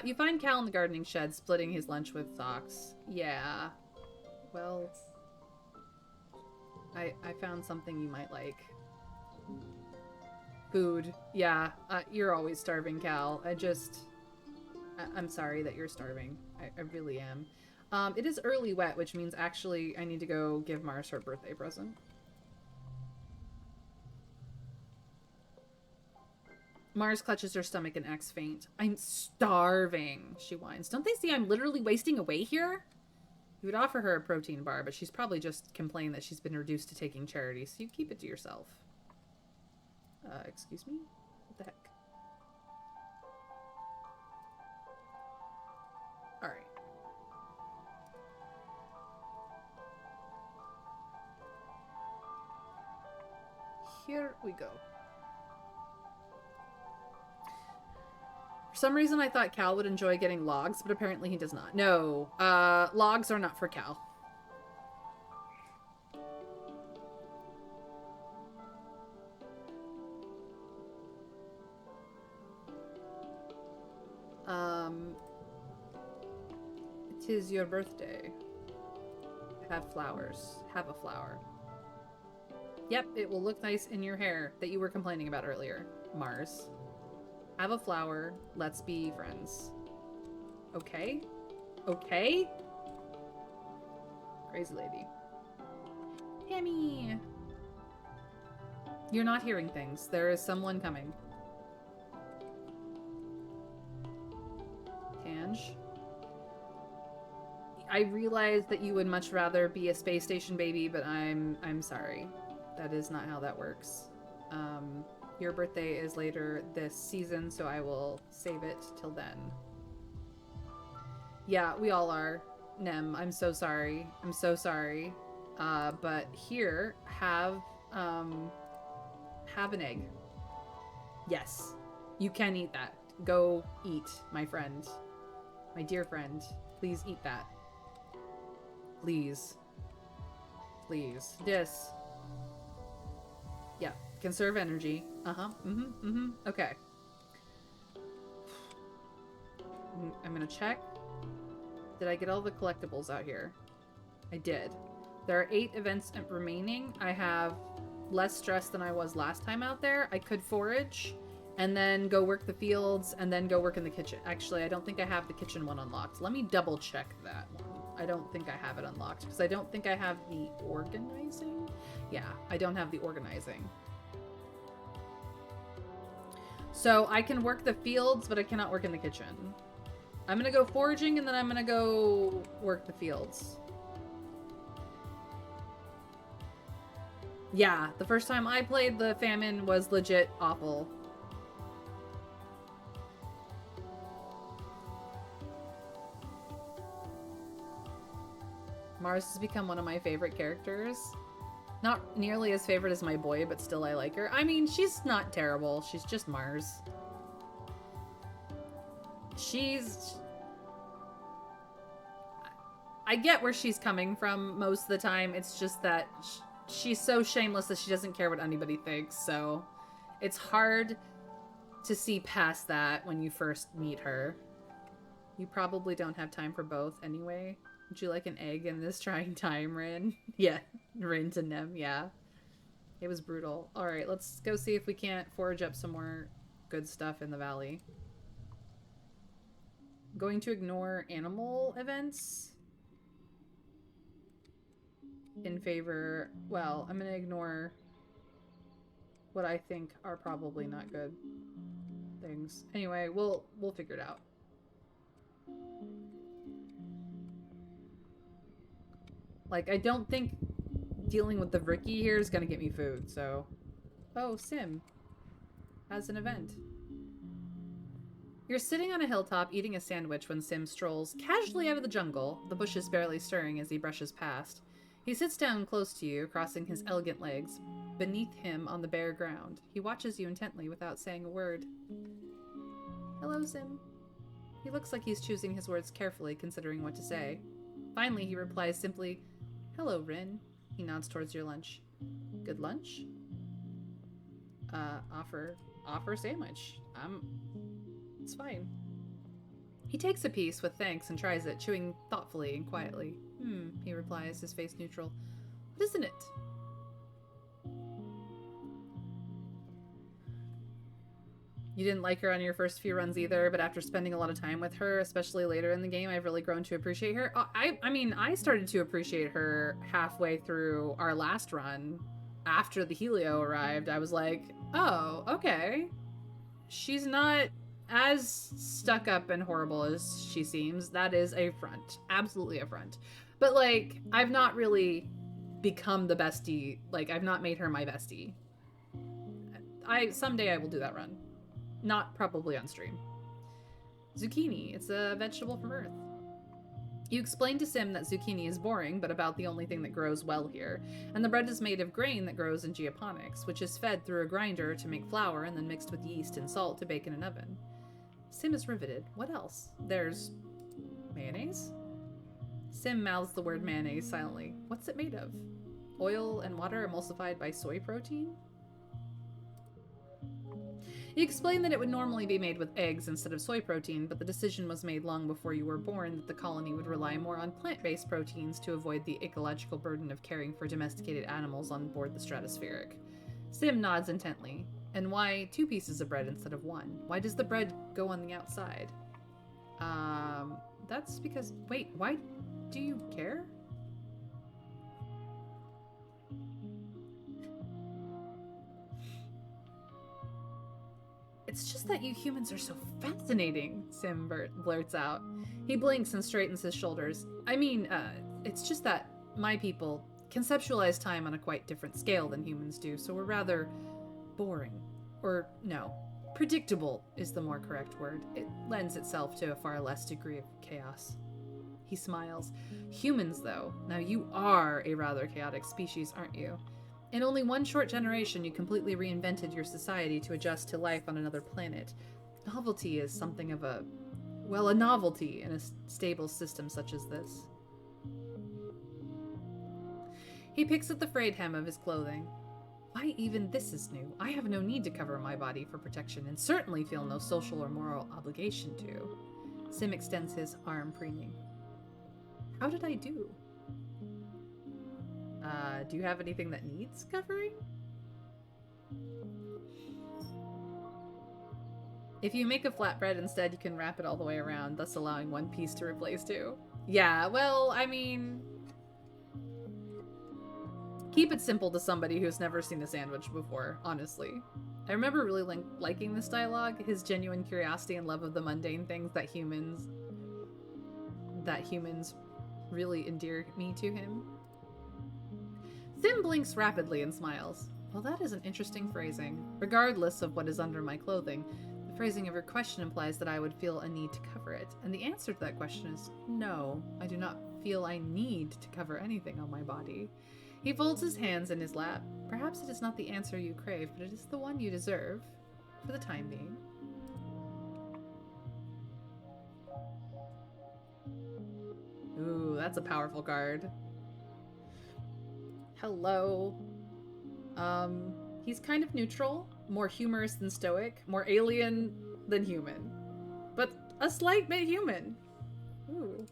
You find Cal in the gardening shed splitting his lunch with Socks. Yeah. Well, I found something you might like. Food. Yeah, you're always starving, Cal. I'm sorry that you're starving. I really am. It is early wet, which means actually I need to go give Mars her birthday present. Mars clutches her stomach and acts faint. I'm starving, she whines. Don't they see I'm literally wasting away here? You would offer her a protein bar, but she's probably just complained that she's been reduced to taking charity, so you keep it to yourself. Excuse me? What the heck? Alright. Here we go. For some reason I thought Cal would enjoy getting logs, but apparently he does not. No, logs are not for Cal. It is your birthday. Have flowers. Have a flower. Yep, it will look nice in your hair that you were complaining about earlier, Mars. Have a flower. Let's be friends. Okay? Okay? Crazy lady. Hammy! You're not hearing things. There is someone coming. Tange? I realize that you would much rather be a space station baby, but I'm sorry. That is not how that works. Your birthday is later this season, so I will save it till then. Yeah, we all are. Nem, I'm so sorry. I'm so sorry. But here, have an egg. Yes, you can eat that. Go eat, my friend. My dear friend. Please eat that. Please. Please. Yes. Yeah. Conserve energy. Uh-huh. Okay. I'm gonna check. Did I get all the collectibles out here? I did. There are 8 events remaining. I have less stress than I was last time out there. I could forage and then go work the fields and then go work in the kitchen. Actually, I don't think I have the kitchen one unlocked. Let me double check that one. I don't think I have it unlocked because I don't think I have the organizing. Yeah, I don't have the organizing. So I can work the fields, but I cannot work in the kitchen. I'm gonna go foraging and then I'm gonna go work the fields. Yeah, the first time I played the famine was legit awful. Mars has become one of my favorite characters. Not nearly as favorite as my boy, but still I like her. I mean, she's not terrible. She's just Mars. I get where she's coming from most of the time. It's just that she's so shameless that she doesn't care what anybody thinks, so it's hard to see past that when you first meet her. You probably don't have time for both anyway. Would you like an egg in this trying time, Rin? Yeah, Rin to Nem, yeah. It was brutal. Alright, let's go see if we can't forage up some more good stuff in the valley. I'm going to ignore animal events in favor... Well, I'm going to ignore what I think are probably not good things. Anyway, we'll figure it out. Like, I don't think dealing with the Ricky here is gonna get me food, so... Oh, Sim has an event. You're sitting on a hilltop eating a sandwich when Sim strolls casually out of the jungle, the bushes barely stirring as he brushes past. He sits down close to you, crossing his elegant legs. Beneath him on the bare ground, he watches you intently without saying a word. Hello, Sim. He looks like he's choosing his words carefully, considering what to say. Finally, he replies simply, Hello, Rin. He nods towards your lunch. Good lunch? Offer sandwich. It's fine. He takes a piece with thanks and tries it, chewing thoughtfully and quietly. He replies, his face neutral. What isn't it? You didn't like her on your first few runs either, but after spending a lot of time with her, especially later in the game, I've really grown to appreciate her. I mean, I started to appreciate her halfway through our last run. After the Helio arrived, I was like, oh, okay. She's not as stuck up and horrible as she seems. That is a front. Absolutely a front. But, like, I've not really become the bestie. Like, I've not made her my bestie. Someday I will do that run. Not probably on stream. Zucchini. It's a vegetable from Earth. You explain to Sim that zucchini is boring, but about the only thing that grows well here. And the bread is made of grain that grows in geoponics, which is fed through a grinder to make flour and then mixed with yeast and salt to bake in an oven. Sim is riveted. What else? There's mayonnaise? Sim mouths the word mayonnaise silently. What's it made of? Oil and water emulsified by soy protein? You explain that it would normally be made with eggs instead of soy protein, but the decision was made long before you were born that the colony would rely more on plant-based proteins to avoid the ecological burden of caring for domesticated animals on board the Stratospheric. Sim nods intently. And why 2 pieces of bread instead of 1? Why does the bread go on the outside? That's because... Wait, why do you care? It's just that you humans are so fascinating, Sim blurts out. He blinks and straightens his shoulders. I mean, it's just that my people conceptualize time on a quite different scale than humans do, so we're rather boring. Or, no, predictable is the more correct word. It lends itself to a far less degree of chaos. He smiles. Humans, though. Now, you are a rather chaotic species, aren't you? In only one short generation, you completely reinvented your society to adjust to life on another planet. Novelty is something of a novelty in a stable system such as this. He picks at the frayed hem of his clothing. Why even this is new? I have no need to cover my body for protection, and certainly feel no social or moral obligation to. Sim extends his arm, preening. How did I do? Do you have anything that needs covering? If you make a flatbread instead, you can wrap it all the way around, thus allowing 1 piece to replace 2. Yeah, well, I mean, keep it simple to somebody who's never seen a sandwich before, honestly. I remember really liking this dialogue, his genuine curiosity and love of the mundane things that humans really endear me to him. Sim blinks rapidly and smiles. Well, that is an interesting phrasing. Regardless of what is under my clothing, the phrasing of your question implies that I would feel a need to cover it. And the answer to that question is no, I do not feel I need to cover anything on my body. He folds his hands in his lap. Perhaps it is not the answer you crave, but it is the one you deserve. For the time being. Ooh, that's a powerful card. Hello. He's kind of neutral, more humorous than stoic, more alien than human. But a slight bit human. Ooh.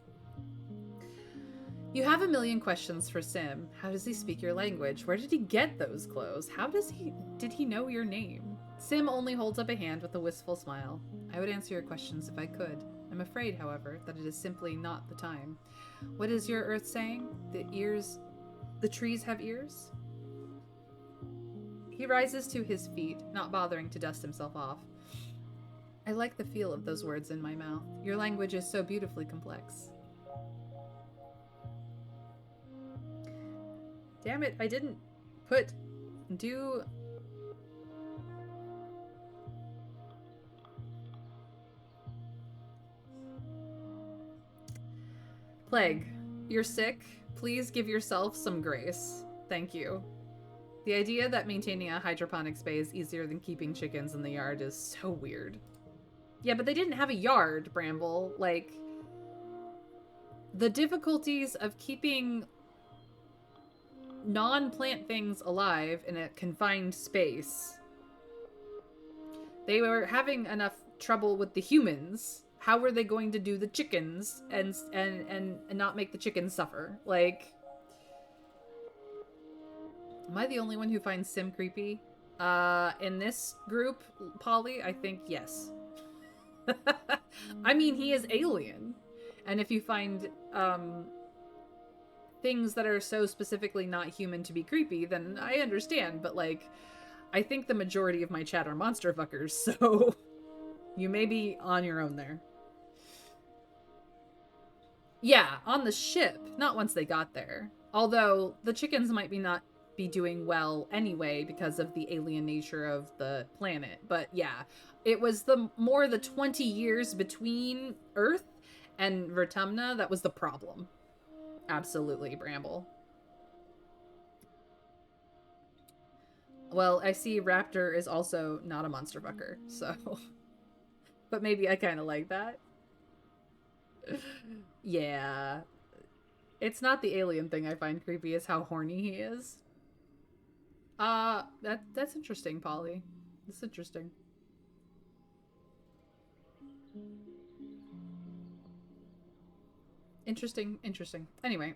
You have a million questions for Sim. How does he speak your language? Where did he get those clothes? Did he know your name? Sim only holds up a hand with a wistful smile. I would answer your questions if I could. I'm afraid, however, that it is simply not the time. What is your earth saying? The trees have ears? He rises to his feet, not bothering to dust himself off. I like the feel of those words in my mouth. Your language is so beautifully complex. Damn it, I didn't do... Plague, you're sick. Please give yourself some grace. Thank you. The idea that maintaining a hydroponic space is easier than keeping chickens in the yard is so weird. Yeah, but they didn't have a yard, Bramble. Like, the difficulties of keeping non-plant things alive in a confined space. They were having enough trouble with the humans. How were they going to do the chickens and not make the chickens suffer? Like, am I the only one who finds Sim creepy? In this group, Polly, I think yes. I mean, he is alien. And if you find things that are so specifically not human to be creepy, then I understand. But, like, I think the majority of my chat are monster fuckers, so you may be on your own there. Yeah, on the ship, not once they got there. Although the chickens might not be doing well anyway because of the alien nature of the planet. But yeah, it was the 20 years between Earth and Vertumna that was the problem. Absolutely, Bramble. Well, I see Raptor is also not a monster fucker, so... But maybe I kind of like that. Yeah. It's not the alien thing I find creepy, it's how horny he is. That's interesting, Polly. That's interesting. Interesting. Anyway,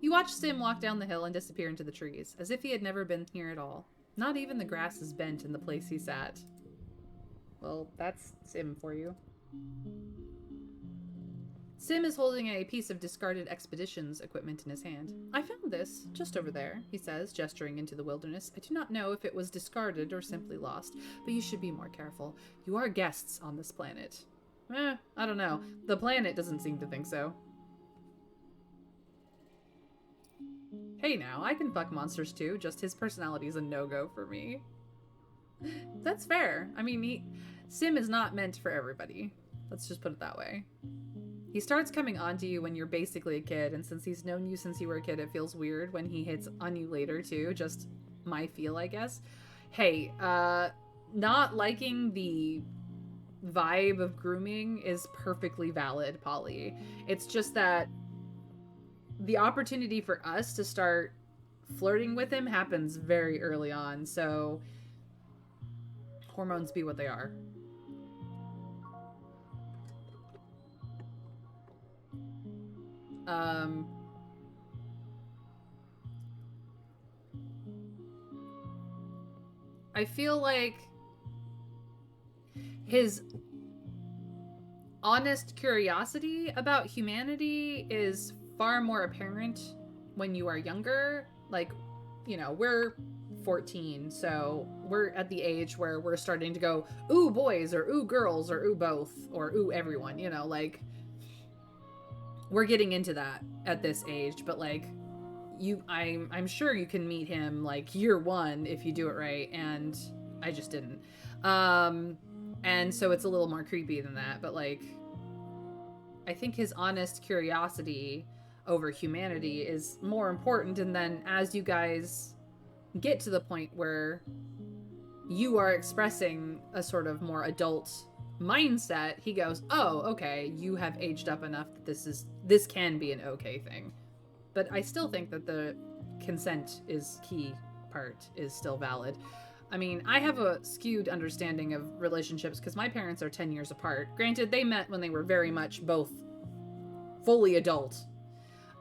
you watch Sim walk down the hill and disappear into the trees, as if he had never been here at all. Not even the grass is bent in the place he sat. Well, that's Sim for you. Sim is holding a piece of discarded expeditions equipment in his hand. I found this, just over there, he says, gesturing into the wilderness. I do not know if it was discarded or simply lost, but you should be more careful. You are guests on this planet. I don't know. The planet doesn't seem to think so. Hey now, I can fuck monsters too, just his personality is a no-go for me. That's fair. I mean, Sim is not meant for everybody. Let's just put it that way. He starts coming on to you when you're basically a kid, and since he's known you since you were a kid, it feels weird when he hits on you later too. Just my feel, I guess. Hey, not liking the vibe of grooming is perfectly valid, Polly. It's just that the opportunity for us to start flirting with him happens very early on, so hormones be what they are. I feel like his honest curiosity about humanity is far more apparent when you are younger. Like, you know, we're 14, so we're at the age where we're starting to go, ooh, boys, or ooh, girls, or ooh, both, or ooh, everyone, you know, like, we're getting into that at this age. But like, I'm sure you can meet him like year one if you do it right, and I just didn't. And so it's a little more creepy than that, but like, I think his honest curiosity over humanity is more important. And then as you guys get to the point where you are expressing a sort of more adult mindset, he goes, oh, okay, you have aged up enough that this can be an okay thing. But I still think that the consent is key part is still valid. I mean, I have a skewed understanding of relationships because my parents are 10 years apart. Granted, they met when they were very much both fully adult,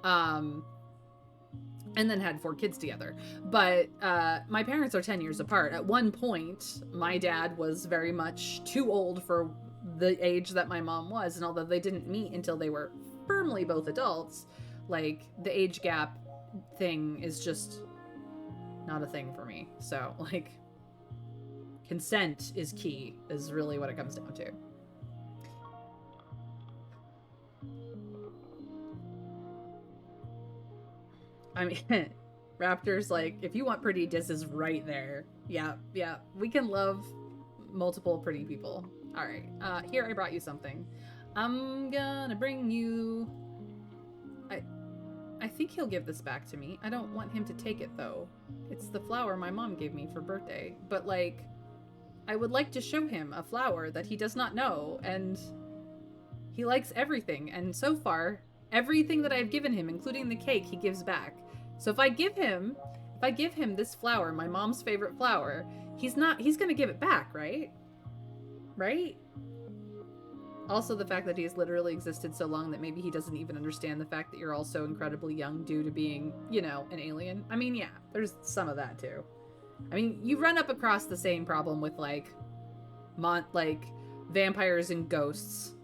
and then had 4 kids together. But my parents are 10 years apart. At one point, my dad was very much too old for the age that my mom was, and although they didn't meet until they were firmly both adults, like, the age gap thing is just not a thing for me. So, like, consent is key, is really what it comes down to. I mean, Raptor's like, if you want pretty, Dis is right there. Yeah, yeah. We can love multiple pretty people. All right. Here, I brought you something. I'm gonna bring you... I think he'll give this back to me. I don't want him to take it, though. It's the flower my mom gave me for birthday. But, like, I would like to show him a flower that he does not know, and he likes everything. And so far, everything that I've given him, including the cake, he gives back. So if I give him this flower, my mom's favorite flower, he's gonna give it back, right? Right? Also, the fact that he's literally existed so long that maybe he doesn't even understand the fact that you're also incredibly young due to being, you know, an alien. I mean, yeah, there's some of that too. I mean, you run up across the same problem with like vampires and ghosts.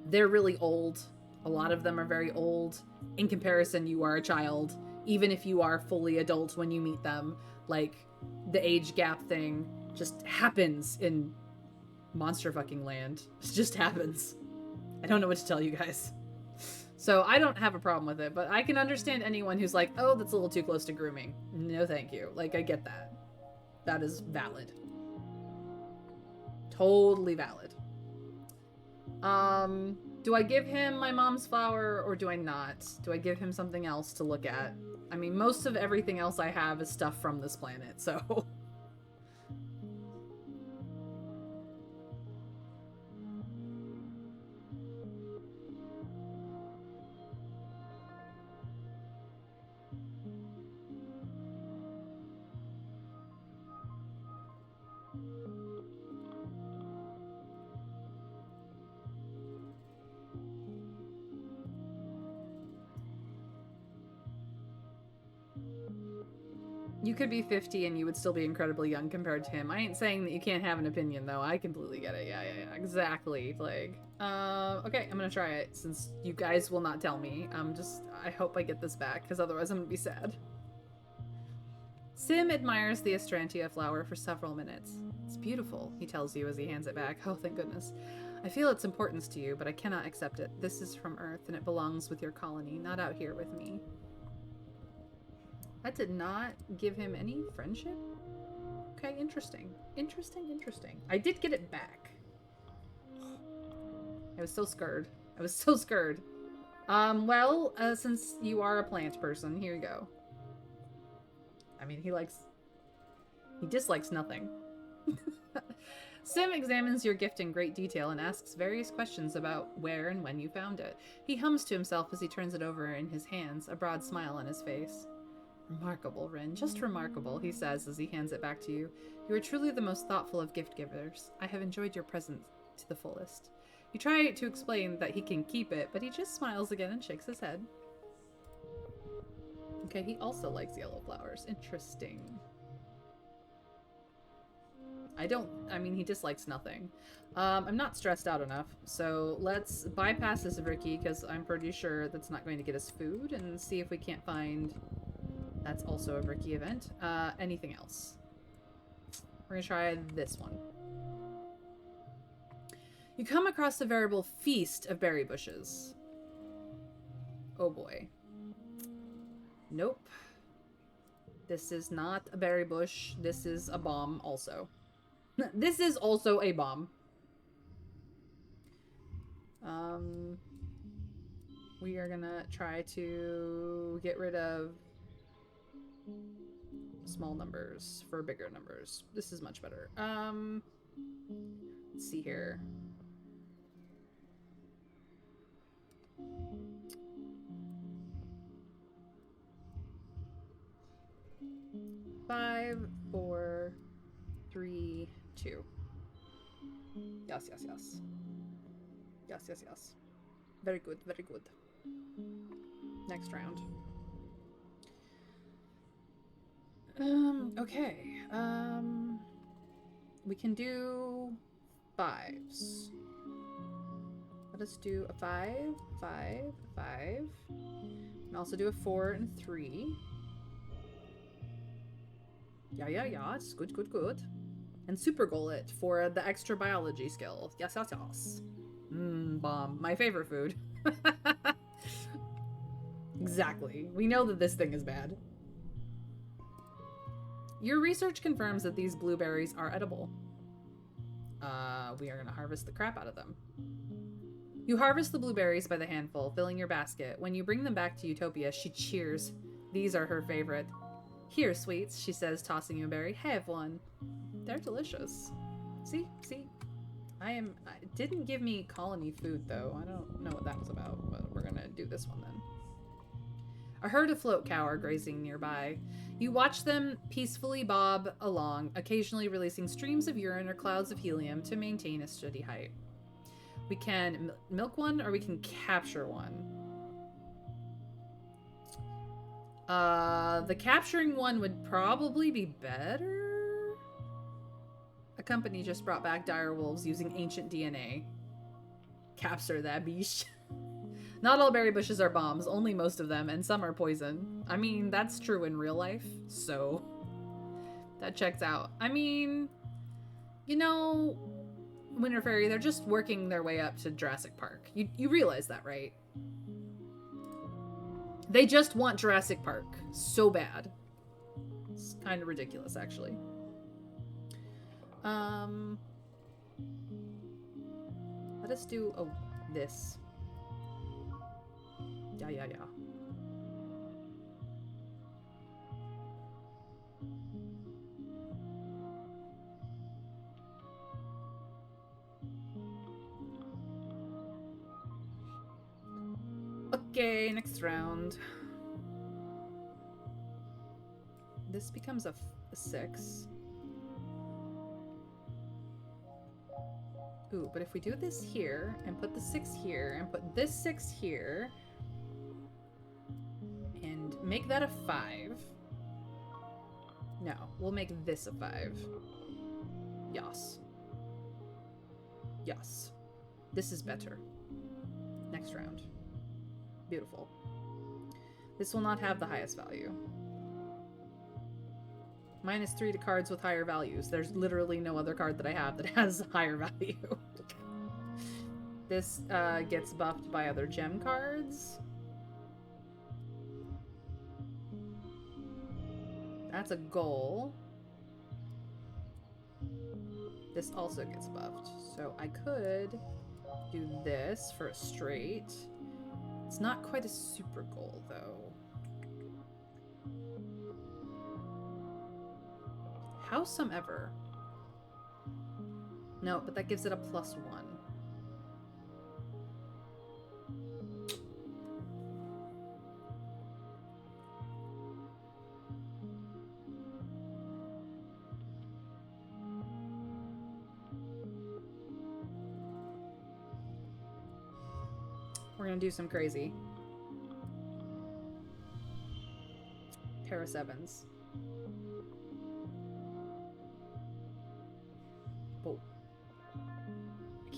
They're really old. A lot of them are very old. In comparison, you are a child. Even if you are fully adult when you meet them, like, the age gap thing just happens in monster fucking land. It just happens. I don't know what to tell you guys. So I don't have a problem with it, but I can understand anyone who's like, oh, that's a little too close to grooming. No, thank you. Like, I get that. That is valid. Totally valid. Do I give him my mom's flower or do I not? Do I give him something else to look at? I mean, most of everything else I have is stuff from this planet, so... You could be 50 and you would still be incredibly young compared to him. I ain't saying that you can't have an opinion, though. I completely get it. Yeah, exactly. Like, okay, I'm gonna try it, since you guys will not tell me. I hope I get this back, because otherwise I'm gonna be sad. Sim admires the Astrantia flower for several minutes. It's beautiful, he tells you as he hands it back. Oh, thank goodness. I feel its importance to you, but I cannot accept it. This is from Earth, and it belongs with your colony, not out here with me. That did not give him any friendship? Okay, interesting. Interesting. I did get it back. I was so scared. Well, since you are a plant person, here you go. I mean, he dislikes nothing. Sim examines your gift in great detail and asks various questions about where and when you found it. He hums to himself as he turns it over in his hands, a broad smile on his face. Remarkable, Rin. Just remarkable, he says as he hands it back to you. You are truly the most thoughtful of gift givers. I have enjoyed your present to the fullest. You try to explain that he can keep it, but he just smiles again and shakes his head. Okay, he also likes yellow flowers. Interesting. I mean, he dislikes nothing. I'm not stressed out enough, so let's bypass this Ricky, because I'm pretty sure that's not going to get us food, and see if we can't find... That's also a Ricky event. Anything else? We're gonna try this one. You come across a veritable feast of berry bushes. Oh boy. Nope. This is not a berry bush. This is a bomb also. This is also a bomb. We are gonna try to get rid of small numbers for bigger numbers. This is much better. Let's see here. Five, 4, 3, 2. Yes, yes, yes. Yes, yes, yes. Very good, very good. Next round. Okay. We can do 5s. Let us do a 5, 5, 5. And also do a 4 and 3. Yeah, yeah, yeah. It's good, good, good. And super goal it for the extra biology skill. Yes, yes, yes. Bomb. My favorite food. Exactly. We know that this thing is bad. Your research confirms that these blueberries are edible. We are going to harvest the crap out of them. You harvest the blueberries by the handful, filling your basket. When you bring them back to Utopia, she cheers. These are her favorite. Here, sweets, she says, tossing you a berry. Have one. They're delicious. See? See? It didn't give me colony food, though. I don't know what that was about, but we're gonna do this one then. A herd of float cow are grazing nearby. You watch them peacefully bob along, occasionally releasing streams of urine or clouds of helium to maintain a steady height. We can milk one, or we can capture one. The capturing one would probably be better. A company just brought back dire wolves using ancient DNA. Capture that beast. Not all berry bushes are bombs, only most of them, and some are poison. I mean, that's true in real life, so that checks out. I mean, you know, Winter Fairy, they're just working their way up to Jurassic Park. You realize that, right? They just want Jurassic Park so bad. It's kind of ridiculous, actually. Let us do this. Yeah, yeah, yeah. Okay, next round. This becomes a 6. Ooh, but if we do this here, and put the 6 here, and put this 6 here, and make that a 5. No, we'll make this a 5. Yes. Yes. This is better. Next round. Beautiful. This will not have the highest value. -3 to cards with higher values. There's literally no other card that I have that has higher value. This gets buffed by other gem cards. That's a goal. This also gets buffed. So I could do this for a straight. It's not quite a super goal, though. Howsomever. No, but that gives it a +1. We're gonna do some crazy. Pair of 7s.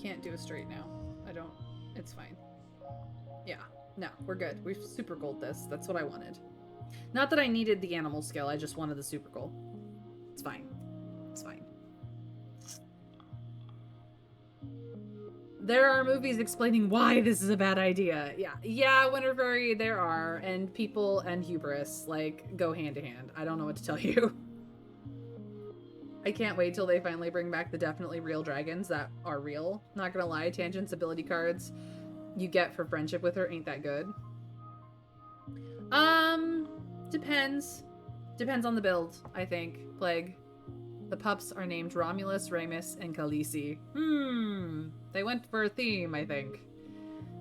can't do a straight now. I don't... It's fine. Yeah. No, we're good. We've super gold this. That's what I wanted. Not that I needed the animal skill. I just wanted the super gold. It's fine. It's fine. There are movies explaining why this is a bad idea. Yeah. Yeah, Winter Fairy, there are. And people and hubris, like, go hand to hand. I don't know what to tell you. I can't wait till they finally bring back the definitely real dragons that are real. Not gonna lie, Tangent's ability cards you get for friendship with her ain't that good. Depends. Depends on the build, I think. Plague. The pups are named Romulus, Remus, and Khaleesi. They went for a theme, I think.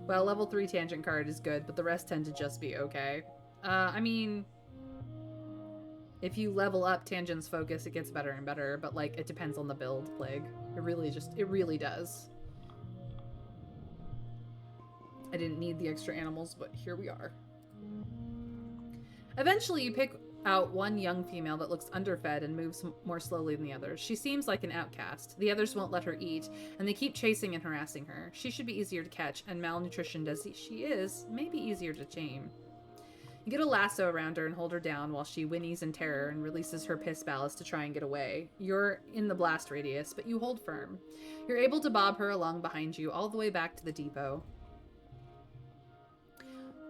Well, level 3 Tangent card is good, but the rest tend to just be okay. I mean... If you level up Tangent's focus, it gets better and better, but, like, it depends on the build, Plague. It really does. I didn't need the extra animals, but here we are. Eventually, you pick out one young female that looks underfed and moves more slowly than the others. She seems like an outcast. The others won't let her eat, and they keep chasing and harassing her. She should be easier to catch, and malnutritioned as she is, may be easier to tame. You get a lasso around her and hold her down while she whinnies in terror and releases her piss ballast to try and get away. You're in the blast radius, but you hold firm. You're able to bob her along behind you all the way back to the depot.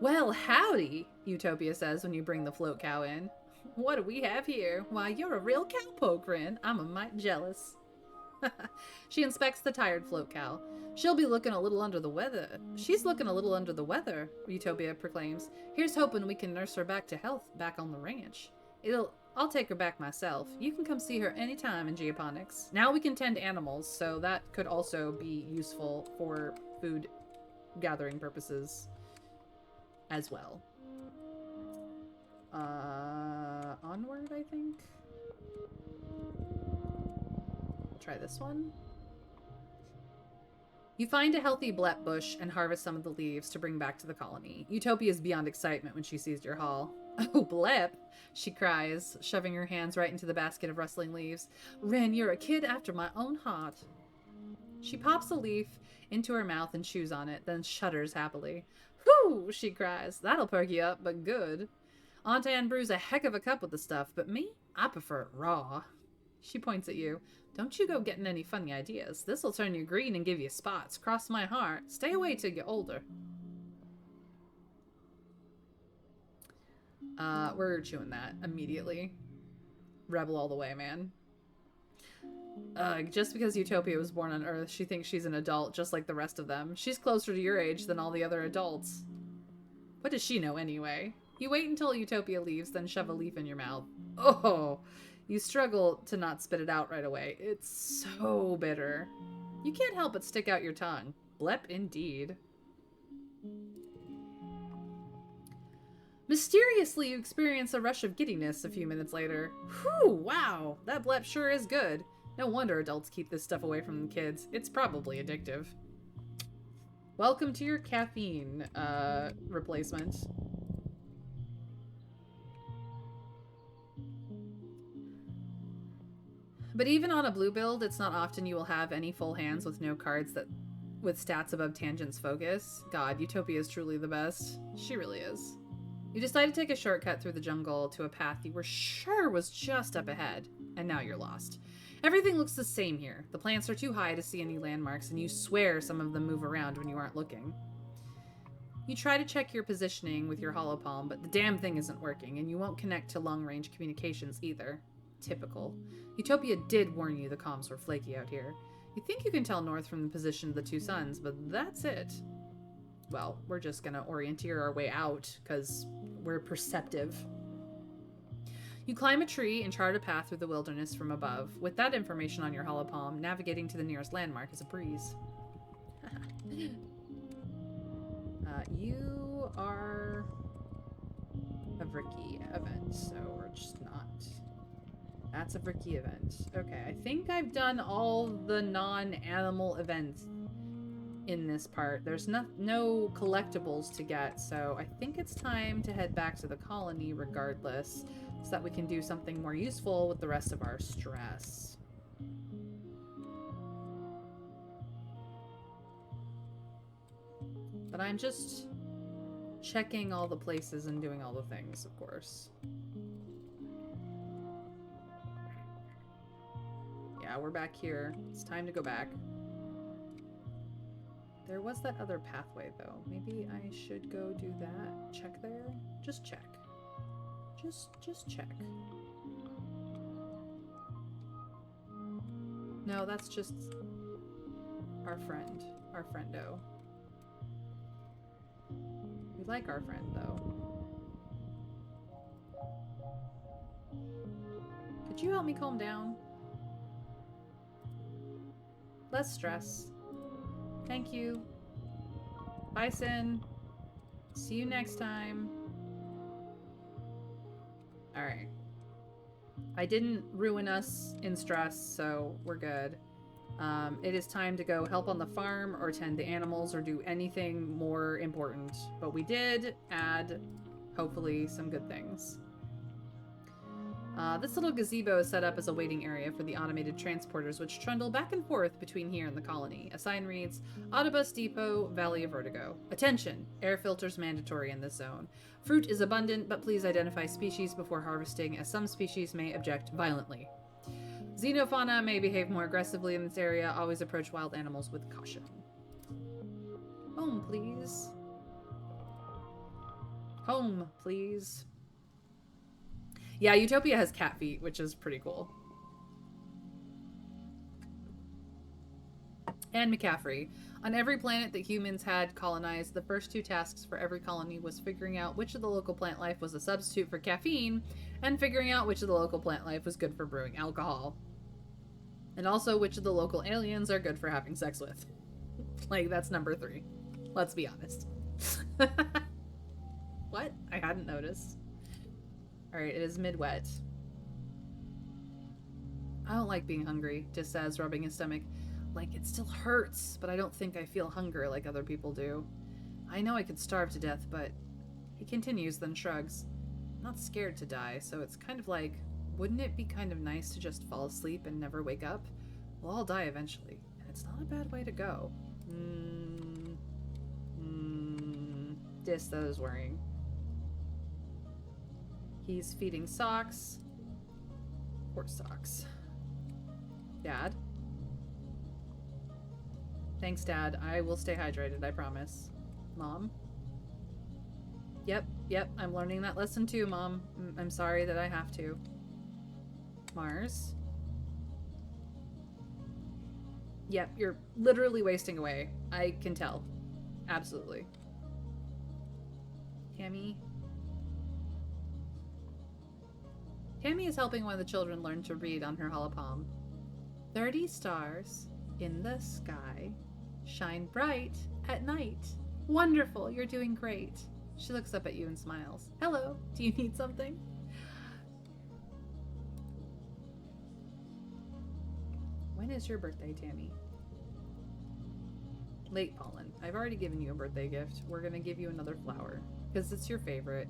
Well, howdy, Utopia says when you bring the float cow in. What do we have here? Why, you're a real cowpoke, friend. I'm a mite jealous. She inspects the tired float cow. She'll be looking a little under the weather. She's looking a little under the weather, Utopia proclaims. Here's hoping we can nurse her back to health back on the ranch. I'll take her back myself. You can come see her anytime in geoponics. Now we can tend animals, so that could also be useful for food gathering purposes as well. Onward, I think? I'll try this one. You find a healthy blep bush and harvest some of the leaves to bring back to the colony. Utopia is beyond excitement when she sees your haul. Oh, blep, she cries, shoving her hands right into the basket of rustling leaves. Ren, you're a kid after my own heart. She pops a leaf into her mouth and chews on it, then shudders happily. Whew, she cries. That'll perk you up, but good. Aunt Anne brews a heck of a cup with the stuff, but me, I prefer it raw. She points at you. Don't you go getting any funny ideas. This'll turn you green and give you spots. Cross my heart. Stay away till you're older. We're chewing that immediately. Rebel all the way, man. Just because Utopia was born on Earth, she thinks she's an adult just like the rest of them. She's closer to your age than all the other adults. What does she know anyway? You wait until Utopia leaves, then shove a leaf in your mouth. Oh, you struggle to not spit it out right away. It's so bitter. You can't help but stick out your tongue. Blep indeed. Mysteriously, you experience a rush of giddiness a few minutes later. Whew, wow, that blep sure is good. No wonder adults keep this stuff away from the kids. It's probably addictive. Welcome to your caffeine, replacement. But even on a blue build, it's not often you will have any full hands with no cards with stats above Tangent's focus. God, Utopia is truly the best. She really is. You decide to take a shortcut through the jungle to a path you were sure was just up ahead, and now you're lost. Everything looks the same here. The plants are too high to see any landmarks, and you swear some of them move around when you aren't looking. You try to check your positioning with your holopalm, but the damn thing isn't working, and you won't connect to long-range communications either. Typical. Utopia did warn you the comms were flaky out here. You think you can tell north from the position of the two suns, but that's it. Well, we're just gonna orienteer our way out, because we're perceptive. You climb a tree and chart a path through the wilderness from above. With that information on your holopalm, navigating to the nearest landmark is a breeze. You are a Vricky event, so we're just not. That's a Vricky event. Okay, I think I've done all the non-animal events in this part. There's no collectibles to get, so I think it's time to head back to the colony regardless, so that we can do something more useful with the rest of our stress. But I'm just checking all the places and doing all the things, of course. Yeah, we're back here. It's time to go back. There was that other pathway, though. Maybe I should go do that. Check there? Just check. Just check. No, that's just our friend. Our friendo. We like our friend, though. Could you help me calm down? Less stress. Thank you. Bye, Sin. See you next time. Alright. I didn't ruin us in stress, so we're good. It is time to go help on the farm or tend the animals or do anything more important. But we did add, hopefully, some good things. This little gazebo is set up as a waiting area for the automated transporters which trundle back and forth between here and the colony. A sign reads, Autobus Depot, Valley of Vertigo. Attention! Air filters mandatory in this zone. Fruit is abundant, but please identify species before harvesting, as some species may object violently. Xenofauna may behave more aggressively in this area. Always approach wild animals with caution. Home, please. Home, please. Yeah, Utopia has cat feet, which is pretty cool. And McCaffrey. On every planet that humans had colonized, the first 2 tasks for every colony was figuring out which of the local plant life was a substitute for caffeine, and figuring out which of the local plant life was good for brewing alcohol. And also which of the local aliens are good for having sex with. Like, that's number 3. Let's be honest. What? I hadn't noticed. Alright, it is mid-wet. I don't like being hungry, Dis says, rubbing his stomach. Like, it still hurts, but I don't think I feel hunger like other people do. I know I could starve to death, but... He continues, then shrugs. I'm not scared to die, so it's kind of like, wouldn't it be kind of nice to just fall asleep and never wake up? We'll all die eventually, and it's not a bad way to go. Dis, that is worrying. He's feeding Socks. Poor Socks. Dad? Thanks, Dad. I will stay hydrated, I promise. Mom? Yep, I'm learning that lesson too, Mom. I'm sorry that I have to. Mars? Yep, you're literally wasting away. I can tell. Absolutely. Tammy? Tammy is helping one of the children learn to read on her holopalm. 30 stars in the sky shine bright at night. Wonderful, you're doing great. She looks up at you and smiles. Hello, do you need something? When is your birthday, Tammy? Late pollen. I've already given you a birthday gift. We're gonna give you another flower, because it's your favorite.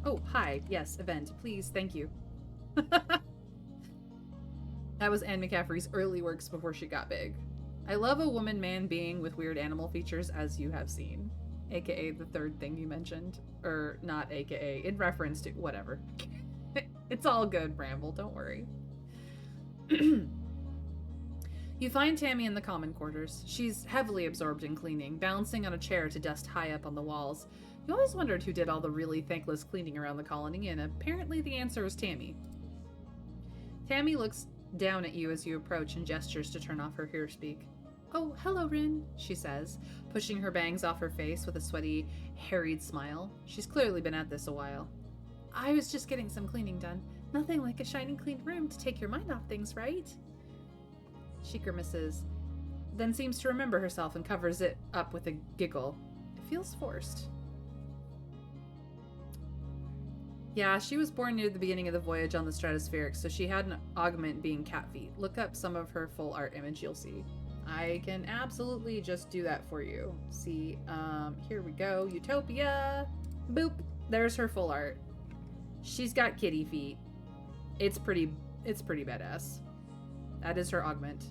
Oh, hi. Yes, event. Please, thank you. That was Anne McCaffrey's early works before she got big. I love a woman-man being with weird animal features, as you have seen. AKA the third thing you mentioned. Or not AKA, in reference to whatever. It's all good, Bramble, don't worry. You find Tammy in the common quarters. She's heavily absorbed in cleaning, balancing on a chair to dust high up on the walls. You always wondered who did all the really thankless cleaning around the colony, and apparently the answer is Tammy. Tammy looks down at you as you approach and gestures to turn off her hearspeak. Oh, hello, Rin, she says, pushing her bangs off her face with a sweaty, harried smile. She's clearly been at this a while. I was just getting some cleaning done. Nothing like a shiny clean room to take your mind off things, right? She grimaces, then seems to remember herself and covers it up with a giggle. It feels forced. Yeah, she was born near the beginning of the voyage on the Stratospheric, so she had an augment being cat feet. Look up some of her full art image, you'll see. I can absolutely just do that for you. See, here we go. Utopia! Boop! There's her full art. She's got kitty feet. It's pretty badass. That is her augment.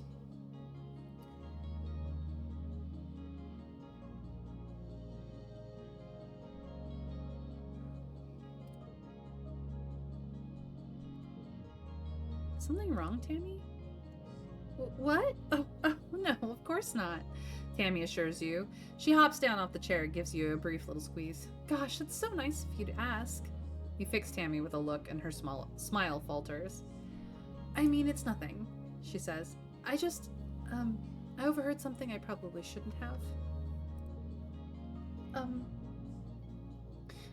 Something wrong, Tammy? What? Oh, no, of course not, Tammy assures you. She hops down off the chair and gives you a brief little squeeze. Gosh, it's so nice of you to ask. You fix Tammy with a look and her smile falters. I mean, it's nothing, she says. I just, I overheard something I probably shouldn't have.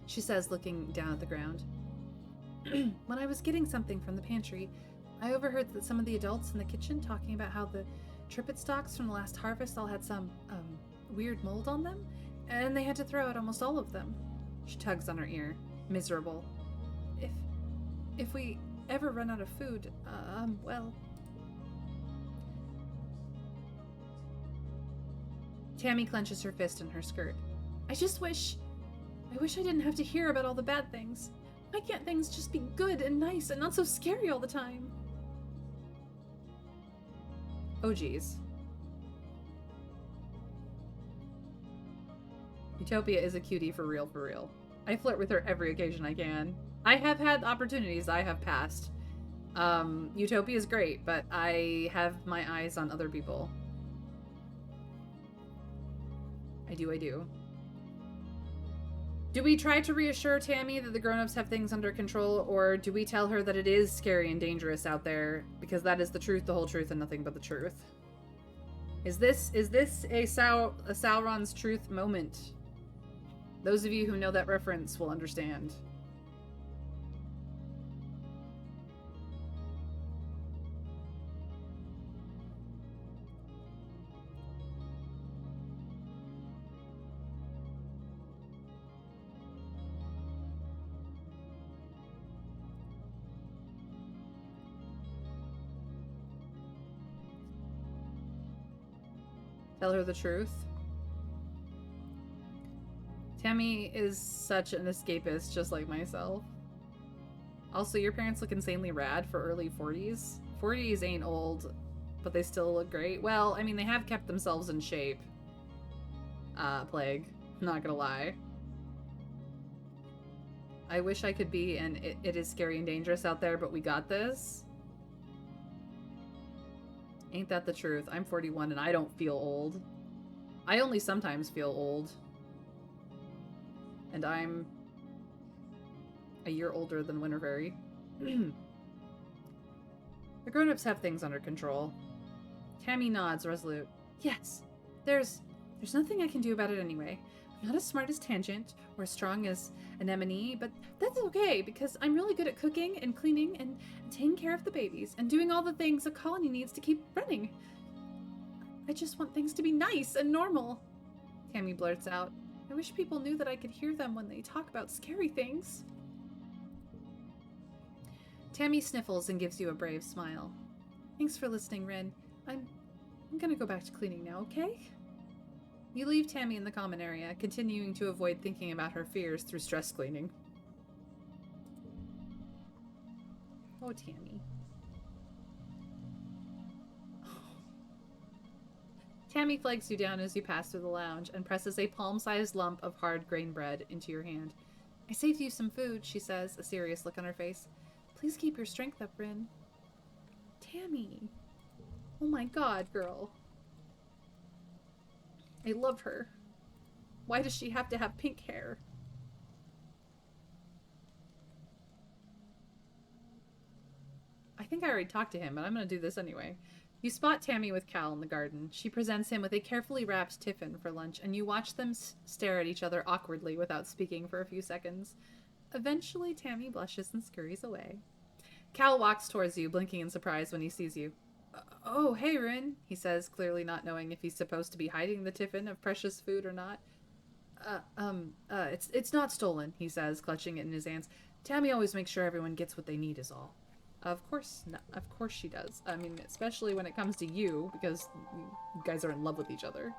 She says, looking down at the ground. When I was getting something from the pantry, I overheard that some of the adults in the kitchen talking about how the trippet stalks from the last harvest all had some, weird mold on them, and they had to throw out almost all of them. She tugs on her ear, miserable. If we ever run out of food, well... Tammy clenches her fist in her skirt. I wish I didn't have to hear about all the bad things. Why can't things just be good and nice and not so scary all the time? Oh, geez. Utopia is a cutie for real, for real. I flirt with her every occasion I can. I have had opportunities I have passed. Utopia is great, but I have my eyes on other people. I do. Do we try to reassure Tammy that the grown-ups have things under control, or do we tell her that it is scary and dangerous out there, because that is the truth, the whole truth, and nothing but the truth? Is this a Sauron's truth moment? Those of you who know that reference will understand. Tell her the truth. Tammy is such an escapist, just like myself. Also, your parents look insanely rad for early 40s. 40s ain't old, but they still look great. Well, I mean, they have kept themselves in shape. Plague. Not gonna lie. I wish I could be, and it is scary and dangerous out there, but we got this. Ain't that the truth? I'm 41 and I don't feel old. I only sometimes feel old. And I'm a year older than Winterberry. The grown-ups have things under control. Tammy nods, resolute. Yes, there's nothing I can do about it anyway. I'm not as smart as Tangent, or as strong as Anemone, but that's okay, because I'm really good at cooking and cleaning and taking care of the babies and doing all the things a colony needs to keep running. I just want things to be nice and normal, Tammy blurts out. I wish people knew that I could hear them when they talk about scary things. Tammy sniffles and gives you a brave smile. Thanks for listening, Rin. I'm gonna go back to cleaning now, okay? You leave Tammy in the common area, continuing to avoid thinking about her fears through stress cleaning. Oh, Tammy. Tammy flags you down as you pass through the lounge and presses a palm-sized lump of hard grain bread into your hand. I saved you some food, she says, a serious look on her face. Please keep your strength up, Rin. Tammy. Oh my god, girl. I love her. Why does she have to have pink hair? I think I already talked to him, but I'm gonna do this anyway. You spot Tammy with Cal in the garden. She presents him with a carefully wrapped tiffin for lunch, and you watch them stare at each other awkwardly without speaking for a few seconds. Eventually, Tammy blushes and scurries away. Cal walks towards you, blinking in surprise when he sees you. Oh, hey, Rin, he says, clearly not knowing if he's supposed to be hiding the tiffin of precious food or not. It's not stolen, he says, clutching it in his hands. Tammy always makes sure everyone gets what they need is all. Of course not. Of course she does. I mean, especially when it comes to you, because you guys are in love with each other.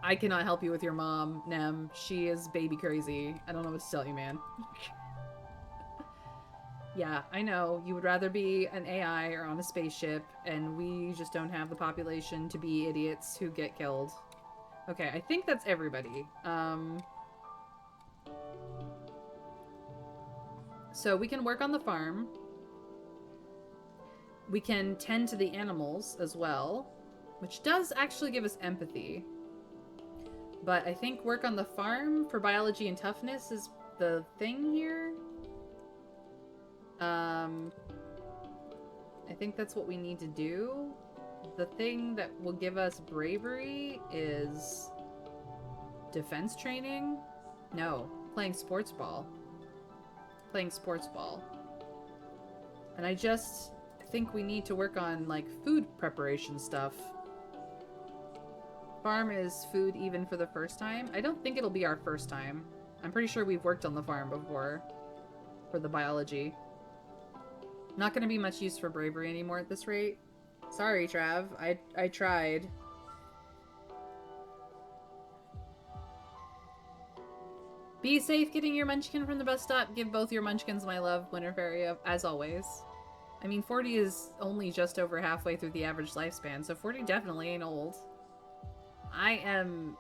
I cannot help you with your mom, Nem. She is baby crazy. I don't know what to tell you, man. Yeah, I know. You would rather be an AI or on a spaceship, and we just don't have the population to be idiots who get killed. Okay, I think that's everybody. So we can work on the farm. We can tend to the animals as well, which does actually give us empathy. But I think work on the farm for biology and toughness is the thing here. I think that's what we need to do. The thing that will give us bravery is defense training. No, playing sports ball. Playing sports ball. And I just think we need to work on, like, food preparation stuff. Farm is food even for the first time. I don't think it'll be our first time. I'm pretty sure we've worked on the farm before for the biology. Not going to be much use for bravery anymore at this rate. Sorry, Trav. I tried. Be safe getting your munchkin from the bus stop. Give both your munchkins my love, Winter Fairy, as always. I mean, 40 is only just over halfway through the average lifespan, so 40 definitely ain't old. I am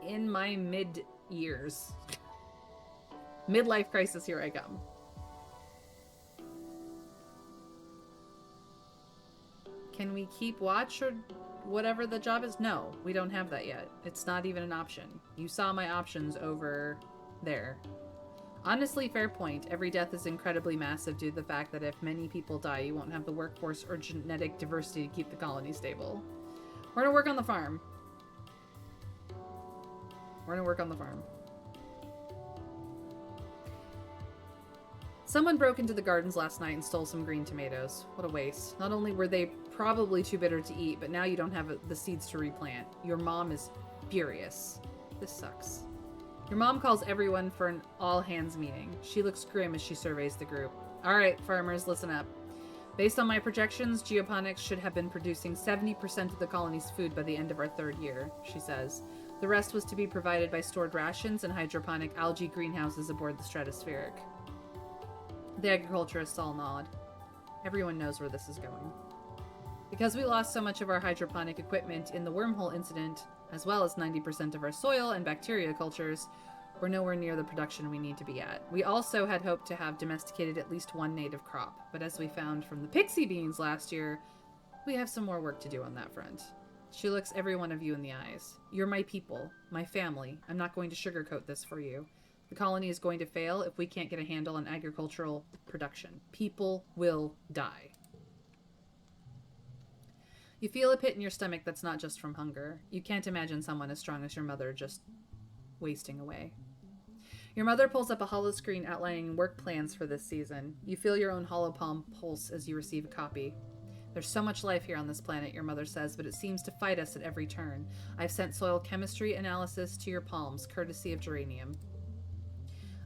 in my mid-years. Midlife crisis, here I come. Can we keep watch or whatever the job is? No, we don't have that yet. It's not even an option. You saw my options over there. Honestly, fair point. Every death is incredibly massive due to the fact that if many people die, you won't have the workforce or genetic diversity to keep the colony stable. We're gonna work on the farm. We're gonna work on the farm. Someone broke into the gardens last night and stole some green tomatoes. What a waste. Not only were they probably too bitter to eat, but now you don't have the seeds to replant. Your mom is furious. This sucks. Your mom calls everyone for an all-hands meeting. She looks grim as she surveys the group. Alright, farmers, listen up. Based on my projections, geoponics should have been producing 70% of the colony's food by the end of our 3rd year, she says. The rest was to be provided by stored rations and hydroponic algae greenhouses aboard the Stratospheric. The agriculturists all nod. Everyone knows where this is going. Because we lost so much of our hydroponic equipment in the wormhole incident, as well as 90% of our soil and bacteria cultures, we're nowhere near the production we need to be at. We also had hoped to have domesticated at least one native crop, but as we found from the pixie beans last year, we have some more work to do on that front. She looks every one of you in the eyes. You're my people, my family. I'm not going to sugarcoat this for you. The colony is going to fail if we can't get a handle on agricultural production. People will die. You feel a pit in your stomach that's not just from hunger. You can't imagine someone as strong as your mother just wasting away. Your mother pulls up a hollow screen outlining work plans for this season. You feel your own hollow palm pulse as you receive a copy. There's so much life here on this planet, your mother says, but it seems to fight us at every turn. I've sent soil chemistry analysis to your palms, courtesy of geranium.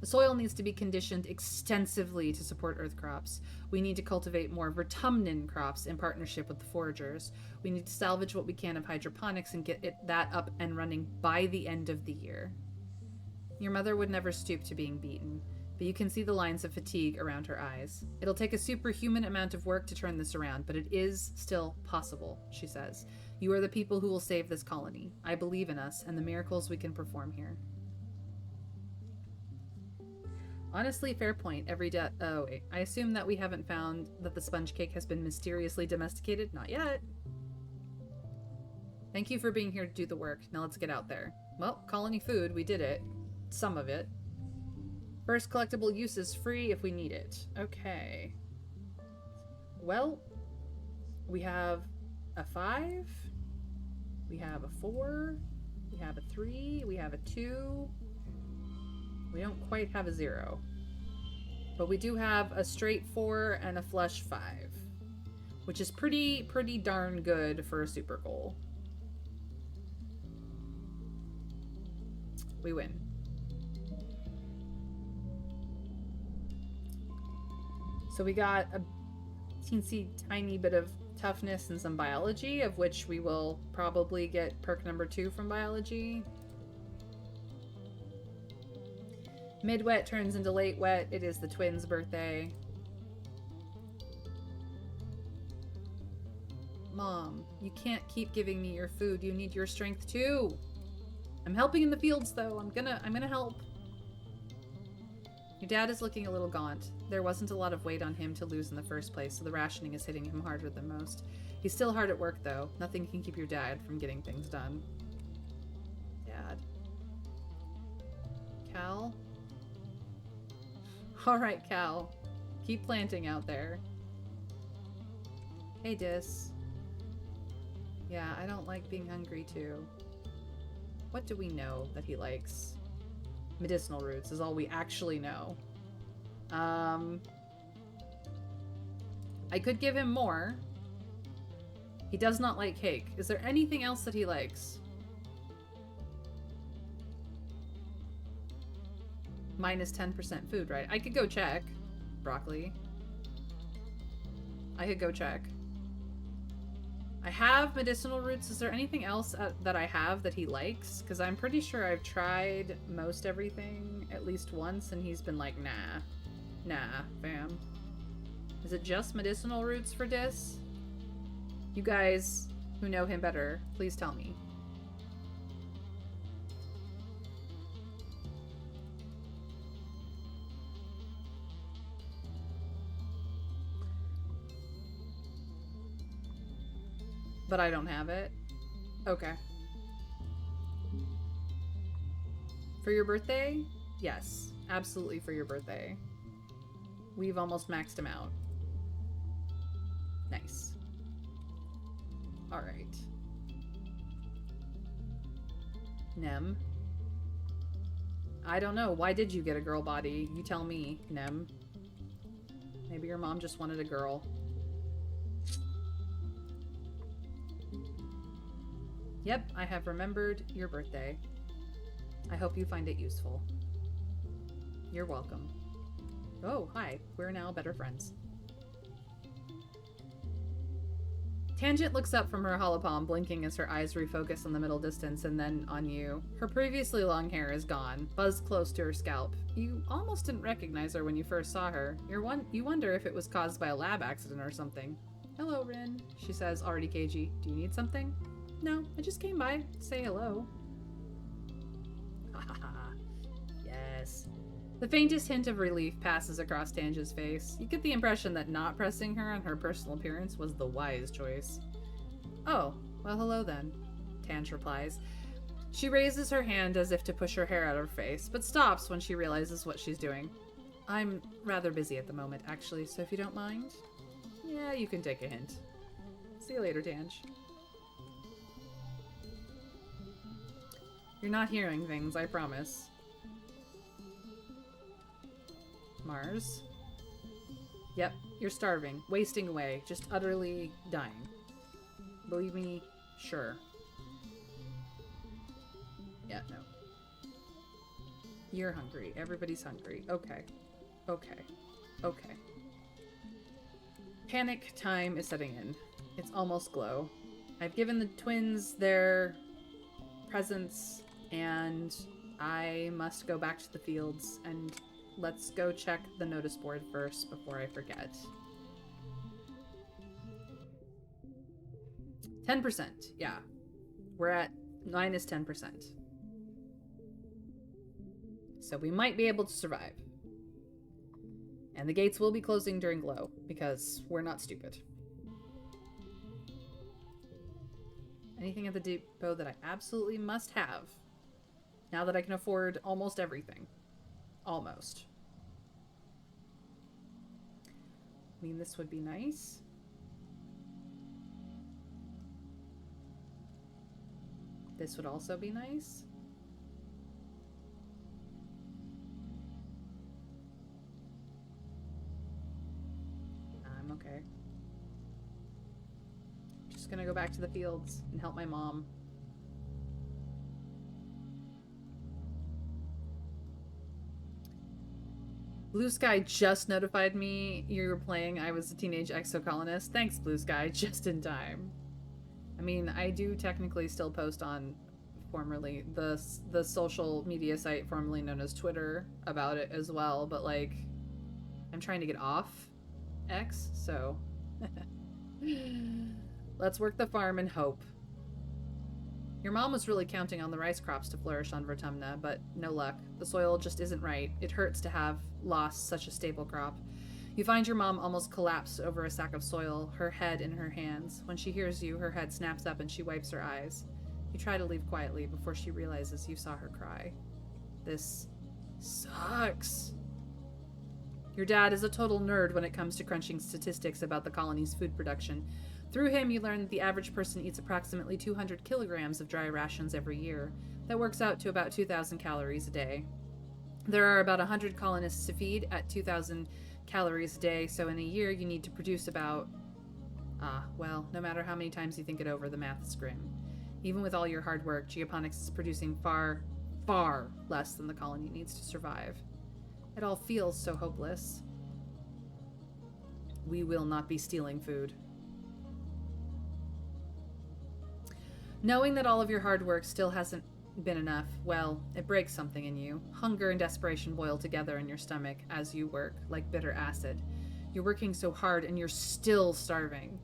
The soil needs to be conditioned extensively to support earth crops. We need to cultivate more vertumnin crops in partnership with the foragers. We need to salvage what we can of hydroponics and get that up and running by the end of the year. Your mother would never stoop to being beaten, but you can see the lines of fatigue around her eyes. It'll take a superhuman amount of work to turn this around, but it is still possible, she says. You are the people who will save this colony. I believe in us and the miracles we can perform here. Honestly, fair point. Every death. Oh, wait. I assume that we haven't found that the sponge cake has been mysteriously domesticated? Not yet. Thank you for being here to do the work. Now let's get out there. Well, colony food. We did it. Some of it. First collectible use is free if we need it. Okay. Well, we have a 5. We have a 4. We have a 3. We have a 2. We don't quite have a 0. But we do have a straight 4 and a flush 5. Which is pretty darn good for a super goal. We win. So we got a teensy tiny bit of toughness and some biology, of which we will probably get perk number 2 from biology. Mid-wet turns into late wet. It is the twins' birthday. Mom, you can't keep giving me your food. You need your strength too. I'm helping in the fields though. I'm gonna help. Your dad is looking a little gaunt. There wasn't a lot of weight on him to lose in the first place, so the rationing is hitting him harder than most. He's still hard at work, though. Nothing can keep your dad from getting things done. Dad. Cal? Alright, Cal. Keep planting out there. Hey, Dis. Yeah, I don't like being hungry, too. What do we know that he likes? Medicinal roots is all we actually know. I could give him more. He does not like cake. Is there anything else that he likes? Minus 10% food, right? I could go check. Broccoli. I could go check. I have medicinal roots. Is there anything else that I have that he likes? Because I'm pretty sure I've tried most everything at least once, and he's been like, nah. Nah, fam. Is it just medicinal roots for Dis? You guys who know him better, please tell me. But I don't have it? Okay. For your birthday? Yes. Absolutely for your birthday. We've almost maxed him out. Nice. Alright. Nem. I don't know. Why did you get a girl body? You tell me, Nem. Maybe your mom just wanted a girl. Yep, I have remembered your birthday. I hope you find it useful. You're welcome. Oh, hi. We're now better friends. Tangent looks up from her holopalm, blinking as her eyes refocus on the middle distance and then on you. Her previously long hair is gone, buzzed close to her scalp. You almost didn't recognize her when you first saw her. You wonder if it was caused by a lab accident or something. Hello, Rin, she says, already cagey. Do you need something? No, I just came by to say hello. Ha ha ha. Yes. The faintest hint of relief passes across Tanja's face. You get the impression that not pressing her on her personal appearance was the wise choice. Oh, well hello then, Tanj replies. She raises her hand as if to push her hair out of her face, but stops when she realizes what she's doing. I'm rather busy at the moment, actually, so if you don't mind. Yeah, you can take a hint. See you later, Tanj. You're not hearing things, I promise. Mars? Yep, you're starving, wasting away, just utterly dying. Believe me, sure. Yeah, no. You're hungry. Everybody's hungry. Okay. Okay. Okay. Panic time is setting in. It's almost glow. I've given the twins their presents, and I must go back to the fields, and let's go check the notice board first before I forget. 10%, yeah. We're at minus 10%. So we might be able to survive. And the gates will be closing during glow, because we're not stupid. Anything at the depot that I absolutely must have, now that I can afford almost everything. Almost. I mean, this would be nice. This would also be nice. I'm okay. Just gonna go back to the fields and help my mom. Blue Sky just notified me you were playing I Was a Teenage Exocolonist. Thanks, Blue Sky, just in time. I mean, I do technically still post on formerly the social media site formerly known as Twitter about it as well, but like, I'm trying to get off X, so let's work the farm and hope. Your mom was really counting on the rice crops to flourish on Vertumna, but no luck. The soil just isn't right. It hurts to have lost such a stable crop. You find your mom almost collapsed over a sack of soil, her head in her hands. When she hears you, her head snaps up and she wipes her eyes. You try to leave quietly before she realizes you saw her cry. This sucks. Your dad is a total nerd when it comes to crunching statistics about the colony's food production. Through him, you learn that the average person eats approximately 200 kilograms of dry rations every year. That works out to about 2,000 calories a day. There are about 100 colonists to feed at 2,000 calories a day, so in a year you need to produce about... well, no matter how many times you think it over, the math is grim. Even with all your hard work, geoponics is producing far, far less than the colony needs to survive. It all feels so hopeless. We will not be stealing food. Knowing that all of your hard work still hasn't been enough, well, it breaks something in you. Hunger and desperation boil together in your stomach as you work, like bitter acid. You're working so hard and you're still starving.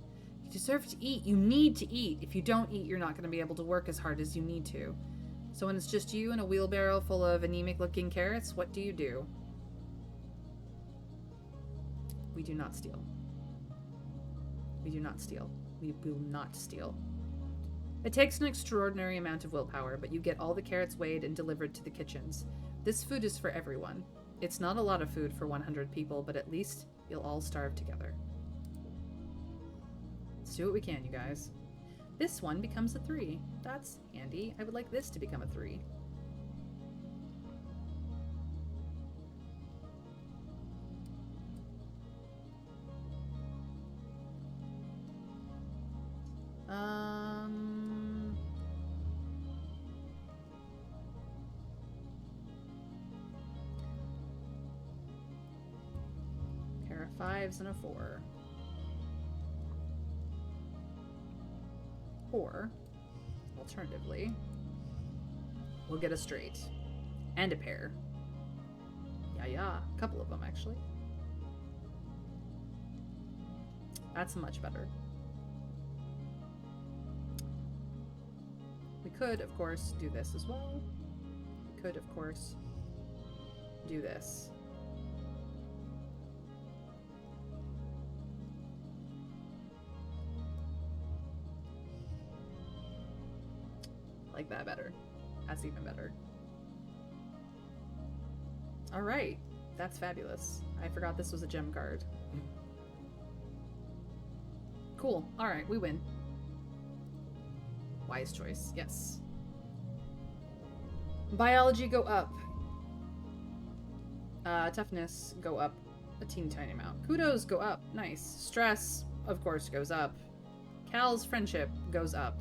You deserve to eat. You need to eat. If you don't eat, you're not going to be able to work as hard as you need to. So when it's just you and a wheelbarrow full of anemic-looking carrots, what do? We do not steal. We do not steal. We will not steal. It takes an extraordinary amount of willpower, but you get all the carrots weighed and delivered to the kitchens. This food is for everyone. It's not a lot of food for 100 people, but at least you'll all starve together. Let's do what we can, you guys. This one becomes a 3. That's handy. I would like this to become a 3. Pair of 5s and a 4. Or, alternatively, we'll get a straight. And a pair. Yeah. A couple of them, actually. That's much better. We could, of course, do this as well. We could, of course, do this. Like that better. That's even better. Alright. That's fabulous. I forgot this was a gem card. Cool. Alright, we win. Wise choice. Yes. Biology go up. Toughness go up a teeny tiny amount. Kudos go up. Nice. Stress, of course, goes up. Cal's friendship goes up.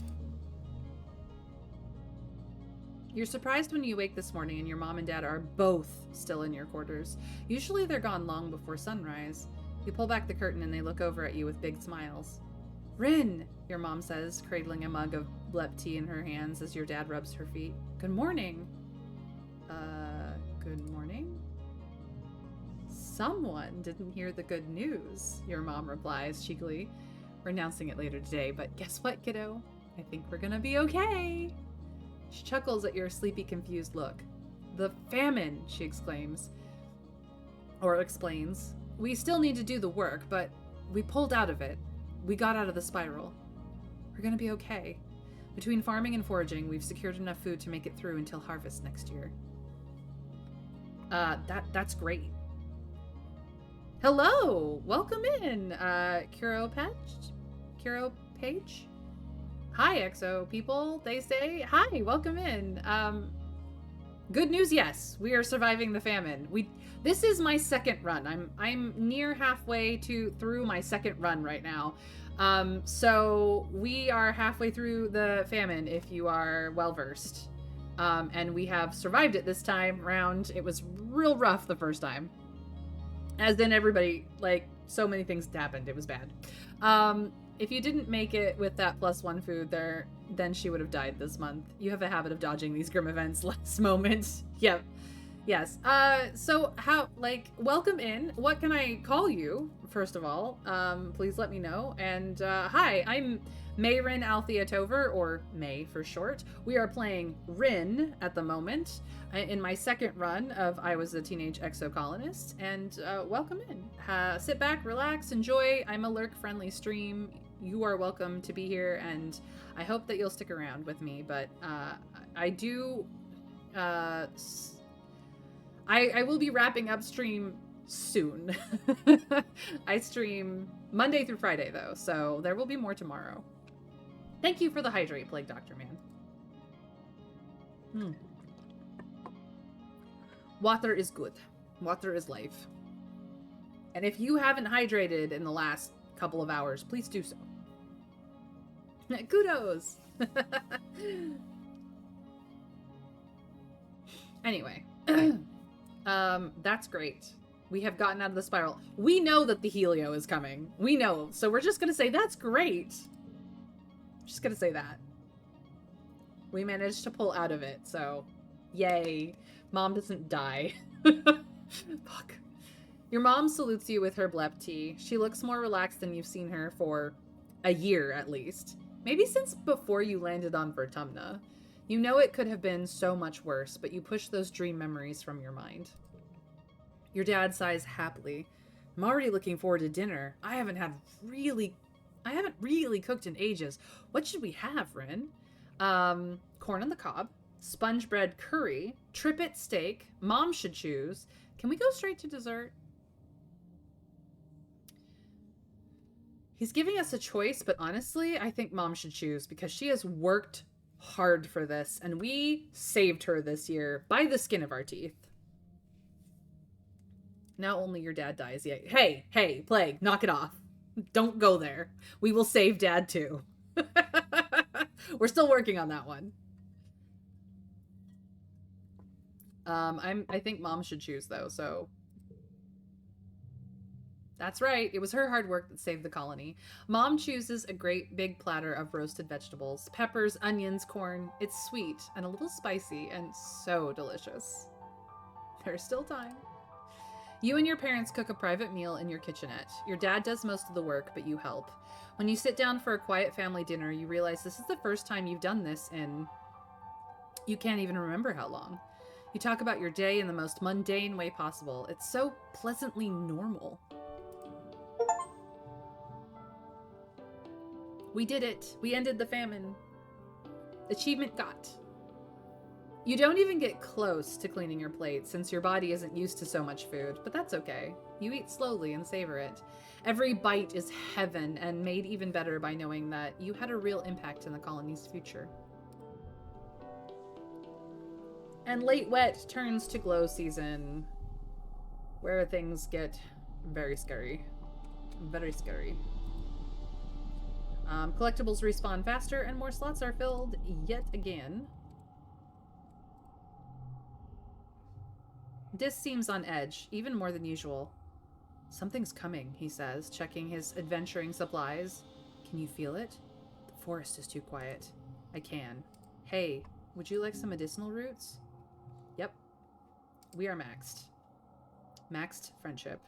You're surprised when you wake this morning and your mom and dad are both still in your quarters. Usually they're gone long before sunrise. You pull back the curtain and they look over at you with big smiles. Rin, your mom says, cradling a mug of blep tea in her hands as your dad rubs her feet. Good morning. Good morning? Someone didn't hear the good news, your mom replies cheekily. We're announcing it later today, but guess what, kiddo? I think we're gonna be okay. She chuckles at your sleepy, confused look. The famine, she exclaims. Or explains. We still need to do the work, but we pulled out of it. We got out of the spiral. We're gonna be okay. Between farming and foraging, we've secured enough food to make it through until harvest next year. That's great. Hello! Welcome in, Kuro Page? Hi, Exo people. They say, hi, welcome in. Good news, yes. We are surviving the famine. This is my second run. I'm near halfway through my second run right now. So we are halfway through the famine if you are well versed. And we have survived it this time round. It was real rough the first time. As in everybody, like, so many things happened. It was bad. If you didn't make it with that +1 food there, then she would have died this month. You have a habit of dodging these grim events last moment. Yep. Yes. So how, like, welcome in. What can I call you, first of all? Please let me know. And, hi, I'm Mayrin Althea Tover, or May for short. We are playing Rin at the moment in my second run of I Was a Teenage Exocolonist. And, welcome in. Sit back, relax, enjoy. I'm a lurk-friendly stream. You are welcome to be here, and I hope that you'll stick around with me, but, I do, I will be wrapping up stream soon. I stream Monday through Friday, though, so there will be more tomorrow. Thank you for the hydrate, Plague Doctor Man. Water is good. Water is life. And if you haven't hydrated in the last couple of hours, please do so. Kudos! Anyway. That's great. We have gotten out of the spiral. We know that the Helio is coming. We know. So we're just gonna say that's great. Just gonna say that. We managed to pull out of it, so yay. Mom doesn't die. Fuck. Your mom salutes you with her blep tea. She looks more relaxed than you've seen her for a year, at least. Maybe since before you landed on Vertumna. You know it could have been so much worse, but you push those dream memories from your mind. Your dad sighs happily. I'm already looking forward to dinner. I haven't really cooked in ages. What should we have, Rin? Corn on the cob, sponge bread curry, trippet steak. Mom should choose. Can we go straight to dessert? He's giving us a choice, but honestly, I think Mom should choose because she has worked hard for this, and we saved her this year by the skin of our teeth. Now only your dad dies. Yeah. Hey, Plague, knock it off. Don't go there. We will save Dad too. We're still working on that one. I think Mom should choose though, so that's right. It was her hard work that saved the colony. Mom chooses a great big platter of roasted vegetables, peppers, onions, corn. It's sweet and a little spicy and so delicious. There's still time. You and your parents cook a private meal in your kitchenette. Your dad does most of the work, but you help. When you sit down for a quiet family dinner, you realize this is the first time you've done this in... you can't even remember how long. You talk about your day in the most mundane way possible. It's so pleasantly normal. We did it. We ended the famine. Achievement got. You don't even get close to cleaning your plate since your body isn't used to so much food, but that's okay. You eat slowly and savor it. Every bite is heaven and made even better by knowing that you had a real impact in the colony's future. And late wet turns to glow season, where things get very scary. Very scary. Collectibles respawn faster and more slots are filled yet again. Dis seems on edge, even more than usual. Something's coming, he says, checking his adventuring supplies. Can you feel it? The forest is too quiet. I can. Hey, would you like some medicinal roots? Yep. We are maxed. Maxed friendship.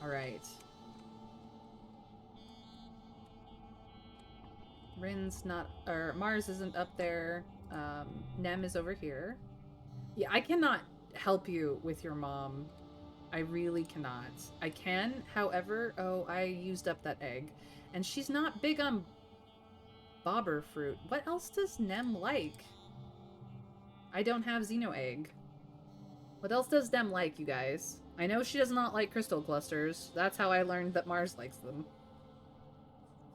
Alright. Rin's not... or Mars isn't up there. Nem is over here. Yeah, I cannot help you with your mom. I really cannot. I can, however... oh, I used up that egg. And she's not big on bobber fruit. What else does Nem like? I don't have Xeno egg. What else does Nem like, you guys? I know she does not like crystal clusters. That's how I learned that Mars likes them.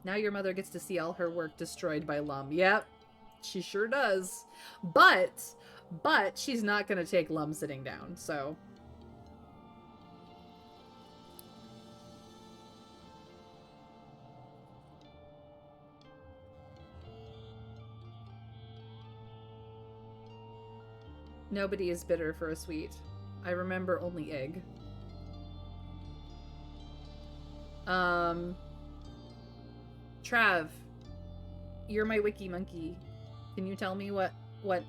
Now your mother gets to see all her work destroyed by Lum. Yep, she sure does. But she's not gonna take Lum sitting down, so... Nobody is bitter for a sweet. I remember only egg. Trav, you're my wiki monkey. Can you tell me what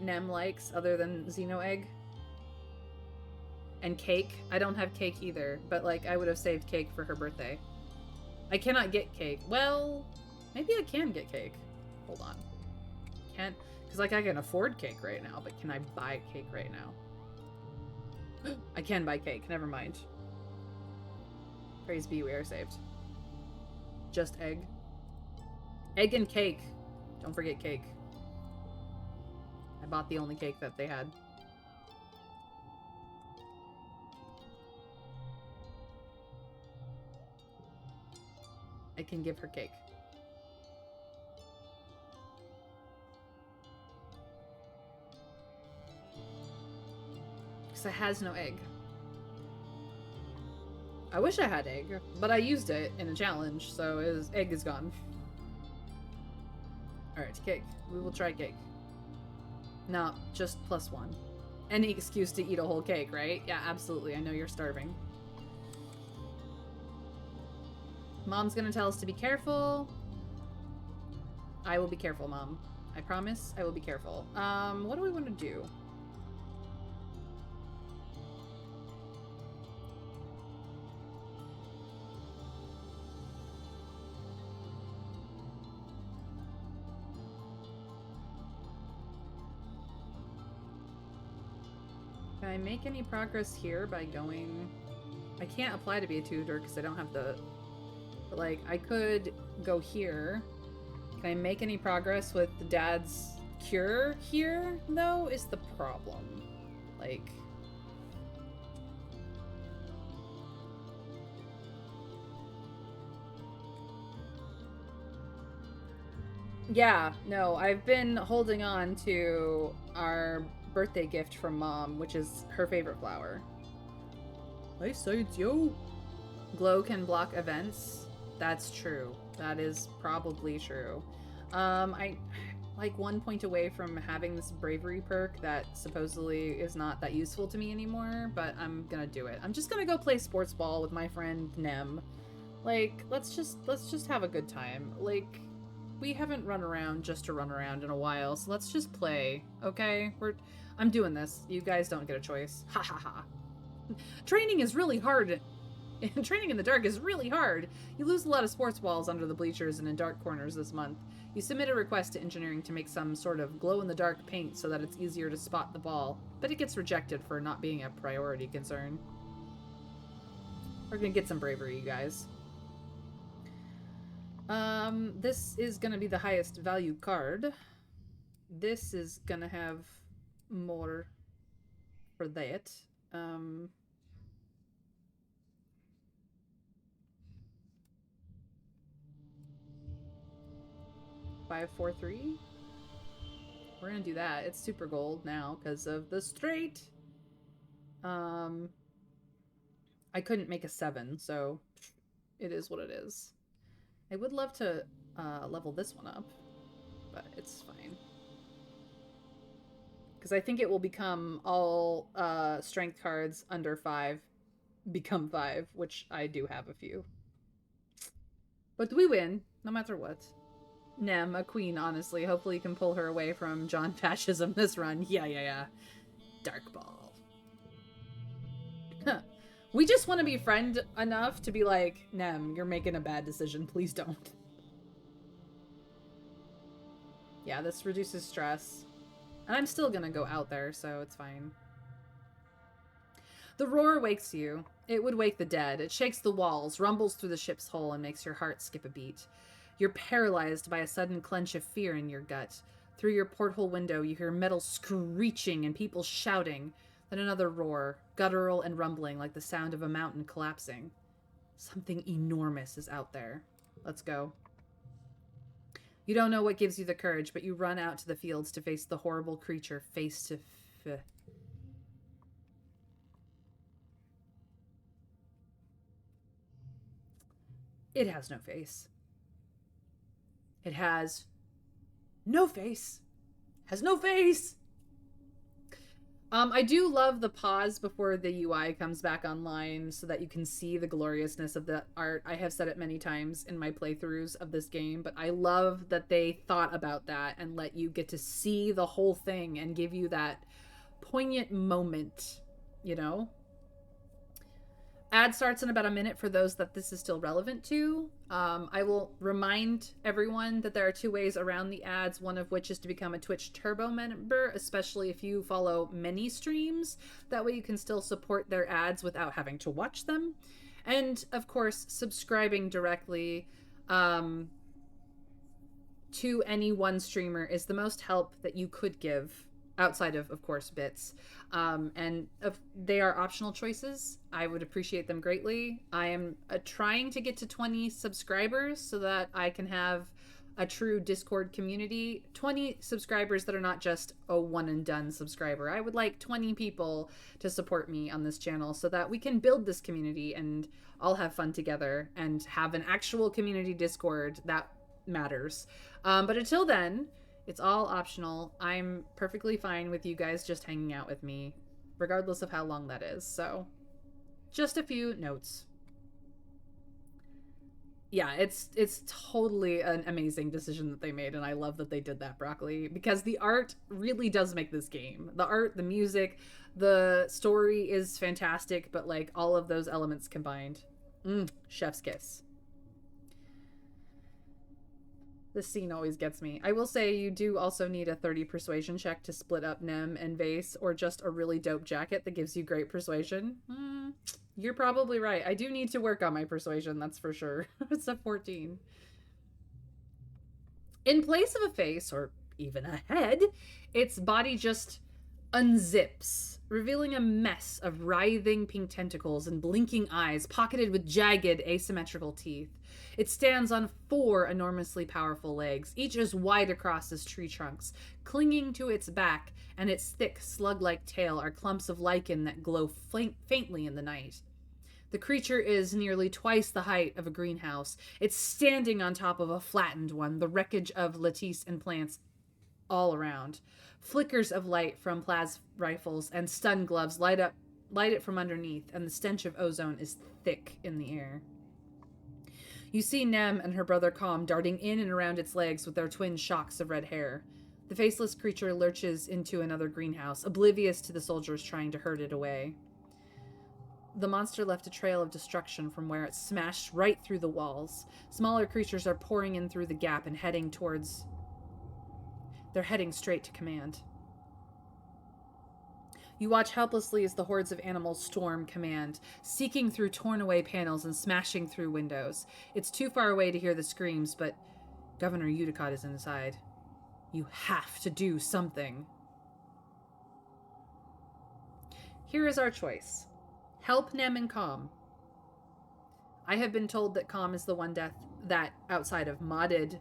Nem likes other than Xeno egg? And cake? I don't have cake either, but like I would have saved cake for her birthday. I cannot get cake. Well, maybe I can get cake. Hold on. Can't, because like I can afford cake right now, but can I buy cake right now? I can buy cake. Never mind. Praise be, we are saved. Just egg. Egg and cake. Don't forget cake. I bought the only cake that they had. I can give her cake. Because it has no egg. I wish I had egg, but I used it in a challenge, so egg is gone. Alright, cake. We will try cake. No, just +1. Any excuse to eat a whole cake, right? Yeah, absolutely. I know you're starving. Mom's gonna tell us to be careful. I will be careful, Mom. I promise I will be careful. What do we want to do? Can I make any progress here by going... I can't apply to be a tutor because I don't have the... But, like, I could go here. Can I make any progress with the dad's cure here, though, is the problem. Like... Yeah, no, I've been holding on to our birthday gift from Mom, which is her favorite flower. I say it's yo. Glow can block events. That's true. That is probably true. I like 1 point away from having this bravery perk that supposedly is not that useful to me anymore, but I'm gonna do it. I'm just gonna go play sports ball with my friend Nem. Like, let's just have a good time. Like, we haven't run around just to run around in a while, so let's just play, okay? I'm doing this. You guys don't get a choice. Ha ha ha. Training is really hard. Training in the dark is really hard. You lose a lot of sports balls under the bleachers and in dark corners this month. You submit a request to engineering to make some sort of glow-in-the-dark paint so that it's easier to spot the ball, but it gets rejected for not being a priority concern. We're gonna get some bravery, you guys. This is gonna be the highest value card. This is gonna have more for that. 543. We're gonna do that. It's super gold now because of the straight. I couldn't make a 7, so it is what it is. I would love to level this one up, but it's fine. Because I think it will become all strength cards under 5 become 5, which I do have a few. But we win, no matter what. Nem, a queen, honestly. Hopefully you can pull her away from John Fascism this run. Yeah. Dark ball. We just want to be friend enough to be like, Nem, you're making a bad decision. Please don't. Yeah, this reduces stress. And I'm still gonna go out there, so it's fine. The roar wakes you. It would wake the dead. It shakes the walls, rumbles through the ship's hull, and makes your heart skip a beat. You're paralyzed by a sudden clench of fear in your gut. Through your porthole window, you hear metal screeching and people shouting. Then another roar, guttural and rumbling like the sound of a mountain collapsing. Something enormous is out there. Let's go. You don't know what gives you the courage, but you run out to the fields to face the horrible creature face to face. It has no face. It has no face. Has no face. I do love the pause before the UI comes back online so that you can see the gloriousness of the art. I have said it many times in my playthroughs of this game, but I love that they thought about that and let you get to see the whole thing and give you that poignant moment, you know? Ad starts in about a minute for those that this is still relevant to. I will remind everyone that there are 2 ways around the ads, one of which is to become a Twitch Turbo member, especially if you follow many streams. That way you can still support their ads without having to watch them. And, of course, subscribing directly to any one streamer is the most help that you could give outside of course, bits. And they are optional choices. I would appreciate them greatly. I am trying to get to 20 subscribers so that I can have a true Discord community. 20 subscribers that are not just a one and done subscriber. I would like 20 people to support me on this channel so that we can build this community and all have fun together and have an actual community Discord that matters. But until then, it's all optional. I'm perfectly fine with you guys just hanging out with me, regardless of how long that is. So, just a few notes. Yeah, it's totally an amazing decision that they made, and I love that they did that, Broccoli, because the art really does make this game. The art, the music, the story is fantastic, but like all of those elements combined. Chef's kiss. This scene always gets me. I will say you do also need a 30 persuasion check to split up Nem and Vase, or just a really dope jacket that gives you great persuasion. You're probably right. I do need to work on my persuasion, that's for sure. It's a 14. In place of a face, or even a head, its body just unzips, revealing a mess of writhing pink tentacles and blinking eyes pocketed with jagged, asymmetrical teeth. It stands on 4 enormously powerful legs, each as wide across as tree trunks. Clinging to its back and its thick, slug-like tail are clumps of lichen that glow faintly in the night. The creature is nearly twice the height of a greenhouse. It's standing on top of a flattened one, the wreckage of lattice and plants all around. Flickers of light from plas rifles and stun gloves light it from underneath, and the stench of ozone is thick in the air. You see Nem and her brother Calm darting in and around its legs with their twin shocks of red hair. The faceless creature lurches into another greenhouse, oblivious to the soldiers trying to herd it away. The monster left a trail of destruction from where it smashed right through the walls. Smaller creatures are pouring in through the gap and they're heading straight to command. You watch helplessly as the hordes of animals storm command, seeking through torn-away panels and smashing through windows. It's too far away to hear the screams, but Governor Udicott is inside. You have to do something. Here is our choice. Help Nem and Calm. I have been told that Calm is the one death that, outside of modded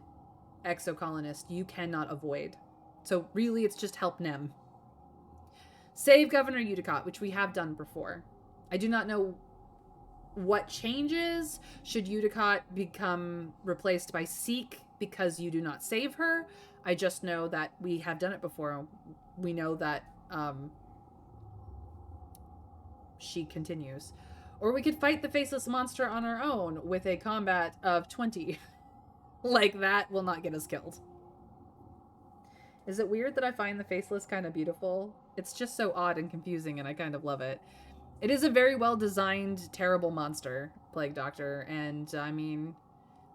Exocolonist, you cannot avoid. So really, it's just help Nem. Save Governor Udicott, which we have done before. I do not know what changes should Udicott become replaced by Seek because you do not save her. I just know that we have done it before. We know that she continues. Or we could fight the faceless monster on our own with a combat of 20. Like, that will not get us killed. Is it weird that I find the faceless kind of beautiful? It's just so odd and confusing, and I kind of love it. It is a very well-designed, terrible monster, Plague Doctor, and, I mean,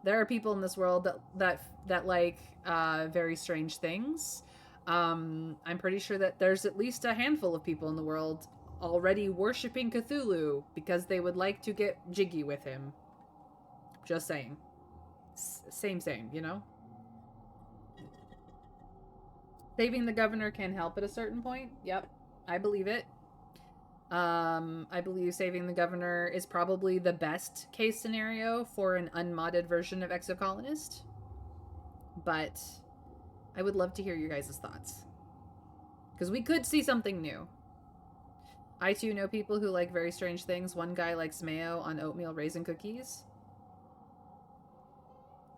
there are people in this world that like very strange things. I'm pretty sure that there's at least a handful of people in the world already worshipping Cthulhu because they would like to get jiggy with him. Just saying. Same, you know? Saving the governor can help at a certain point. Yep, I believe it. I believe saving the governor is probably the best case scenario for an unmodded version of Exocolonist. But I would love to hear your guys' thoughts. Because we could see something new. I too know people who like very strange things. One guy likes mayo on oatmeal raisin cookies.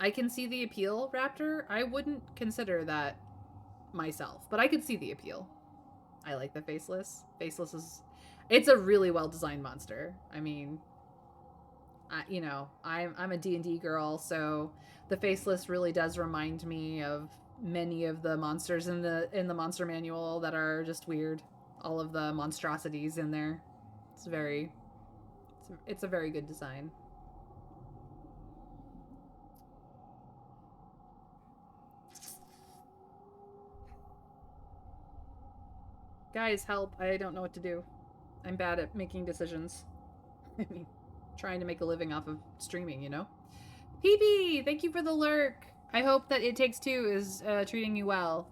I can see the appeal, Raptor. I wouldn't consider that myself, but I could see the appeal.
I like the Faceless. Faceless is... It's a really well-designed monster. I mean, you know, I'm a D&D girl, so the Faceless really does remind me of many of the monsters in the monster manual that are just weird. All of the monstrosities in there. It's a very good design. Guys, help. I don't know what to do. I'm bad at making decisions. I mean, trying to make a living off of streaming, you know? PB, thank you for the lurk. I hope that It Takes Two is treating you well.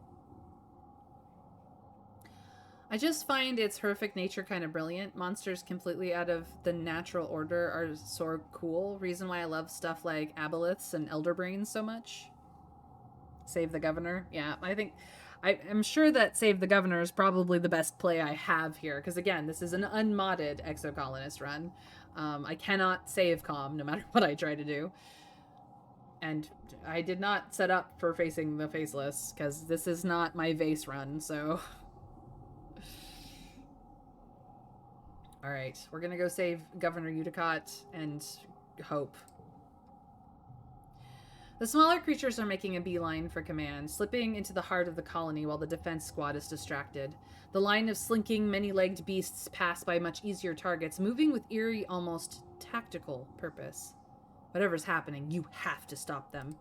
I just find its horrific nature kind of brilliant. Monsters completely out of the natural order are so cool. Reason why I love stuff like aboleths and elderbrains so much. Save the Governor. Yeah, I'm sure that Save the Governor is probably the best play I have here, because again, this is an unmodded Exocolonist run. I cannot save Calm no matter what I try to do. And I did not set up for facing the Faceless, because this is not my Vase run, so... Alright, we're gonna go save Governor Udicott and hope. The smaller creatures are making a beeline for command, slipping into the heart of the colony while the defense squad is distracted. The line of slinking, many-legged beasts pass by much easier targets, moving with eerie, almost tactical purpose. Whatever's happening, you have to stop them.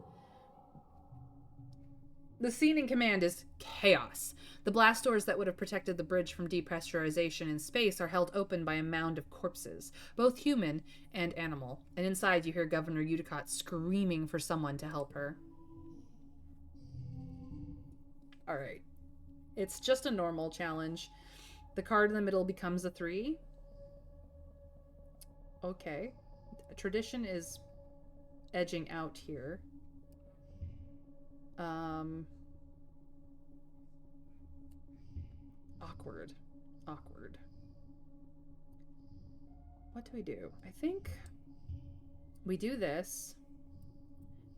The scene in command is chaos. The blast doors that would have protected the bridge from depressurization in space are held open by a mound of corpses, both human and animal. And inside you hear Governor Udicott screaming for someone to help her. Alright. It's just a normal challenge. The card in the middle becomes a 3. Okay. Tradition is edging out here. Awkward. What do we do? I think we do this.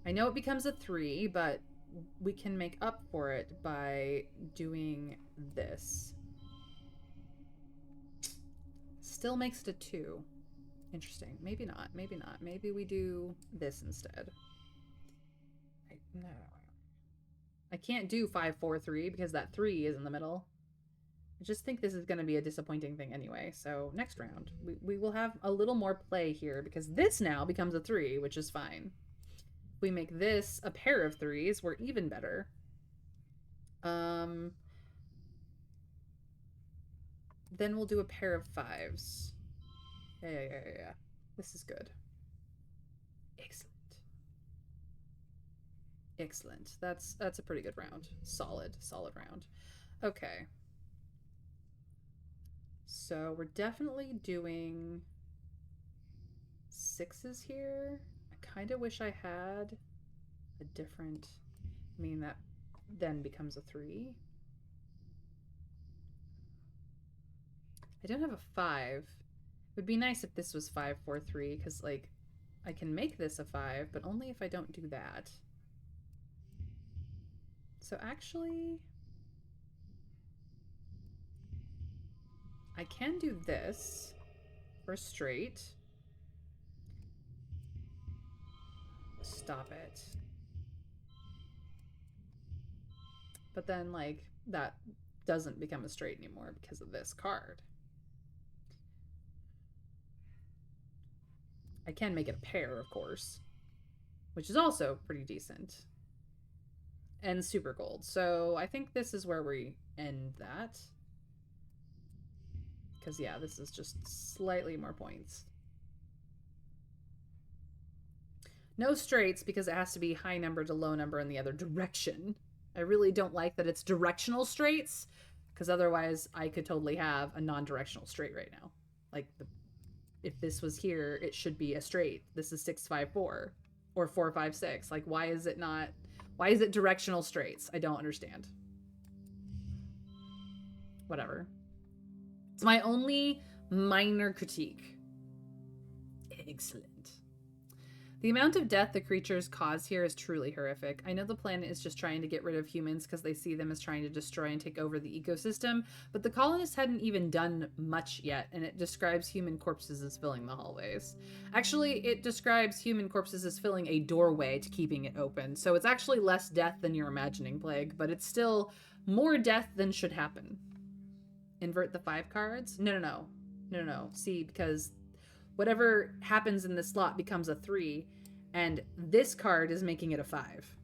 I know it becomes a 3, but we can make up for it by doing this. Still makes it a 2. Interesting. Maybe not. Maybe we do this instead. No. I can't do 5, 4, 3 because that 3 is in the middle. I just think this is going to be a disappointing thing anyway. So next round, we will have a little more play here because this now becomes a 3, which is fine. If we make this a pair of 3s, we're even better. Then we'll do a pair of 5s. Yeah. This is good. Excellent. That's a pretty good round. Solid round. Okay. So we're definitely doing 6s here. I kind of wish I had a different... I mean, that then becomes a 3. I don't have a 5. It would be nice if this was 5, 4, 3, because, like, I can make this a 5, but only if I don't do that. So actually... I can do this for straight. Stop it. But then, like, that doesn't become a straight anymore because of this card. I can make it a pair, of course, which is also pretty decent. And super gold. So I think this is where we end that. Because, yeah, this is just slightly more points. No straights because it has to be high number to low number in the other direction. I really don't like that it's directional straights, because otherwise I could totally have a non-directional straight right now. Like, if this was here, it should be a straight. This is 6, 5, 4 or 4, 5, 6. Like, why is it not? Why is it directional straights? I don't understand. Whatever. It's my only minor critique. Excellent. The amount of death the creatures cause here is truly horrific. I know the planet is just trying to get rid of humans because they see them as trying to destroy and take over the ecosystem, but the colonists hadn't even done much yet, and it describes human corpses as filling the hallways. Actually, it describes human corpses as filling a doorway to keeping it open, so it's actually less death than you're imagining, Plague, but it's still more death than should happen. Invert the 5 cards? No. See, because whatever happens in this slot becomes a 3, and this card is making it a 5.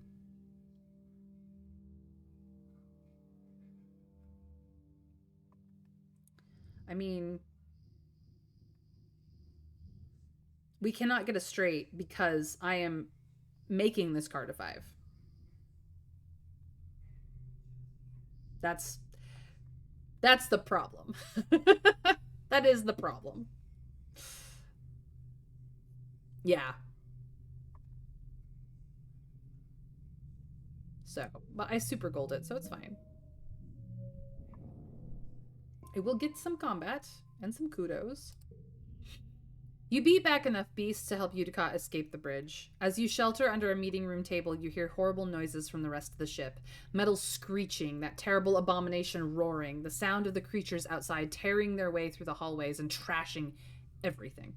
I mean, we cannot get a straight because I am making this card a 5. That's the problem. That is the problem. Yeah. So, but I super gold it, so it's fine. It will get some combat and some kudos. You beat back enough beasts to help Utica escape the bridge. As you shelter under a meeting room table, you hear horrible noises from the rest of the ship. Metal screeching, that terrible abomination roaring, the sound of the creatures outside tearing their way through the hallways and trashing everything.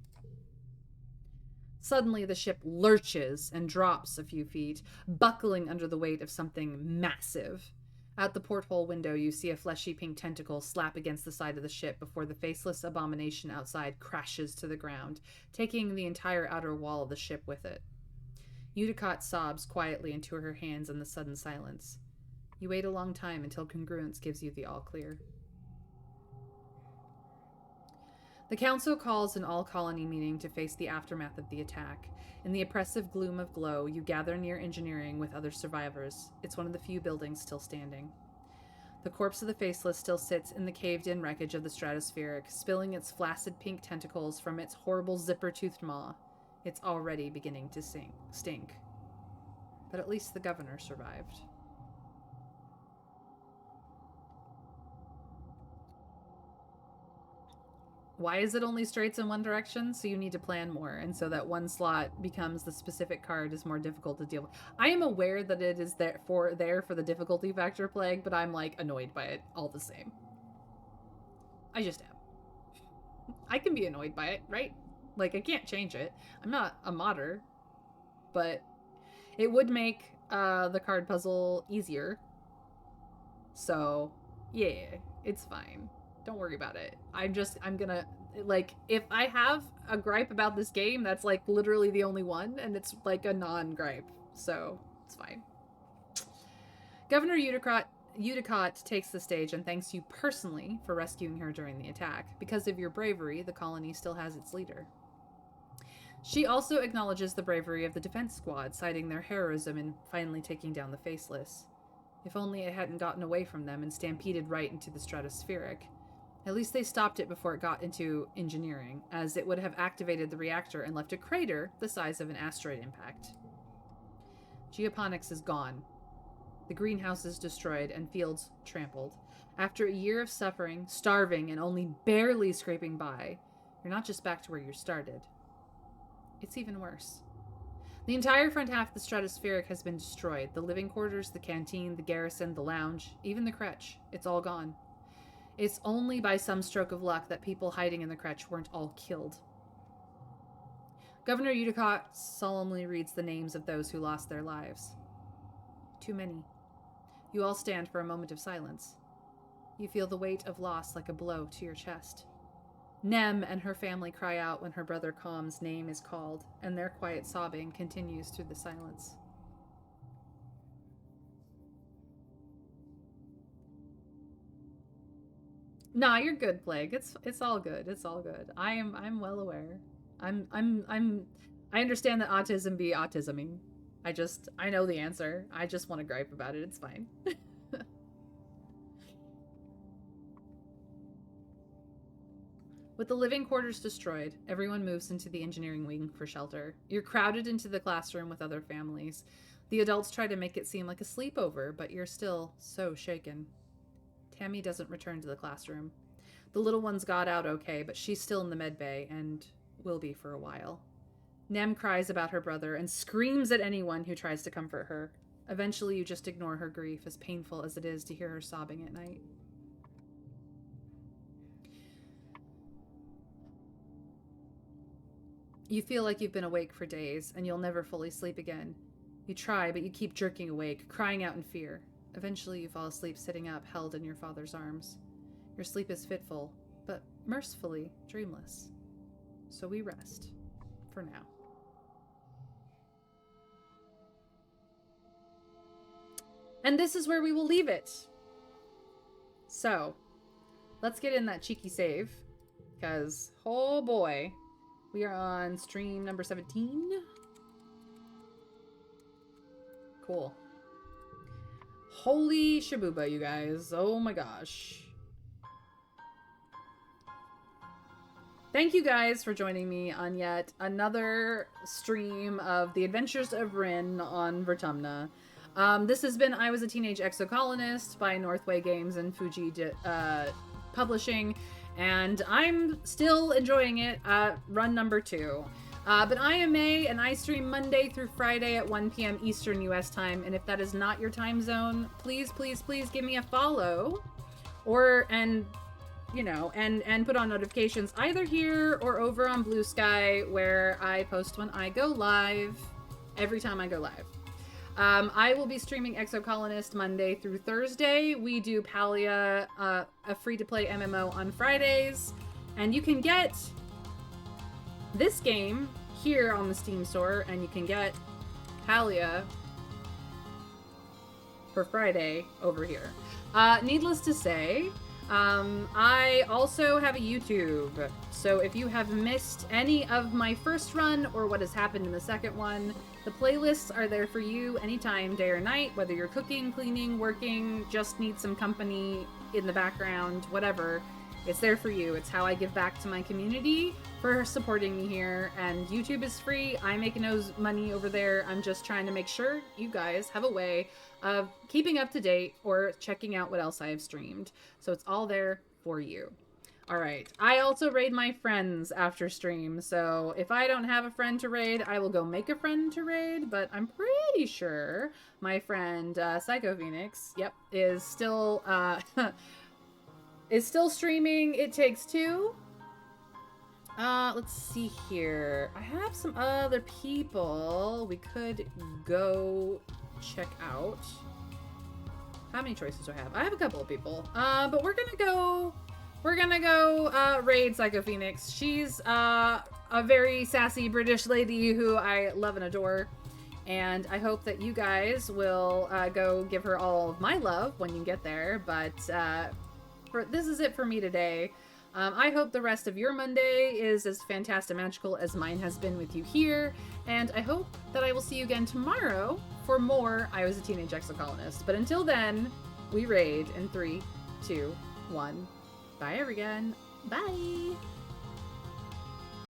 Suddenly, the ship lurches and drops a few feet, buckling under the weight of something massive. Out the porthole window, you see a fleshy pink tentacle slap against the side of the ship before the faceless abomination outside crashes to the ground, taking the entire outer wall of the ship with it. Utica sobs quietly into her hands in the sudden silence. You wait a long time until congruence gives you the all clear. The council calls an all-colony meeting to face the aftermath of the attack. In the oppressive gloom of glow, you gather near engineering with other survivors. It's one of the few buildings still standing. The corpse of the Faceless still sits in the caved-in wreckage of the stratospheric, spilling its flaccid pink tentacles from its horrible zipper-toothed maw. It's already beginning to stink. But at least the governor survived. Why is it only straights in one direction? So you need to plan more, and so that one slot becomes the specific card is more difficult to deal with. I am aware that it is there for the difficulty factor, Plague, but I'm like annoyed by it all the same. I just am. I can be annoyed by it, right? Like, I can't change it. I'm not a modder, but it would make the card puzzle easier. So, yeah, it's fine. Don't worry about it. I'm gonna, like, if I have a gripe about this game, that's like literally the only one, and it's like a non-gripe, so it's fine. Governor Uticott takes the stage and thanks you personally for rescuing her during the attack. Because of your bravery, the colony still has its leader. She also acknowledges the bravery of the defense squad, citing their heroism in finally taking down the Faceless. If only it hadn't gotten away from them and stampeded right into the stratospheric. At least they stopped it before it got into engineering, as it would have activated the reactor and left a crater the size of an asteroid impact. Geoponics is gone. The greenhouse is destroyed and fields trampled. After a year of suffering, starving, and only barely scraping by, you're not just back to where you started. It's even worse. The entire front half of the stratospheric has been destroyed. The living quarters, the canteen, the garrison, the lounge, even the crèche. It's all gone. It's only by some stroke of luck that people hiding in the crèche weren't all killed. Governor Uticott solemnly reads the names of those who lost their lives. Too many. You all stand for a moment of silence. You feel the weight of loss like a blow to your chest. Nem and her family cry out when her brother Com's name is called, and their quiet sobbing continues through the silence. Nah, you're good, Plague. It's all good. It's all good. I'm well aware. I understand that autism be autisming. I know the answer. I just want to gripe about it. It's fine. With the living quarters destroyed, everyone moves into the engineering wing for shelter. You're crowded into the classroom with other families. The adults try to make it seem like a sleepover, but you're still so shaken. Tammy doesn't return to the classroom. The little one's got out okay, but she's still in the med bay and will be for a while.
Nem cries about her brother and screams at anyone who tries to comfort her. Eventually, you just ignore her grief, as painful as it is to hear her sobbing at night. You feel like you've been awake for days, and you'll never fully sleep again. You try, but you keep jerking awake, crying out in fear. Eventually, you fall asleep sitting up, held in your father's arms. Your sleep is fitful, but mercifully dreamless. So we rest. For now. And this is where we will leave it. So, let's get in that cheeky save. Because, oh boy, we are on stream number 17. Cool. Holy shabuba, you guys. Oh my gosh. Thank you guys for joining me on yet another stream of The Adventures of Rin on Vertumna. This has been I Was a Teenage Exocolonist by Northway Games and Finji Publishing, and I'm still enjoying it at run number 2. But I am May, and I stream Monday through Friday at 1 p.m. Eastern US time, and if that is not your time zone, please, please, please give me a follow, and put on notifications either here or over on Blue Sky, where I post when I go live, every time I go live. I will be streaming Exocolonist Monday through Thursday. We do Palia, a free-to-play MMO, on Fridays. And you can get this game here on the Steam store, and you can get Palia for Friday over here. Needless to say, I also have a YouTube. So if you have missed any of my first run or what has happened in the second one, the playlists are there for you anytime, day or night, whether you're cooking, cleaning, working, just need some company in the background, whatever. It's there for you. It's how I give back to my community for supporting me here. And YouTube is free. I make no money over there. I'm just trying to make sure you guys have a way of keeping up to date or checking out what else I have streamed. So it's all there for you. All right. I also raid my friends after stream. So if I don't have a friend to raid, I will go make a friend to raid. But I'm pretty sure my friend Psycho Phoenix, yep, is still streaming It Takes Two. Let's see here. I have some other people we could go check out. How many choices do I have? I have a couple of people. But we're gonna go raid Psycho Phoenix. She's a very sassy British lady who I love and adore. And I hope that you guys will go give her all of my love when you get there. But this is it for me today. I hope the rest of your Monday is as fantastical as mine has been with you here. And I hope that I will see you again tomorrow for more I Was a Teenage Exocolonist. But until then, we raid in 3, 2, 1. Bye, everyone. Bye.